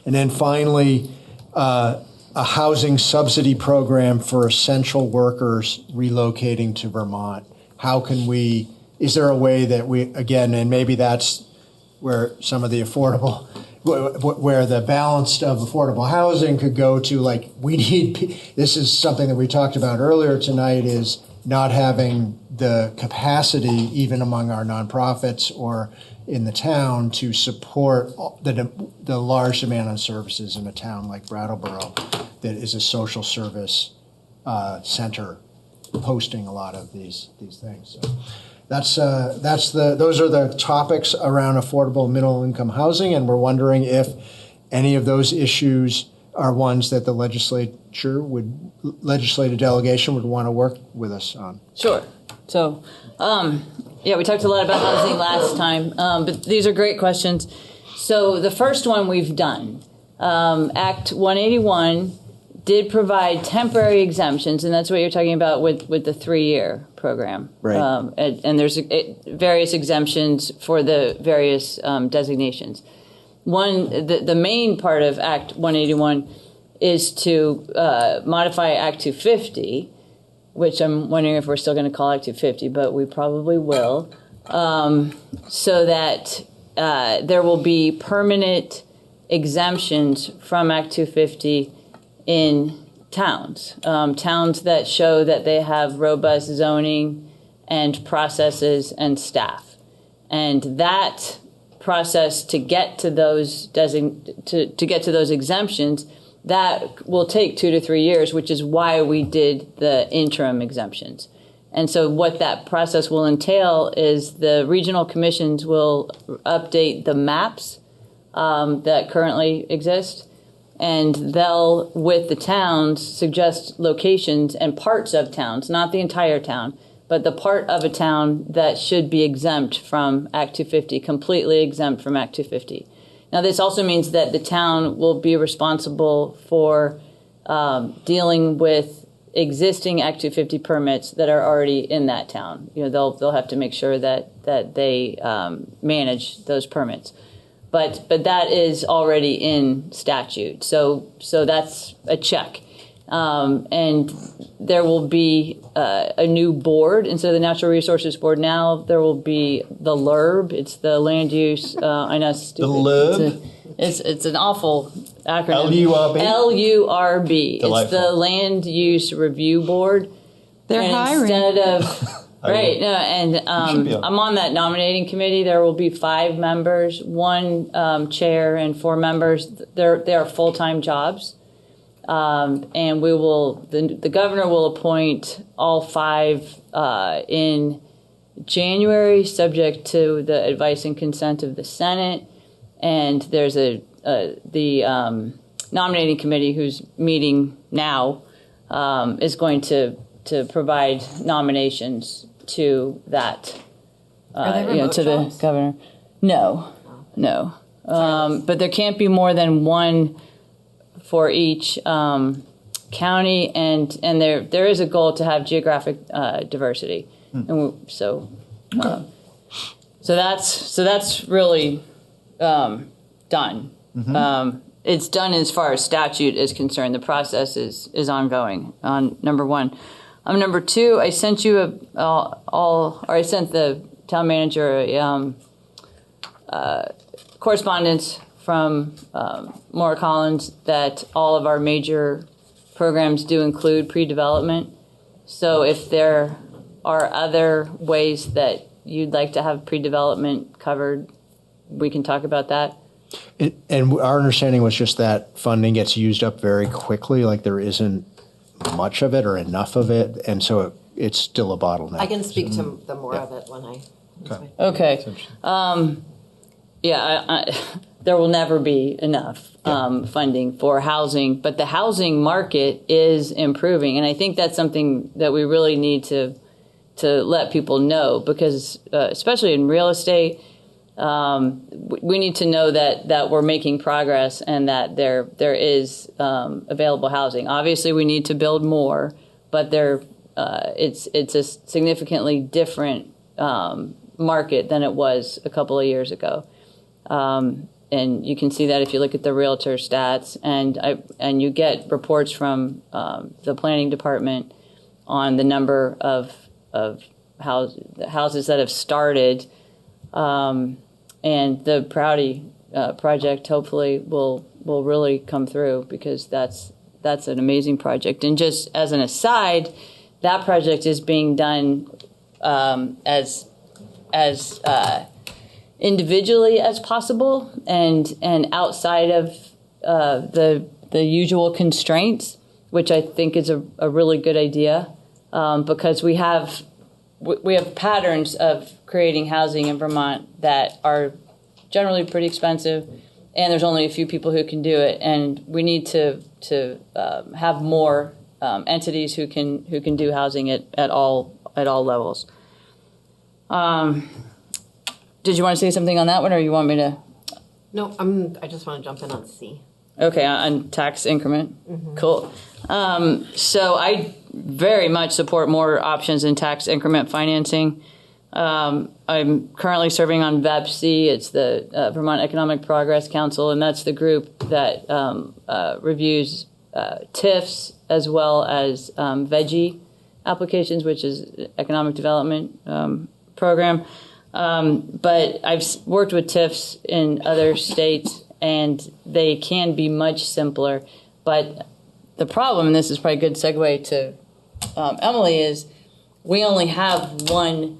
And then finally, a housing subsidy program for essential workers relocating to Vermont. Is there a way that we, again, and maybe that's where some of the affordable, where the balance of affordable housing could go to, like, this is something that we talked about earlier tonight, is not having the capacity, even among our nonprofits or in the town, to support the large demand on services in a town like Brattleboro that is a social service center hosting a lot of these things. So those are the topics around affordable middle income housing, and we're wondering if any of those issues are ones that the legislative delegation would want to work with us on. Sure. So, we talked a lot about housing last time, but these are great questions. So the first one we've done, Act 181 did provide temporary exemptions, and that's what you're talking about with the 3-year program. Right. And there's various exemptions for the various designations. The main part of Act 181 is to modify Act 250, which I'm wondering if we're still going to call Act 250, but we probably will, so that there will be permanent exemptions from Act 250 in towns. Towns that show that they have robust zoning and processes and staff. And that process to get to those exemptions, that will take 2 to 3 years, which is why we did the interim exemptions. And so what that process will entail is the regional commissions will update the maps that currently exist, and they'll, with the towns, suggest locations and parts of towns, not the entire town, but the part of a town that should be exempt from Act 250, completely exempt from Act 250. Now, this also means that the town will be responsible for dealing with existing Act 250 permits that are already in that town. They'll have to make sure that they manage those permits. But that is already in statute, so that's a check. And there will be a new board instead of the Natural Resources Board. Now there will be the LURB. It's the Land Use. I know it's stupid. The LURB. It's an awful acronym. LURB. LURB. Delightful. It's the Land Use Review Board. They're and hiring. Instead of Right, no, and should be on. I'm on that nominating committee. There will be 5 members, 1 chair, and 4 members. They are full-time jobs, and we will. The governor will appoint all 5 in January, subject to the advice and consent of the Senate. And there's the nominating committee who's meeting now is going to provide nominations to that, to the governor. No. But there can't be more than 1 for each county, and there is a goal to have geographic diversity, and so that's really done. It's done as far as statute is concerned. The process is ongoing on number 1. Number 2, I sent you I sent the town manager correspondence from Maura Collins that all of our major programs do include pre-development. So if there are other ways that you'd like to have pre-development covered, we can talk about that. And our understanding was just that funding gets used up very quickly, like there isn't much of it or enough of it, and so it's still a bottleneck. I can speak to the more of it when I. Okay. There will never be enough funding for housing, but the housing market is improving, and I think that's something that we really need to let people know, because especially in real estate, we need to know that we're making progress and that there is available housing. Obviously, we need to build more, but it's a significantly different market than it was a couple of years ago. And you can see that if you look at the realtor stats, and you get reports from the planning department on the number of houses that have started. And the Prouty project hopefully will really come through, because that's an amazing project. And just as an aside, that project is being done as individually as possible and outside of the usual constraints, which I think is a really good idea, because we have patterns of creating housing in Vermont that are generally pretty expensive, and there's only a few people who can do it, and we need to have more entities who can do housing at all levels. Did you want to say something on that one, or you want me to? No, I just want to jump in on C. Okay, on tax increment. Mm-hmm. Cool. So I very much support more options in tax increment financing. I'm currently serving on VEPC. It's the Vermont Economic Progress Council, and that's the group that reviews TIFs as well as VEGI applications, which is Economic Development Program. But I've worked with TIFs in other states, and they can be much simpler. But the problem, and this is probably a good segue to Emily, is we only have one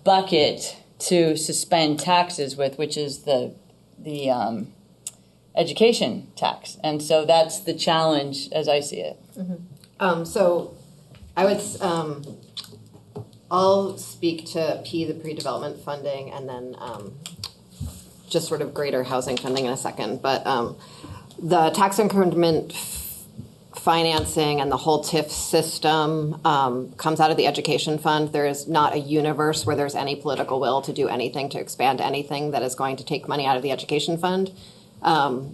bucket to suspend taxes with, which is the education tax. And so that's the challenge as I see it. Mm-hmm. So I would, I'll speak to P, the pre-development funding, and then just sort of greater housing funding in a second. But the tax increment financing and the whole TIF system comes out of the education fund. There is not a universe where there's any political will to do anything to expand anything that is going to take money out of the education fund.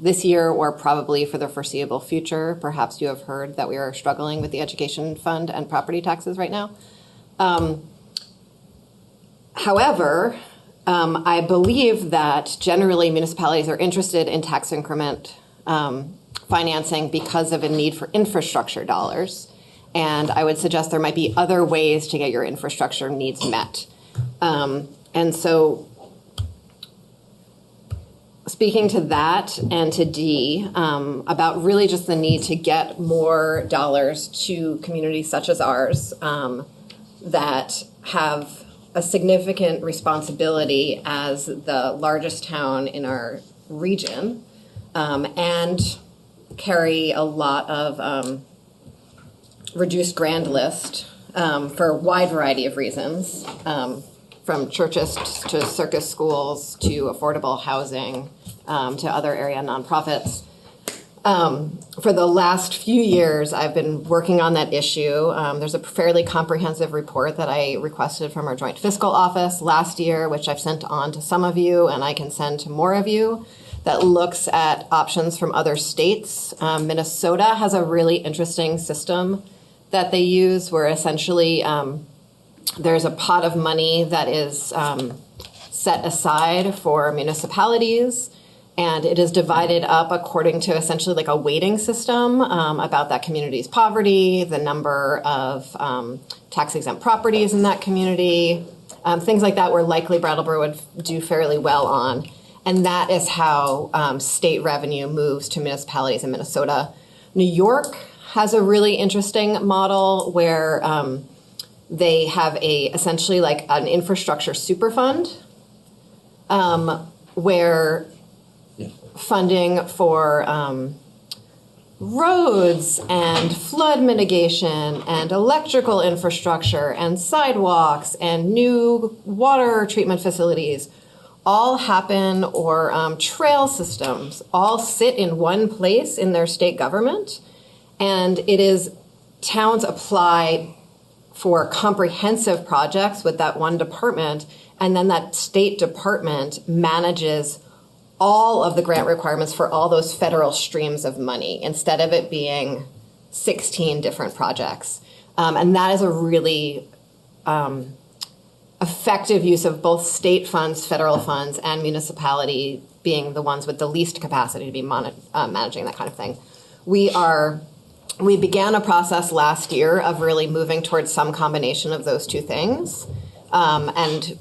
This year, or probably for the foreseeable future, perhaps you have heard that we are struggling with the education fund and property taxes right now. However, I believe that generally municipalities are interested in tax increment financing because of a need for infrastructure dollars. And I would suggest there might be other ways to get your infrastructure needs met. And so speaking to that and to D, about really just the need to get more dollars to communities such as ours, that have a significant responsibility as the largest town in our region, and carry a lot of reduced grand list for a wide variety of reasons, from churches to circus schools to affordable housing to other area nonprofits. For the last few years, I've been working on that issue. There's a fairly comprehensive report that I requested from our joint fiscal office last year, which I've sent on to some of you, and I can send to more of you, that looks at options from other states. Minnesota has a really interesting system that they use where essentially there's a pot of money that is set aside for municipalities, and it is divided up according to essentially like a weighting system about that community's poverty, the number of tax-exempt properties in that community, things like that where likely Brattleboro would do fairly well on. And that is how state revenue moves to municipalities in Minnesota. New York has a really interesting model where they have essentially like an infrastructure super fund where funding for roads and flood mitigation and electrical infrastructure and sidewalks and new water treatment facilities all happen, or trail systems all sit in one place in their state government. And it is towns apply for comprehensive projects with that one department, and then that state department manages all of the grant requirements for all those federal streams of money instead of it being 16 different projects. And that is a really effective use of both state funds, federal funds, and municipality being the ones with the least capacity to be managing that kind of thing. We began a process last year of really moving towards some combination of those two things, and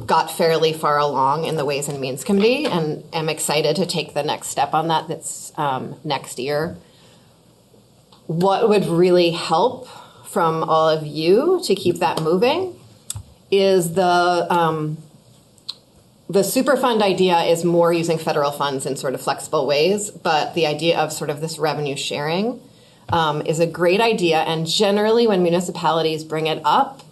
got fairly far along in the Ways and Means Committee, and am excited to take the next step on that. That's next year. What would really help from all of you to keep that moving is the Superfund idea is more using federal funds in sort of flexible ways, but the idea of sort of this revenue sharing is a great idea. And generally when municipalities bring it up,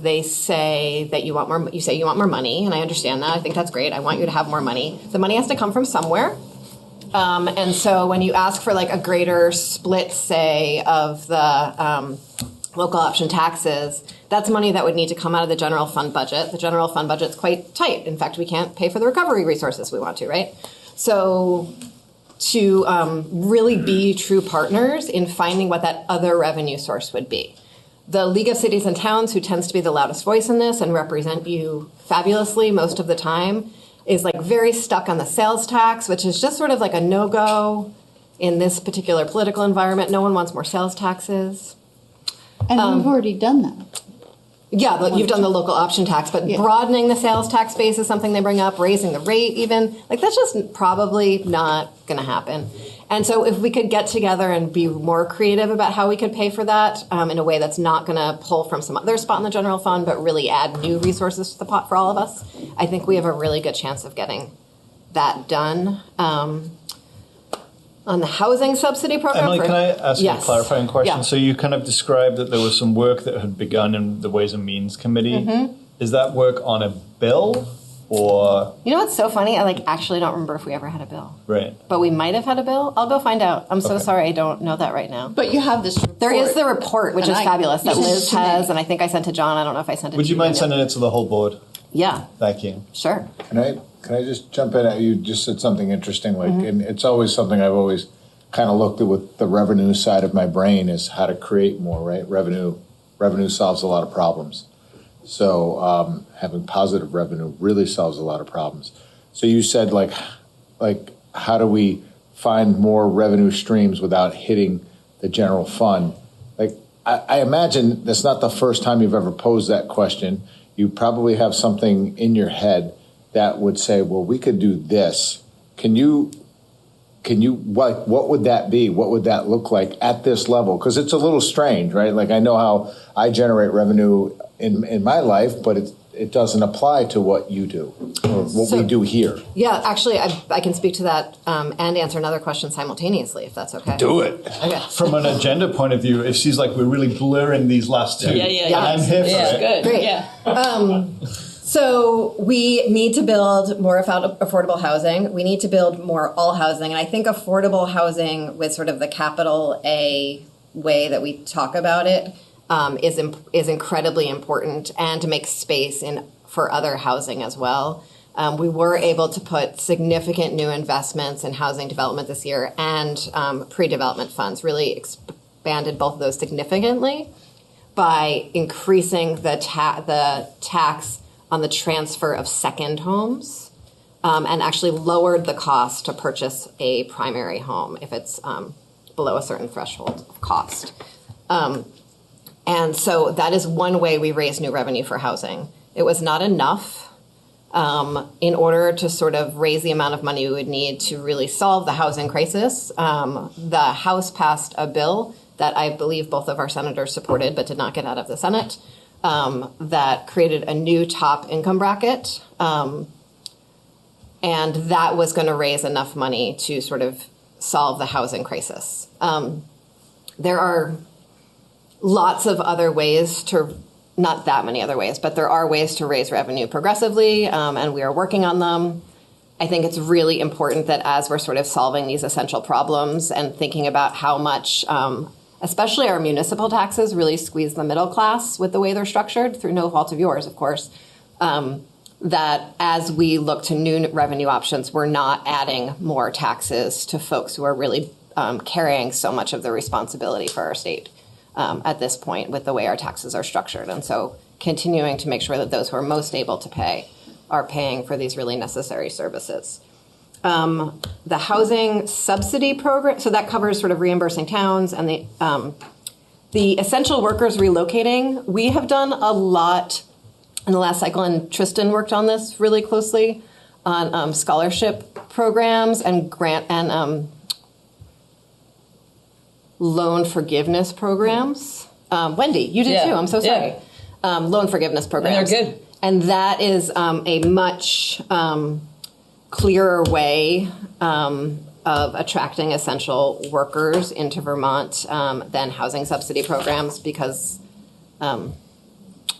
they say that you want more money, and I understand that. I think that's great. I want you to have more money. The money has to come from somewhere. And so when you ask for like a greater split, say, of the local option taxes, that's money that would need to come out of the general fund budget. The general fund budget's quite tight. In fact, we can't pay for the recovery resources we want to, right? So to really be true partners in finding what that other revenue source would be. The League of Cities and Towns, who tends to be the loudest voice in this and represent you fabulously most of the time, is like very stuck on the sales tax, which is just sort of like a no-go in this particular political environment. No one wants more sales taxes. And we've already done that. Yeah, but you've done the local option tax, but broadening the sales tax base is something they bring up, raising the rate even. Like, that's just probably not going to happen. And so if we could get together and be more creative about how we could pay for that in a way that's not going to pull from some other spot in the general fund, but really add new resources to the pot for all of us, I think we have a really good chance of getting that done. On the housing subsidy program. Emily, can I ask you a clarifying question? Yeah. So you kind of described that there was some work that had begun in the Ways and Means Committee. Mm-hmm. Is that work on a bill or? You know what's so funny? I actually don't remember if we ever had a bill. Right. But we might have had a bill. I'll go find out. I'm so sorry, I don't know that right now. But you have this report. There is the report, which is fabulous, that you sent Liz it to me. has, and I think I sent to John. I don't know if I sent it to you. Would you mind sending it to the whole board? Yeah. Thank you. Sure. Can I just jump in? You just said something interesting, like, and it's always something I've always kind of looked at with the revenue side of my brain is how to create more, right? Revenue solves a lot of problems. So having positive revenue really solves a lot of problems. So you said like how do we find more revenue streams without hitting the general fund? Like I imagine that's not the first time you've ever posed that question. You probably have something in your head that would say, well, we could do this. Can you Can you, what would that be? What would that look like at this level? Because it's a little strange, right? Like I know how I generate revenue in my life, but it doesn't apply to what you do or what we do here. Yeah, actually, I can speak to that and answer another question simultaneously, if that's okay. Do it. Okay. From an agenda point of view, if she's like, we're really blurring these last two, I'm here for it. Good. Great. Yeah. So we need to build more affordable housing. We need to build more all housing. And I think affordable housing with sort of the capital A way that we talk about it is incredibly important, and to make space for other housing as well. We were able to put significant new investments in housing development this year, and pre-development funds really expanded both of those significantly by increasing the tax on the transfer of second homes, and actually lowered the cost to purchase a primary home if it's below a certain threshold of cost. And so that is one way we raise new revenue for housing. It was not enough in order to sort of raise the amount of money we would need to really solve the housing crisis. The House passed a bill that I believe both of our senators supported but did not get out of the Senate, that created a new top income bracket. And that was going to raise enough money to sort of solve the housing crisis. There are lots of other ways not that many other ways, but there are ways to raise revenue progressively, and we are working on them. I think it's really important that as we're sort of solving these essential problems and thinking about how much, especially our municipal taxes, really squeeze the middle class with the way they're structured, through no fault of yours, of course, that as we look to new revenue options, we're not adding more taxes to folks who are really carrying so much of the responsibility for our state at this point with the way our taxes are structured. And so continuing to make sure that those who are most able to pay are paying for these really necessary services. The housing subsidy program, so that covers sort of reimbursing towns and the essential workers relocating. We have done a lot in the last cycle, and Tristan worked on this really closely on scholarship programs and grant and loan forgiveness programs. Wendy, you did too. I'm so sorry. Loan forgiveness programs. They're good. And that is a much clearer way of attracting essential workers into Vermont than housing subsidy programs, because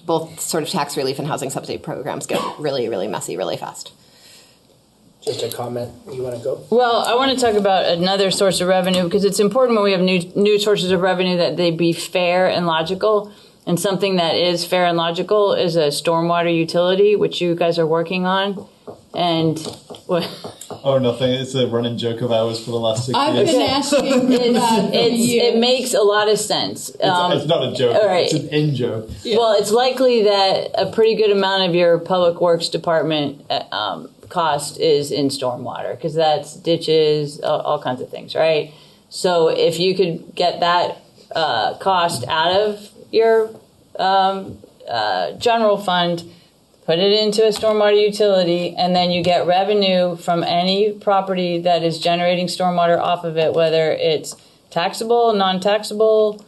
both sort of tax relief and housing subsidy programs get really, really messy really fast. Just a comment. You want to go? Well, I want to talk about another source of revenue, because it's important when we have new sources of revenue that they be fair and logical. And something that is fair and logical is a stormwater utility, which you guys are working on. And what? Oh, nothing. It's a running joke of ours for the last 6 I've years. been asking it makes a lot of sense. It's not a joke. all right. It's an in-joke. Well, it's likely that a pretty good amount of your public works department cost is in stormwater, because that's ditches, all kinds of things, right? So if you could get that cost out of your general fund, put it into a stormwater utility, and then you get revenue from any property that is generating stormwater off of it, whether it's taxable, non-taxable,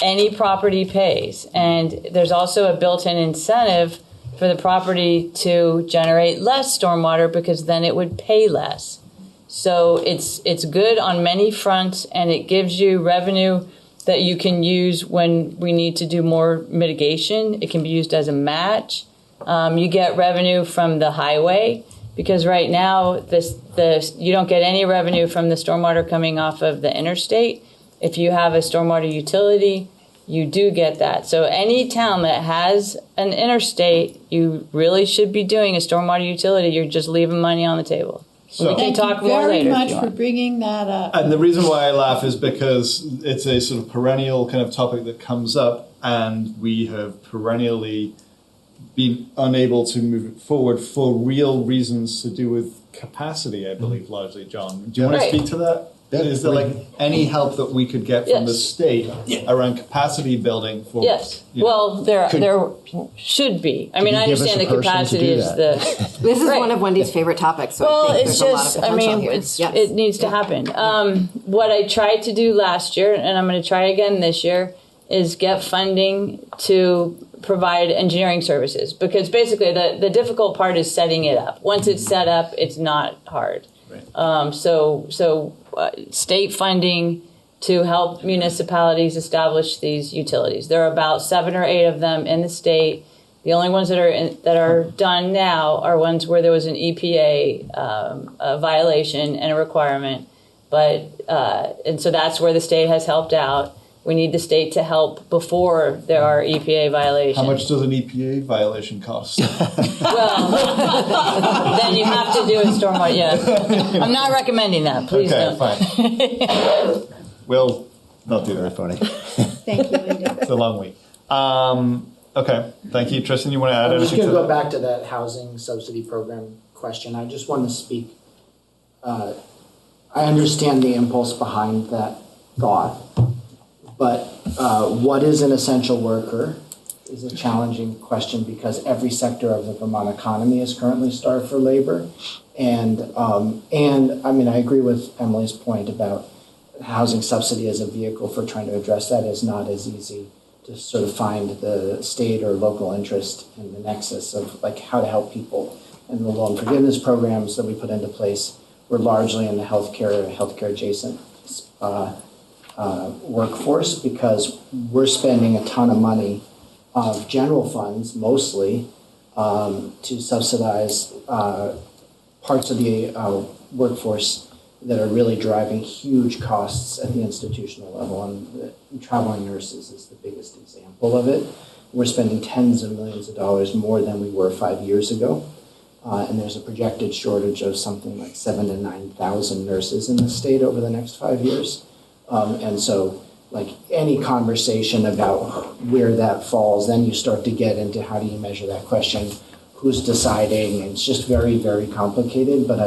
any property pays. And there's also a built-in incentive for the property to generate less stormwater, because then it would pay less. So it's good on many fronts, and it gives you revenue that you can use when we need to do more mitigation. It can be used as a match. You get revenue from the highway, because right now you don't get any revenue from the stormwater coming off of the interstate. If you have a stormwater utility, you do get that. So any town that has an interstate, you really should be doing a stormwater utility. You're just leaving money on the table. So, we can talk more later. Thank you very if you much for want. bringing that up. And the reason why I laugh is because it's a sort of perennial kind of topic that comes up, and we have perennially been unable to move it forward for real reasons to do with capacity, I believe, largely. John, do you want to Right. speak to that? Is there like any help that we could get from the Yes. state around capacity building for? Yes. you know, Well, there should be. I mean, I you give us understand a the person to capacity do is that? the. This is Right. one of Wendy's favorite topics, so Well, I think it's there's a lot just, of I potential mean, here. it's, Yes. it needs to happen. What I tried to do last year, and I'm going to try again this year, is get funding to provide engineering services. Because basically the difficult part is setting it up. Once it's set up, it's not hard. Right. So state funding to help municipalities establish these utilities. There are about 7 or 8 of them in the state. The only ones that are done now are ones where there was an EPA a violation and a requirement. But and so that's where the state has helped out. We need the state to help before there are EPA violations. How much does an EPA violation cost? Well, then you have to do a stormwater. Yeah, I'm not recommending that. Please Okay, don't. fine. We'll not do that. Funny. Thank you, Linda. It's a long week. Okay, thank you. Tristan, you want to add I'm just anything going to to go that? back to that housing subsidy program question. I just want to speak. I understand the impulse behind that thought, but what is an essential worker is a challenging question because every sector of the Vermont economy is currently starved for labor. And I mean, I agree with Emily's point about housing subsidy as a vehicle for trying to address that is not as easy to sort of find the state or local interest in the nexus of like how to help people. And the loan forgiveness programs that we put into place were largely in the healthcare adjacent workforce because we're spending a ton of money of general funds mostly to subsidize parts of the workforce that are really driving huge costs at the institutional level. And traveling nurses is the biggest example of it. We're spending tens of millions of dollars more than we were 5 years ago. And there's a projected shortage of something like 7,000 to 9,000 nurses in the state over the next 5 years. And so like any conversation about where that falls, then you start to get into how do you measure that question, who's deciding, and it's just very, very complicated. But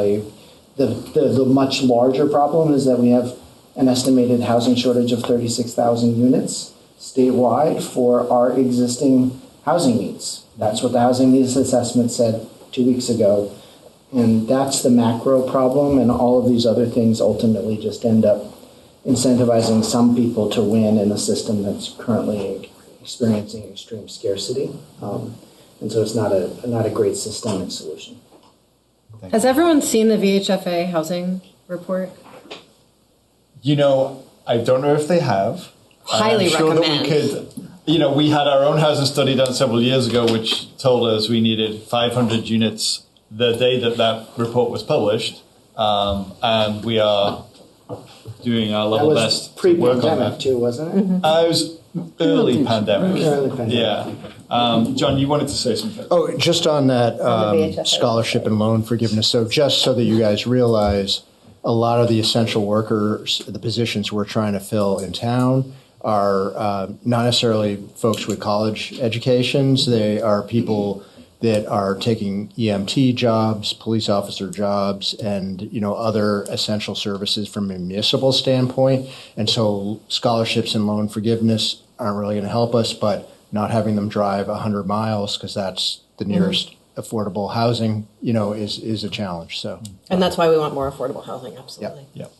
the much larger problem is that we have an estimated housing shortage of 36,000 units statewide for our existing housing needs. That's what the housing needs assessment said 2 weeks ago. And that's the macro problem, and all of these other things ultimately just end up incentivizing some people to win in a system that's currently experiencing extreme scarcity. And so it's not a great systemic solution. Has everyone seen the VHFA housing report? You know, I don't know if they have. Highly I'm sure recommend. that we could, we had our own housing study done several years ago, which told us we needed 500 units the day that report was published. And we are doing our level best to work on Pre-pandemic that. too, wasn't it? It was early pandemic. Early pandemic. Yeah. John, you wanted to say something. Oh, just on that On the VHFA. scholarship and loan forgiveness. So just so that you guys realize, a lot of the essential workers, the positions we're trying to fill in town are not necessarily folks with college educations. They are people that are taking EMT jobs, police officer jobs, and other essential services from a municipal standpoint. And so scholarships and loan forgiveness aren't really going to help us, but not having them drive 100 miles because that's the nearest affordable housing, is a challenge. So, And that's why we want more affordable housing, absolutely. Yep.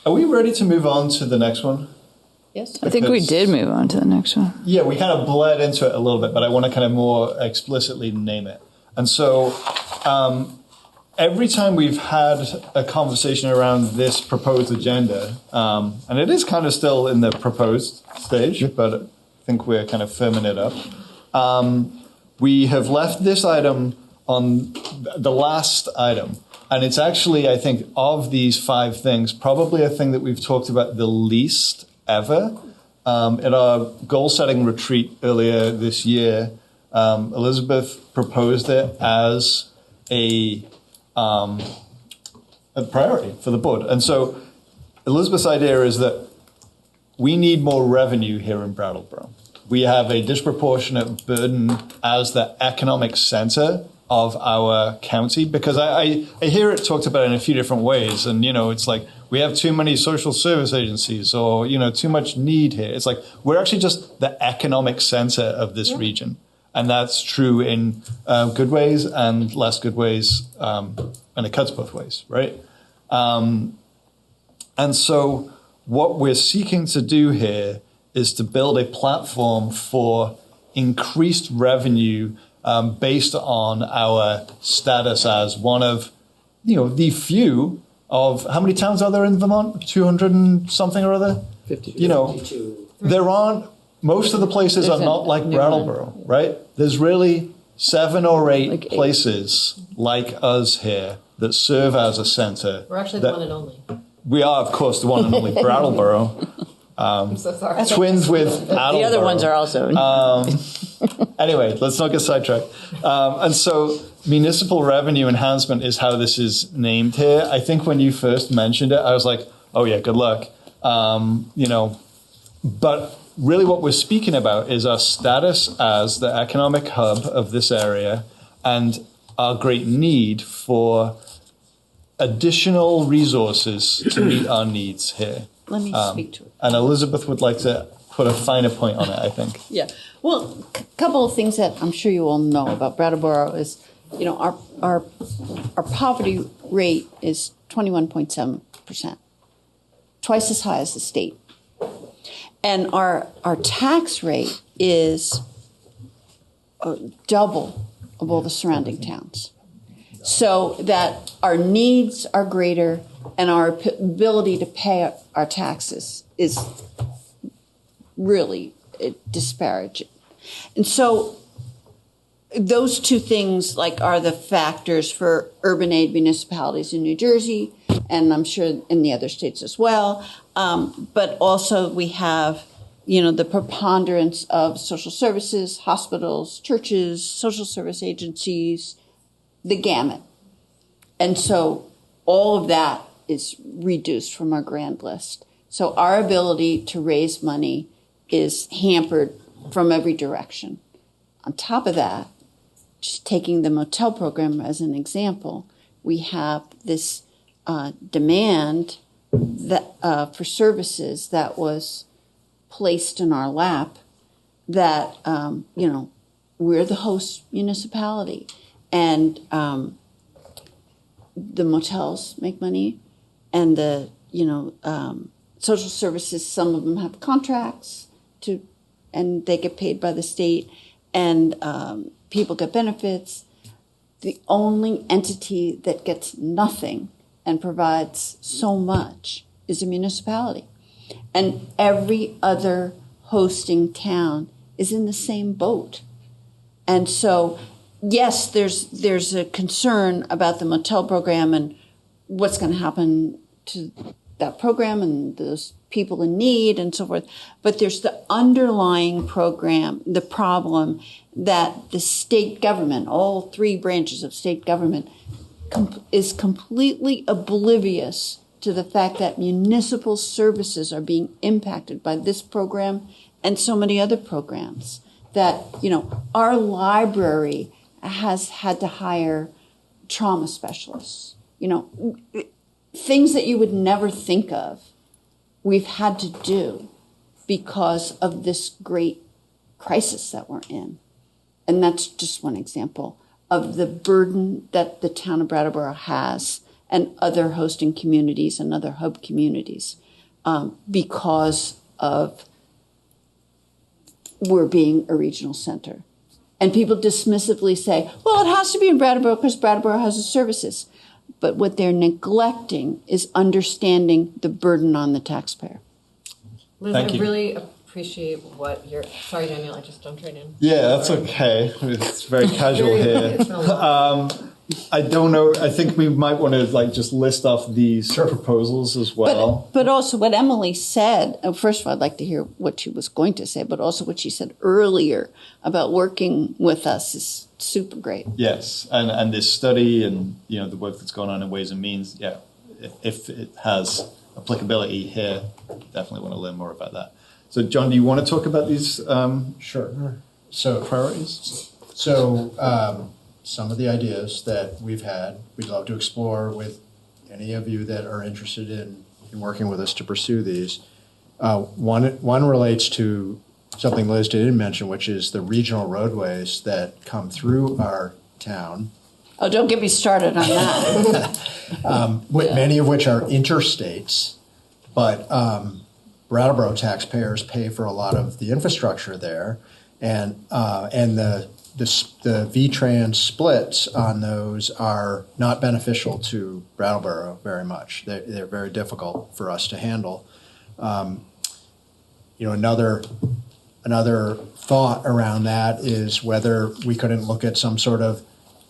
Are we ready to move on to the next one? Yes? I think we did move on to the next one. Yeah, we kind of bled into it a little bit, but I want to kind of more explicitly name it. And so every time we've had a conversation around this proposed agenda, and it is kind of still in the proposed stage, but I think we're kind of firming it up. We have left this item on the last item. And it's actually, I think, of these 5 things, probably a thing that we've talked about the least ever. At our goal-setting retreat earlier this year, Elizabeth proposed it as a priority for the board. And so Elizabeth's idea is that we need more revenue here in Brattleboro. We have a disproportionate burden as the economic center of our county, because I hear it talked about in a few different ways. And, it's like we have too many social service agencies or, too much need here. It's like we're actually just the economic center of this region. And that's true in good ways and less good ways. And it cuts both ways, right? And so what we're seeking to do here is to build a platform for increased revenue based on our status as one of, the few of, how many towns are there in Vermont? 200 and something or other? 52. There aren't, most of the places are not like Brattleboro, right? There's really 7 or 8 places like us here that serve as a center. We're actually the one and only. We are, of course, the one and only Brattleboro. I'm so sorry. Twins with Attleboro. The other ones are also. Anyway, let's not get sidetracked. And so municipal revenue enhancement is how this is named here. I think when you first mentioned it, I was like, oh yeah, good luck. But really what we're speaking about is our status as the economic hub of this area and our great need for additional resources to meet our needs here. Let me speak to it. And Elizabeth would like to put a finer point on it, I think. Yeah. Well, a couple of things that I'm sure you all know about Brattleboro is, our poverty rate is 21.7%, twice as high as the state. And our tax rate is double of all the surrounding towns. So that our needs are greater and our ability to pay our taxes is really disparaging. And so those two things are the factors for urban aid municipalities in New Jersey, and I'm sure in the other states as well. But also we have, the preponderance of social services, hospitals, churches, social service agencies, the gamut. And so all of that is reduced from our grand list. So our ability to raise money is hampered from every direction. On top of that, just taking the motel program as an example, we have this demand that for services that was placed in our lap that, we're the host municipality. And the motels make money, and the social services. Some of them have contracts and they get paid by the state, and people get benefits. The only entity that gets nothing and provides so much is a municipality, and every other hosting town is in the same boat, and so. Yes, there's a concern about the motel program and what's going to happen to that program and those people in need and so forth. But there's the underlying program, the problem that the state government, all 3 branches of state government, is completely oblivious to the fact that municipal services are being impacted by this program and so many other programs. That, our library has had to hire trauma specialists. Things that you would never think of, we've had to do because of this great crisis that we're in. And that's just one example of the burden that the town of Brattleboro has and other hosting communities and other hub communities because of we're being a regional center. And people dismissively say, well, it has to be in Brattleboro because Brattleboro has the services. But what they're neglecting is understanding the burden on the taxpayer. Liz, Thank I you. really appreciate what you're. Sorry, Daniel, I just jumped right in. Yeah, that's okay. It's very casual here. It's been a lot. I don't know. I think we might want to just list off these proposals as well. But also what Emily said, first of all, I'd like to hear what she was going to say, but also what she said earlier about working with us is super great. Yes, and this study and the work that's going on in Ways and Means, yeah, if it has applicability here, definitely want to learn more about that. So John, do you want to talk about these Sure. So priorities? So some of the ideas that we've had. We'd love to explore with any of you that are interested in working with us to pursue these. One relates to something Liz didn't mention, which is the regional roadways that come through our town. Oh, don't get me started on that. Many of which are interstates, but Brattleboro taxpayers pay for a lot of the infrastructure there, and the V-Trans splits on those are not beneficial to Brattleboro very much. They're very difficult for us to handle. Another thought around that is whether we couldn't look at some sort of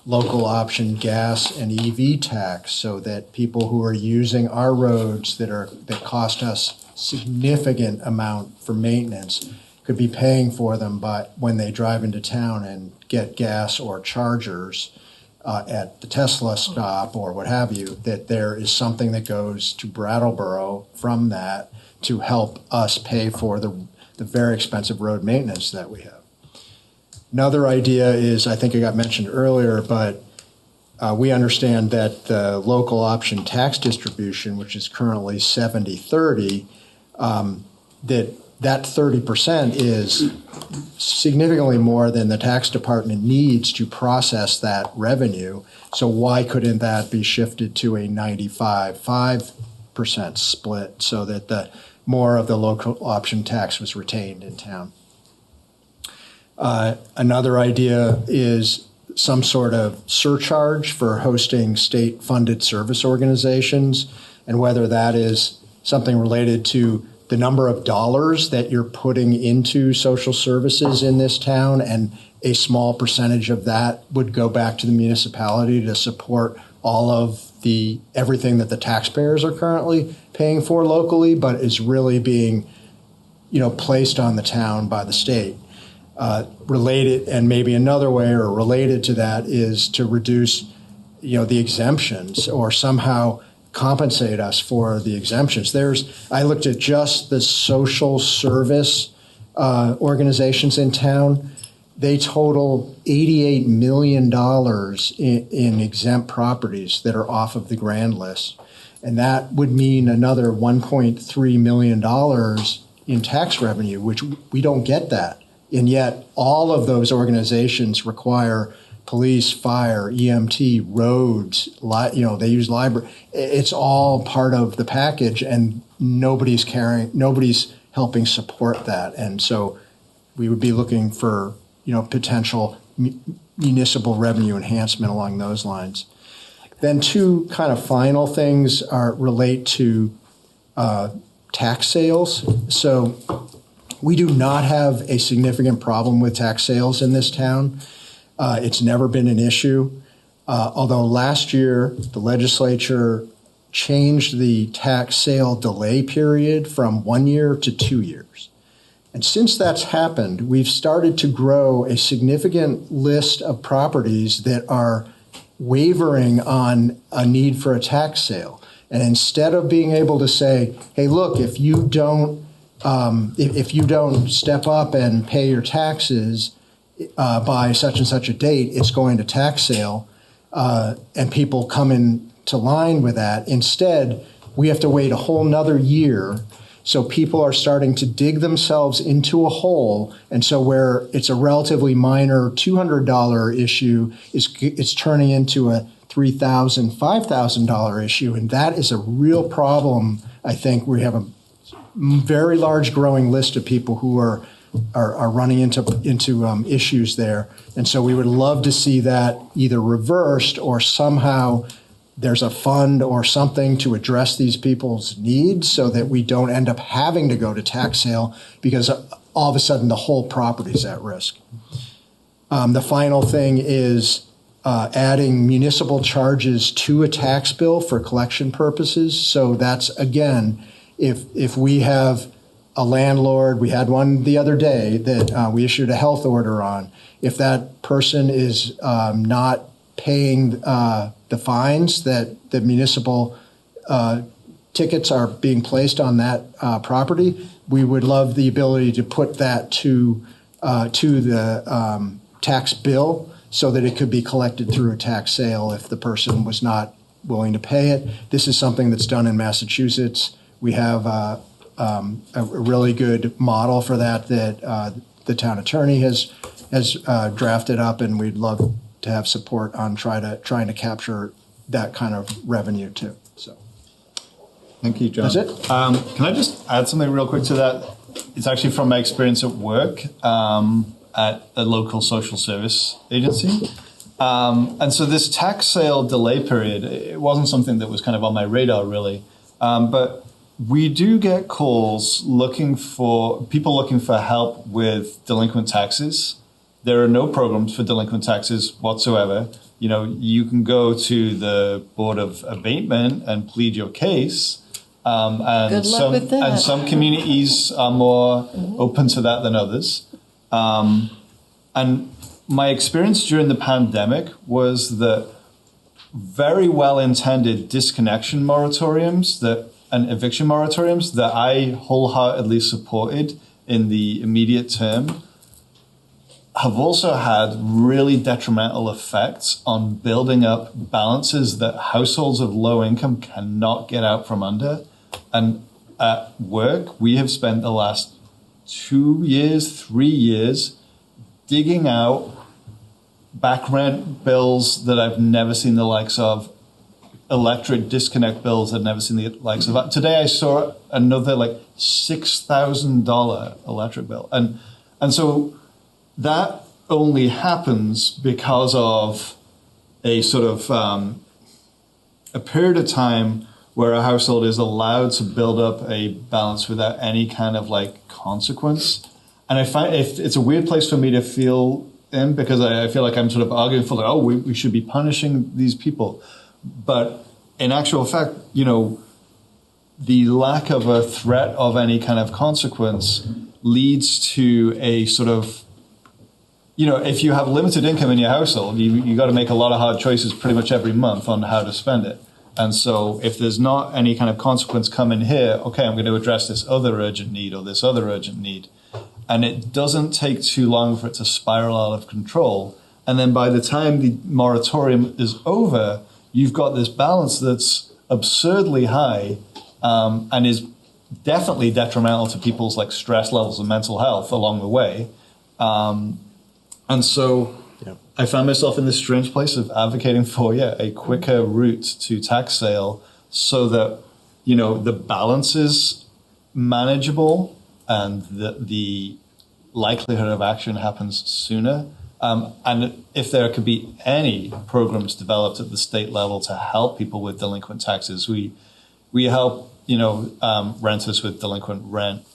local option gas and EV tax so that people who are using our roads that cost us significant amount for maintenance could be paying for them when they drive into town and get gas or chargers at the Tesla stop or what have you, that there is something that goes to Brattleboro from that to help us pay for the very expensive road maintenance that we have. Another idea is, I think it got mentioned earlier, but we understand that the local option tax distribution, which is currently 70-30, that 30% is significantly more than the tax department needs to process that revenue. So why couldn't that be shifted to a 95-5% split so that more of the local option tax was retained in town? Another idea is some sort of surcharge for hosting state-funded service organizations, and whether that is something related to the number of dollars that you're putting into social services in this town, and a small percentage of that would go back to the municipality to support all of everything that the taxpayers are currently paying for locally, but is really being, placed on the town by the state. Related, and maybe another way or related to that, is to reduce, the exemptions or somehow compensate us for the exemptions. I looked at just the social service organizations in town. They total $88 million in exempt properties that are off of the grand list. And that would mean another $1.3 million in tax revenue, which we don't get that. And yet all of those organizations require police, fire, EMT, roads, they use library. It's all part of the package, and nobody's helping support that. And so we would be looking for, potential municipal revenue enhancement along those lines. Then two kind of final things relate to tax sales. So we do not have a significant problem with tax sales in this town. It's never been an issue. Although last year the legislature changed the tax sale delay period from 1 year to 2 years. And since that's happened, we've started to grow a significant list of properties that are wavering on a need for a tax sale. And instead of being able to say, hey, look, if you don't step up and pay your taxes by such and such a date, it's going to tax sale, and people come into line with that. Instead, we have to wait a whole nother year. So people are starting to dig themselves into a hole. And so where it's a relatively minor $200 issue, it's turning into a $3,000, $5,000 issue. And that is a real problem. I think we have a very large growing list of people who are running into issues there. And so we would love to see that either reversed or somehow there's a fund or something to address these people's needs so that we don't end up having to go to tax sale because all of a sudden the whole property is at risk. The final thing is adding municipal charges to a tax bill for collection purposes. So that's, again, if we have a landlord, we had one the other day that we issued a health order on, if that person is not paying the fines that the municipal tickets are being placed on that property, we would love the ability to put that to the tax bill so that it could be collected through a tax sale if the person was not willing to pay it. This is something that's done in Massachusetts. We have a really good model for that the town attorney has drafted up, and we'd love to have support on trying to capture that kind of revenue too. So, thank you, John. That's it. Can I just add something real quick to that? It's actually from my experience at work at a local social service agency. And so this tax sale delay period, it wasn't something that was kind of on my radar really, but we do get calls looking for help with delinquent taxes. There are no programs for delinquent taxes whatsoever. You know, you can go to the Board of Abatement and plead your case. And Good luck with that. And some communities are more open to that than others. And my experience during the pandemic was that very well-intended disconnection moratoriums and eviction moratoriums that I wholeheartedly supported in the immediate term have also had really detrimental effects on building up balances that households of low income cannot get out from under. And at work, we have spent the last 3 years, digging out back rent bills that I've never seen the likes of, electric disconnect bills I've never seen the likes of. Today I saw another like $6,000 electric bill. And so that only happens because of a sort of a period of time where a household is allowed to build up a balance without any kind of like consequence. And I find it's a weird place for me to feel in, because I feel like I'm sort of arguing for like, oh, we should be punishing these people. But in actual fact, you know, the lack of a threat of any kind of consequence leads to a sort of, you know, if you have limited income in your household, you got to make a lot of hard choices pretty much every month on how to spend it. And so if there's not any kind of consequence coming here, okay, I'm going to address this other urgent need or this other urgent need. And it doesn't take too long for it to spiral out of control. And then by the time the moratorium is over, you've got this balance that's absurdly high and is definitely detrimental to people's like stress levels and mental health along the way. And so I found myself in this strange place of advocating for, a quicker route to tax sale so that, you know, the balance is manageable and the likelihood of action happens sooner. And if there could be any programs developed at the state level to help people with delinquent taxes, we help, you know, renters with delinquent rent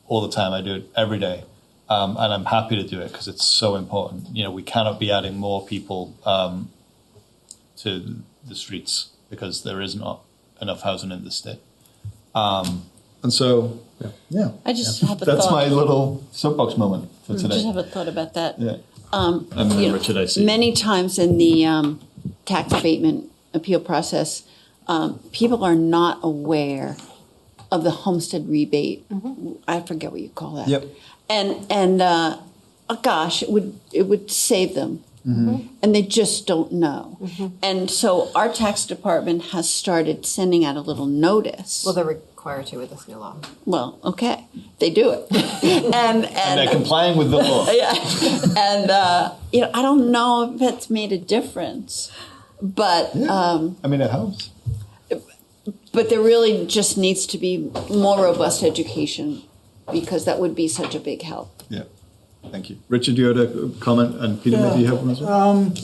all the time. I do it every day. And I'm happy to do it because it's so important. You know, we cannot be adding more people to the streets because there is not enough housing in the state. And so, I just have a that's thought. my little soapbox moment for today. Just have a thought about that. Yeah. And then Richard, I see. Many times in the tax abatement appeal process, people are not aware of the homestead rebate. I forget what you call that. Yep. And gosh, it would save them. And they just don't know. And so our tax department has started sending out a little notice. Well, they're required to with this new law. Well, okay, they do it, and they're complying with the law. Yeah, and you know, I don't know if it's made a difference, but I mean, it helps. But there really just needs to be more robust education, because that would be such a big help. Yeah, thank you, Richard. You had a comment, and Peter, maybe you have one as well.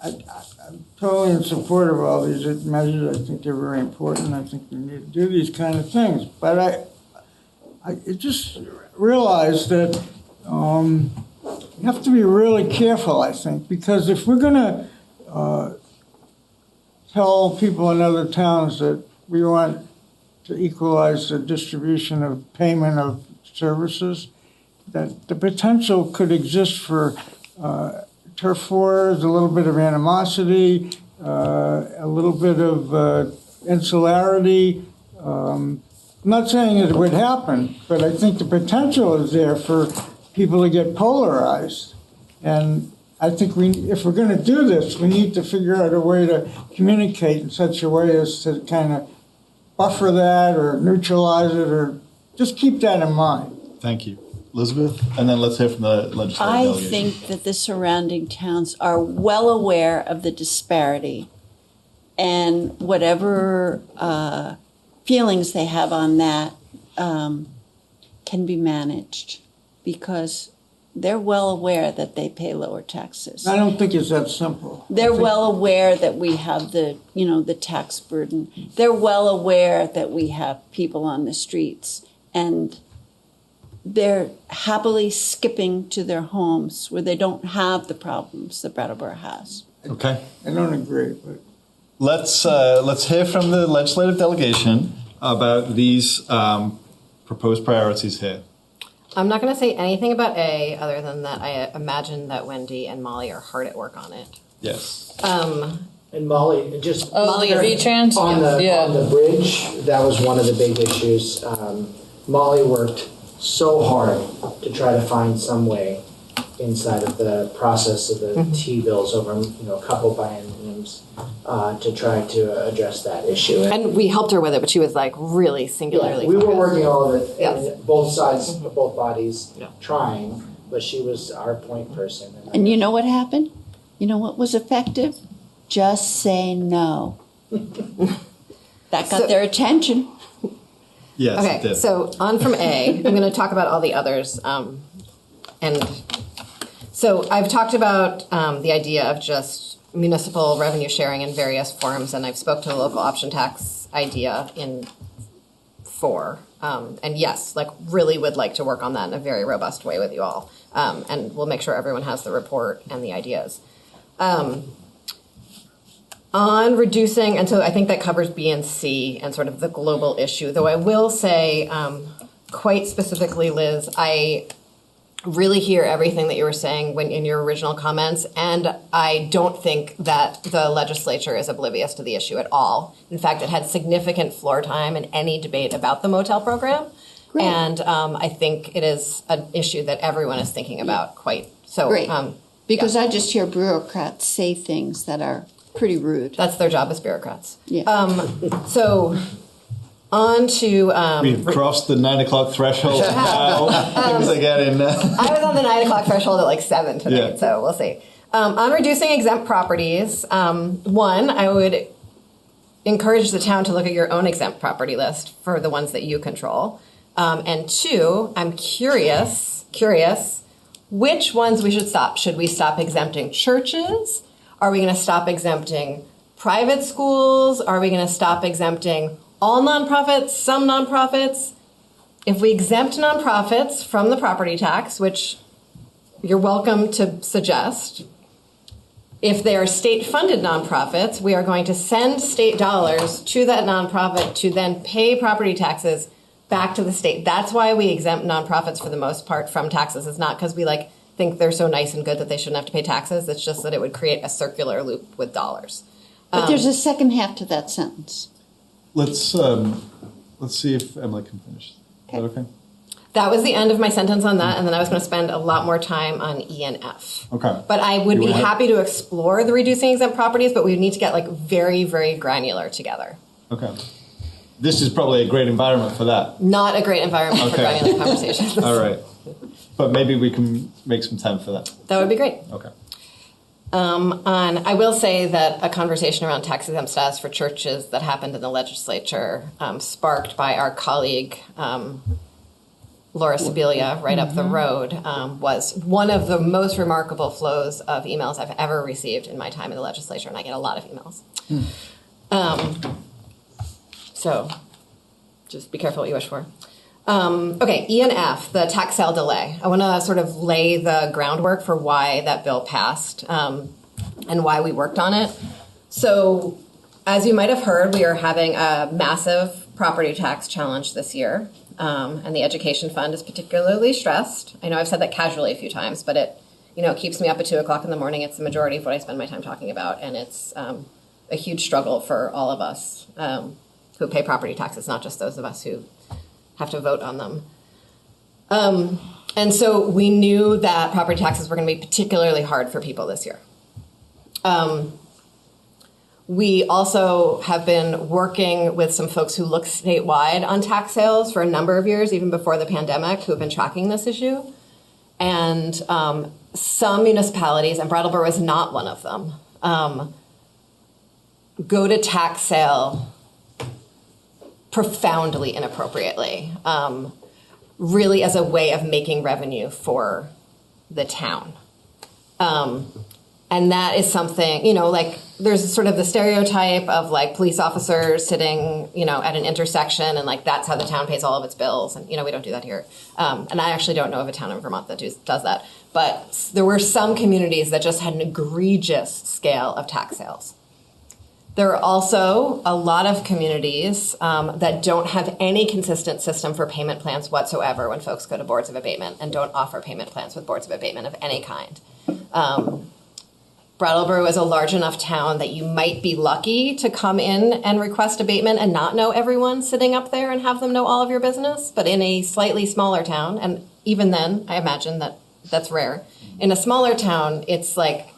I'm totally in support of all these measures. I think they're very important. I think we need to do these kind of things. But I just realized that you have to be really careful, I think, because if we're going to tell people in other towns that we want to equalize the distribution of payment of services, that the potential could exist for turf wars, a little bit of animosity, a little bit of insularity. I'm not saying it would happen, but I think the potential is there for people to get polarized. And I think if we're going to do this, we need to figure out a way to communicate in such a way as to kind of buffer that or neutralize it, or just keep that in mind. Thank you. Elizabeth, and then let's hear from the legislative I delegation. think that the surrounding towns are well aware of the disparity, and whatever feelings they have on that can be managed, because they're well aware that they pay lower taxes. I don't think it's that simple. They're well aware that we have the tax burden. They're well aware that we have people on the streets, and they're happily skipping to their homes where they don't have the problems that Brattleboro has. Okay. I don't agree, but Let's hear from the legislative delegation about these proposed priorities here. I'm not going to say anything about A other than that I imagine that Wendy and Molly are hard at work on it. Yes. And Molly, just Molly, V-Trans? on the bridge, that was one of the big issues. Molly worked so hard to try to find some way inside of the process of the T-bills over a couple bienniums to try to address that issue. And we helped her with it, but she was like really singularly we were focused. working all of it, Yes. and both sides, both bodies trying, but she was our point person. And you know what happened? You know what was effective? Just say no. That got their attention. Yes, it Okay, did. so on from A, I'm going to talk about all the others. And so I've talked about the idea of just municipal revenue sharing in various forms, and I've spoke to the local option tax idea in 4. And yes, really would like to work on that in a very robust way with you all. And we'll make sure everyone has the report and the ideas. On reducing, and so I think that covers B and C and sort of the global issue, though I will say quite specifically, Liz, I really hear everything that you were saying in your original comments, and I don't think that the legislature is oblivious to the issue at all. In fact, it had significant floor time in any debate about the motel program. Great. And I think it is an issue that everyone is thinking about quite. So, Great. Because I just hear bureaucrats say things that are pretty rude. That's their job as bureaucrats. Yeah. So on to... We've crossed the 9 o'clock threshold now. Things are getting... I was on the 9 o'clock threshold at 7 tonight, Yeah. so we'll see. On reducing exempt properties, one, I would encourage the town to look at your own exempt property list for the ones that you control. And 2, I'm curious, which ones we should stop. Should we stop exempting churches? Are we going to stop exempting private schools? Are we going to stop exempting all nonprofits, some nonprofits? If we exempt nonprofits from the property tax, which you're welcome to suggest, if they are state-funded nonprofits, we are going to send state dollars to that nonprofit to then pay property taxes back to the state. That's why we exempt nonprofits for the most part from taxes. It's not because we think they're so nice and good that they shouldn't have to pay taxes. It's just that it would create a circular loop with dollars. But there's a second half to that sentence. Let's see if Emily can finish. Is that okay? That was the end of my sentence on that, and then I was going to spend a lot more time on E and F. Okay. But I would You be wanna- happy to explore the reducing exempt properties, but we would need to get very, very granular together. Okay. This is probably a great environment for that. Not a great environment for Okay. granular conversations. All right. But maybe we can make some time for that. That would be great. Okay. I will say that a conversation around tax exempt status for churches that happened in the legislature, sparked by our colleague Laura Sibilia right up the road, was one of the most remarkable flows of emails I've ever received in my time in the legislature, and I get a lot of emails. So just be careful what you wish for. Okay, E and F, the tax sale delay. I want to sort of lay the groundwork for why that bill passed and why we worked on it. So as you might have heard, we are having a massive property tax challenge this year, and the education fund is particularly stressed. I know I've said that casually a few times, but it keeps me up at 2 o'clock in the morning. It's the majority of what I spend my time talking about, and it's a huge struggle for all of us who pay property taxes, not just those of us who have to vote on them. And so we knew that property taxes were going to be particularly hard for people this year. We also have been working with some folks who look statewide on tax sales for a number of years, even before the pandemic, who have been tracking this issue. And some municipalities, and Brattleboro is not one of them, go to tax sale profoundly inappropriately, really as a way of making revenue for the town. And that is something, you know, like there's sort of the stereotype of like police officers sitting, you know, at an intersection and like that's how the town pays all of its bills. And, you know, we don't do that here. And I actually don't know of a town in Vermont that does that. But there were some communities that just had an egregious scale of tax sales. There are also a lot of communities that don't have any consistent system for payment plans whatsoever when folks go to boards of abatement and don't offer payment plans with boards of abatement of any kind. Brattleboro is a large enough town that you might be lucky to come in and request abatement and not know everyone sitting up there and have them know all of your business. But in a slightly smaller town, and even then, I imagine that that's rare. In a smaller town, it's like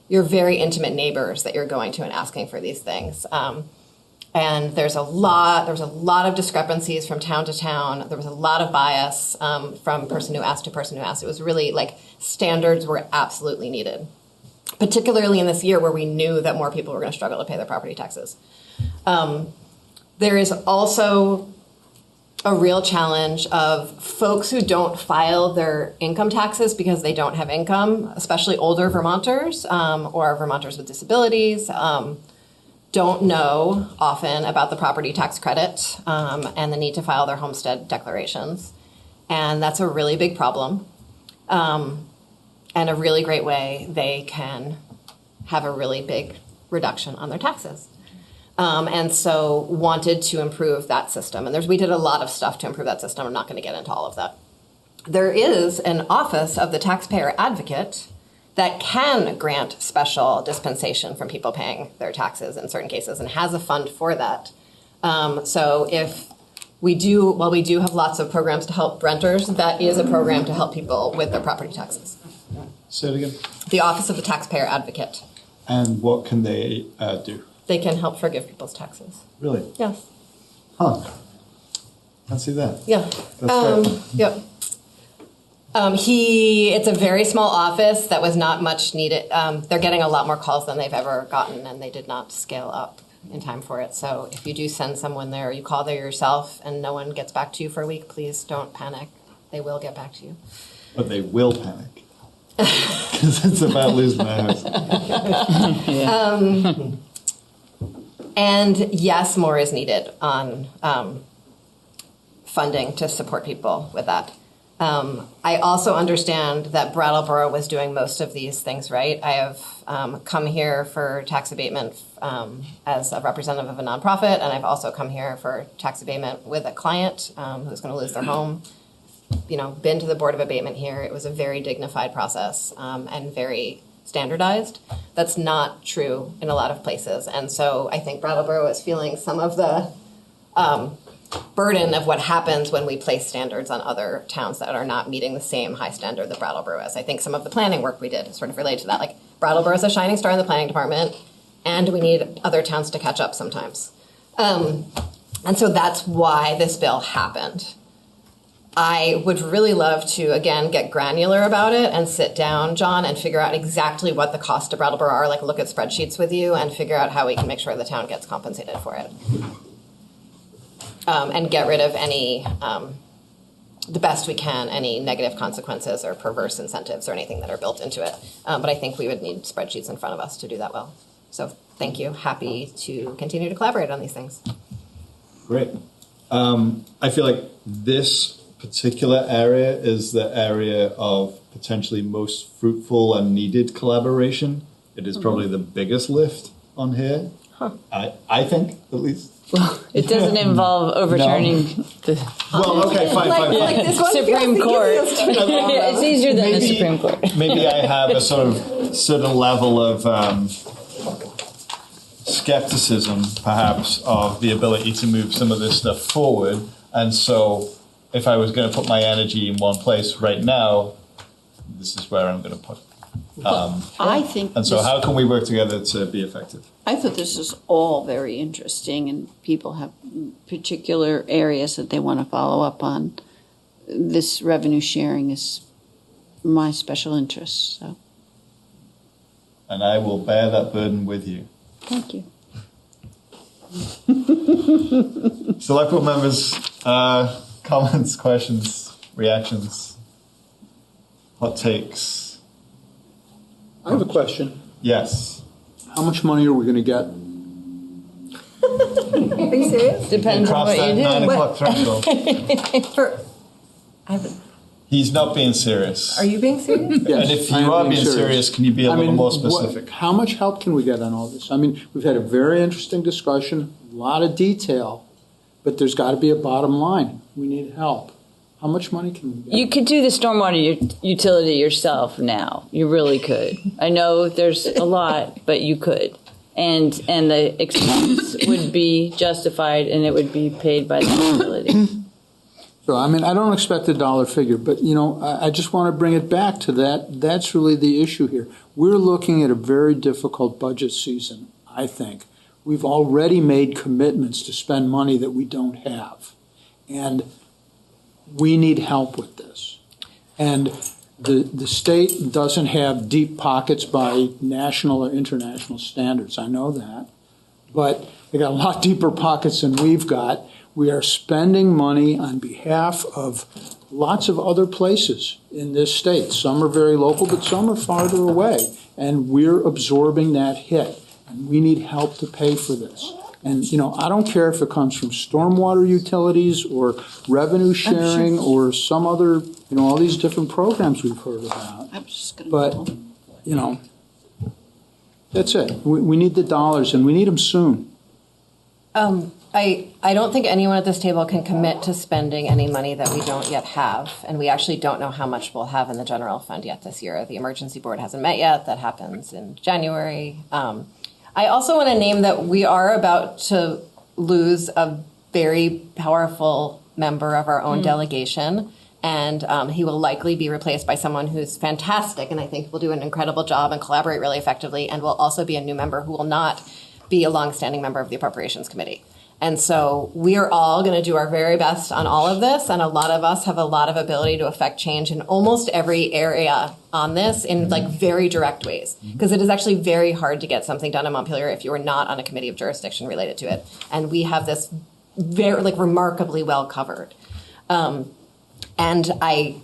your very intimate neighbors that you're going to and asking for these things. And there was a lot of discrepancies from town to town. There was a lot of bias from person who asked to person who asked. It was really like standards were absolutely needed, particularly in this year where we knew that more people were going to struggle to pay their property taxes. There is also a real challenge of folks who don't file their income taxes because they don't have income, especially older Vermonters or Vermonters with disabilities, don't know often about the property tax credit and the need to file their homestead declarations. And that's a really big problem. And a really great way they can have a really big reduction on their taxes. And so wanted to improve that system. And we did a lot of stuff to improve that system. I'm not going to get into all of that. There is an office of the taxpayer advocate that can grant special dispensation from people paying their taxes in certain cases and has a fund for that. So if we do, while we do have lots of programs to help renters, that is a program to help people with their property taxes. Say it again. The Office of the Taxpayer Advocate. And what can they do? They can help forgive people's taxes. Really? Yes. Huh. Can't see that. Yeah. That's great. Yep. It's a very small office that was not much needed. They're getting a lot more calls than they've ever gotten, and they did not scale up in time for it. So if you do send someone there, or you call there yourself, and no one gets back to you for a week, please don't panic. They will get back to you. But they will panic. Because it's about losing their house. And yes, more is needed on funding to support people with that. I also understand that Brattleboro was doing most of these things right. I have come here for tax abatement as a representative of a nonprofit, and I've also come here for tax abatement with a client who's going to lose their home. You know, been to the Board of Abatement here. It was a very dignified process and very standardized. That's not true in a lot of places. And so I think Brattleboro is feeling some of the burden of what happens when we place standards on other towns that are not meeting the same high standard that Brattleboro is. I think some of the planning work we did sort of related to that. Like Brattleboro is a shining star in the planning department, and we need other towns to catch up sometimes. And so that's why this bill happened. I would really love to, again, get granular about it and sit down, John, and figure out exactly what the costs to Brattleboro are, like look at spreadsheets with you and figure out how we can make sure the town gets compensated for it. And get rid of any, the best we can, any negative consequences or perverse incentives or anything that are built into it. But I think we would need spreadsheets in front of us to do that well. So thank you. Happy to continue to collaborate on these things. Great. I feel like this particular area is the area of potentially most fruitful and needed collaboration. It is probably the biggest lift on here. Huh. I think, at least. Well, it doesn't involve overturning the Well, okay, fine. Supreme Court. It's easier than the Supreme Court. Maybe I have a sort of certain level of skepticism, perhaps, of the ability to move some of this stuff forward. And so if I was going to put my energy in one place right now, this is where I'm going to put. I think. And so this- how can we work together to be effective? I thought this is all very interesting, and people have particular areas that they want to follow up on. This revenue sharing is my special interest, so And I will bear that burden with you. thank you. Select board members, comments, questions, reactions, hot takes. I have a question. Yes. How much money are we going to get? Are you serious? Depends on Cross what that you 9 do. o'clock threshold. For, I haven't, He's not being serious. are you being serious? Yes, And if I you am are being serious, can you be a little more specific? How much help can we get on all this? I mean, we've had a very interesting discussion, a lot of detail, but there's got to be a bottom line. We need help. How much money can we get? You could do the stormwater utility yourself now. You really could. I know there's a lot, but you could. And the expense would be justified and it would be paid by the utility. So, I mean, I don't expect a dollar figure, but, you know, I just want to bring it back to that. That's really the issue here. We're looking at a very difficult budget season, I think. We've already made commitments to spend money that we don't have. And we need help with this. And the state doesn't have deep pockets by national or international standards. I know that. But they got a lot deeper pockets than we've got. We are spending money on behalf of lots of other places in this state. Some are very local, but some are farther away. And we're absorbing that hit. And we need help to pay for this. And, you know, I don't care if it comes from stormwater utilities or revenue sharing or some other, you know, all these different programs we've heard about. I'm just going to. But, you know, that's it. We need the dollars, and we need them soon. I don't think anyone at this table can commit to spending any money that we don't yet have, and we actually don't know how much we'll have in the general fund yet this year. The emergency board hasn't met yet. That happens in January. I also want to name that we are about to lose a very powerful member of our own delegation, and he will likely be replaced by someone who's fantastic, and I think will do an incredible job and collaborate really effectively, and will also be a new member who will not be a longstanding member of the Appropriations Committee. And so we are all going to do our very best on all of this, and a lot of us have a lot of ability to affect change in almost every area on this in like very direct ways, because it is actually very hard to get something done in Montpelier if you are not on a committee of jurisdiction related to it. And we have this very remarkably well covered. And I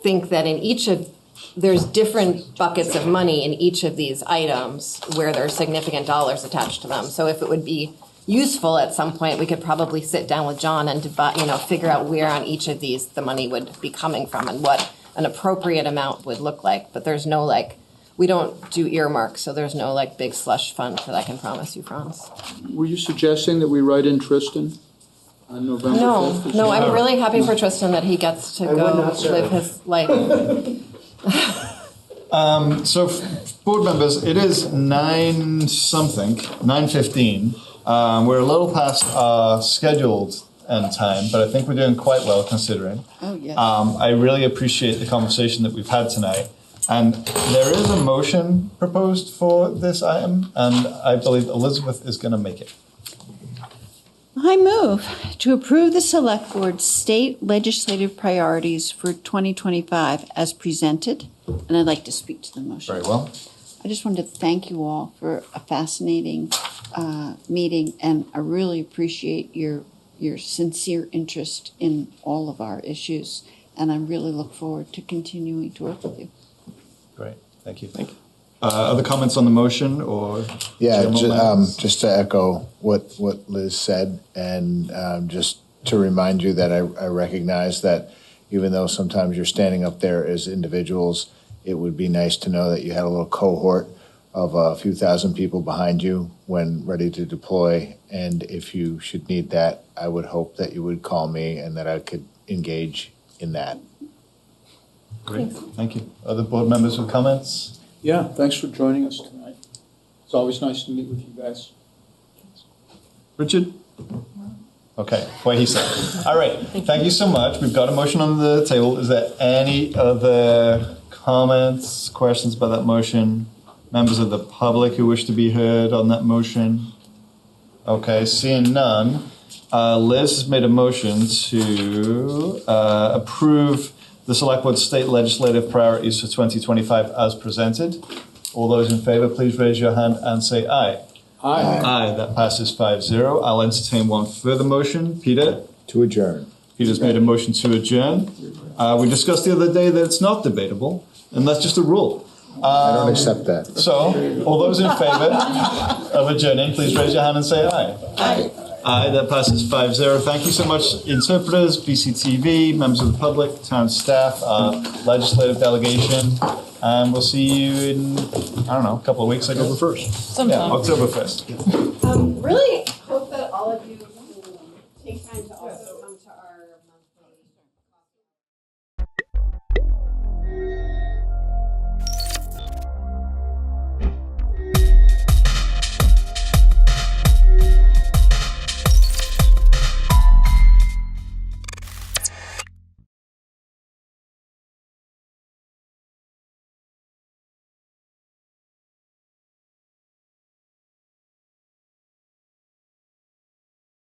think that in each of there's different buckets of money in each of these items where there's significant dollars attached to them. So if it would be useful at some point, we could probably sit down with John and figure out where on each of these the money would be coming from and what an appropriate amount would look like. But there's no we don't do earmarks, so there's no big slush fund that I can promise you, Franz. Were you suggesting that we write in Tristan on November 5th? No, I'm really happy for Tristan that he gets to go live his life. So, board members, it is 9:15. We're a little past our scheduled end time, but I think we're doing quite well considering. Oh, yes. I really appreciate the conversation that we've had tonight. And there is a motion proposed for this item, and I believe Elizabeth is going to make it. I move to approve the Select Board's state legislative priorities for 2025 as presented, and I'd like to speak to the motion. Very well. I just wanted to thank you all for a fascinating meeting, and I really appreciate your sincere interest in all of our issues, and I really look forward to continuing to work with you. Great. Thank you. Thank you. Other comments on the motion or? Yeah, just to echo what Liz said, and just to remind you that I recognize that even though sometimes you're standing up there as individuals, it would be nice to know that you had a little cohort of a few thousand people behind you when ready to deploy. And if you should need that, I would hope that you would call me and that I could engage in that. Great. Thank you. Other board members with comments? Yeah, thanks for joining us tonight. It's always nice to meet with you guys. Richard? Okay, what he said. All right, thank you so much. We've got a motion on the table. Is there any other comments, questions about that motion? Members of the public who wish to be heard on that motion? Okay, seeing none. Liz has made a motion to approve the Select Board state legislative priorities for 2025 as presented. All those in favor, please raise your hand and say aye. Aye. Aye, that passes 5-0. I'll entertain one further motion. Peter? To adjourn. Peter's made a motion to adjourn. We discussed the other day that it's not debatable, and that's just a rule. I don't accept that. So, all those in favor of adjourning, please raise your hand and say aye. Aye. Aye, that passes 5-0. Thank you so much, interpreters, BCTV, members of the public, town staff, legislative delegation. And we'll see you in, I don't know, a couple of weeks, October 1st. Sometime. Yeah, October 1st. Really hope that all of you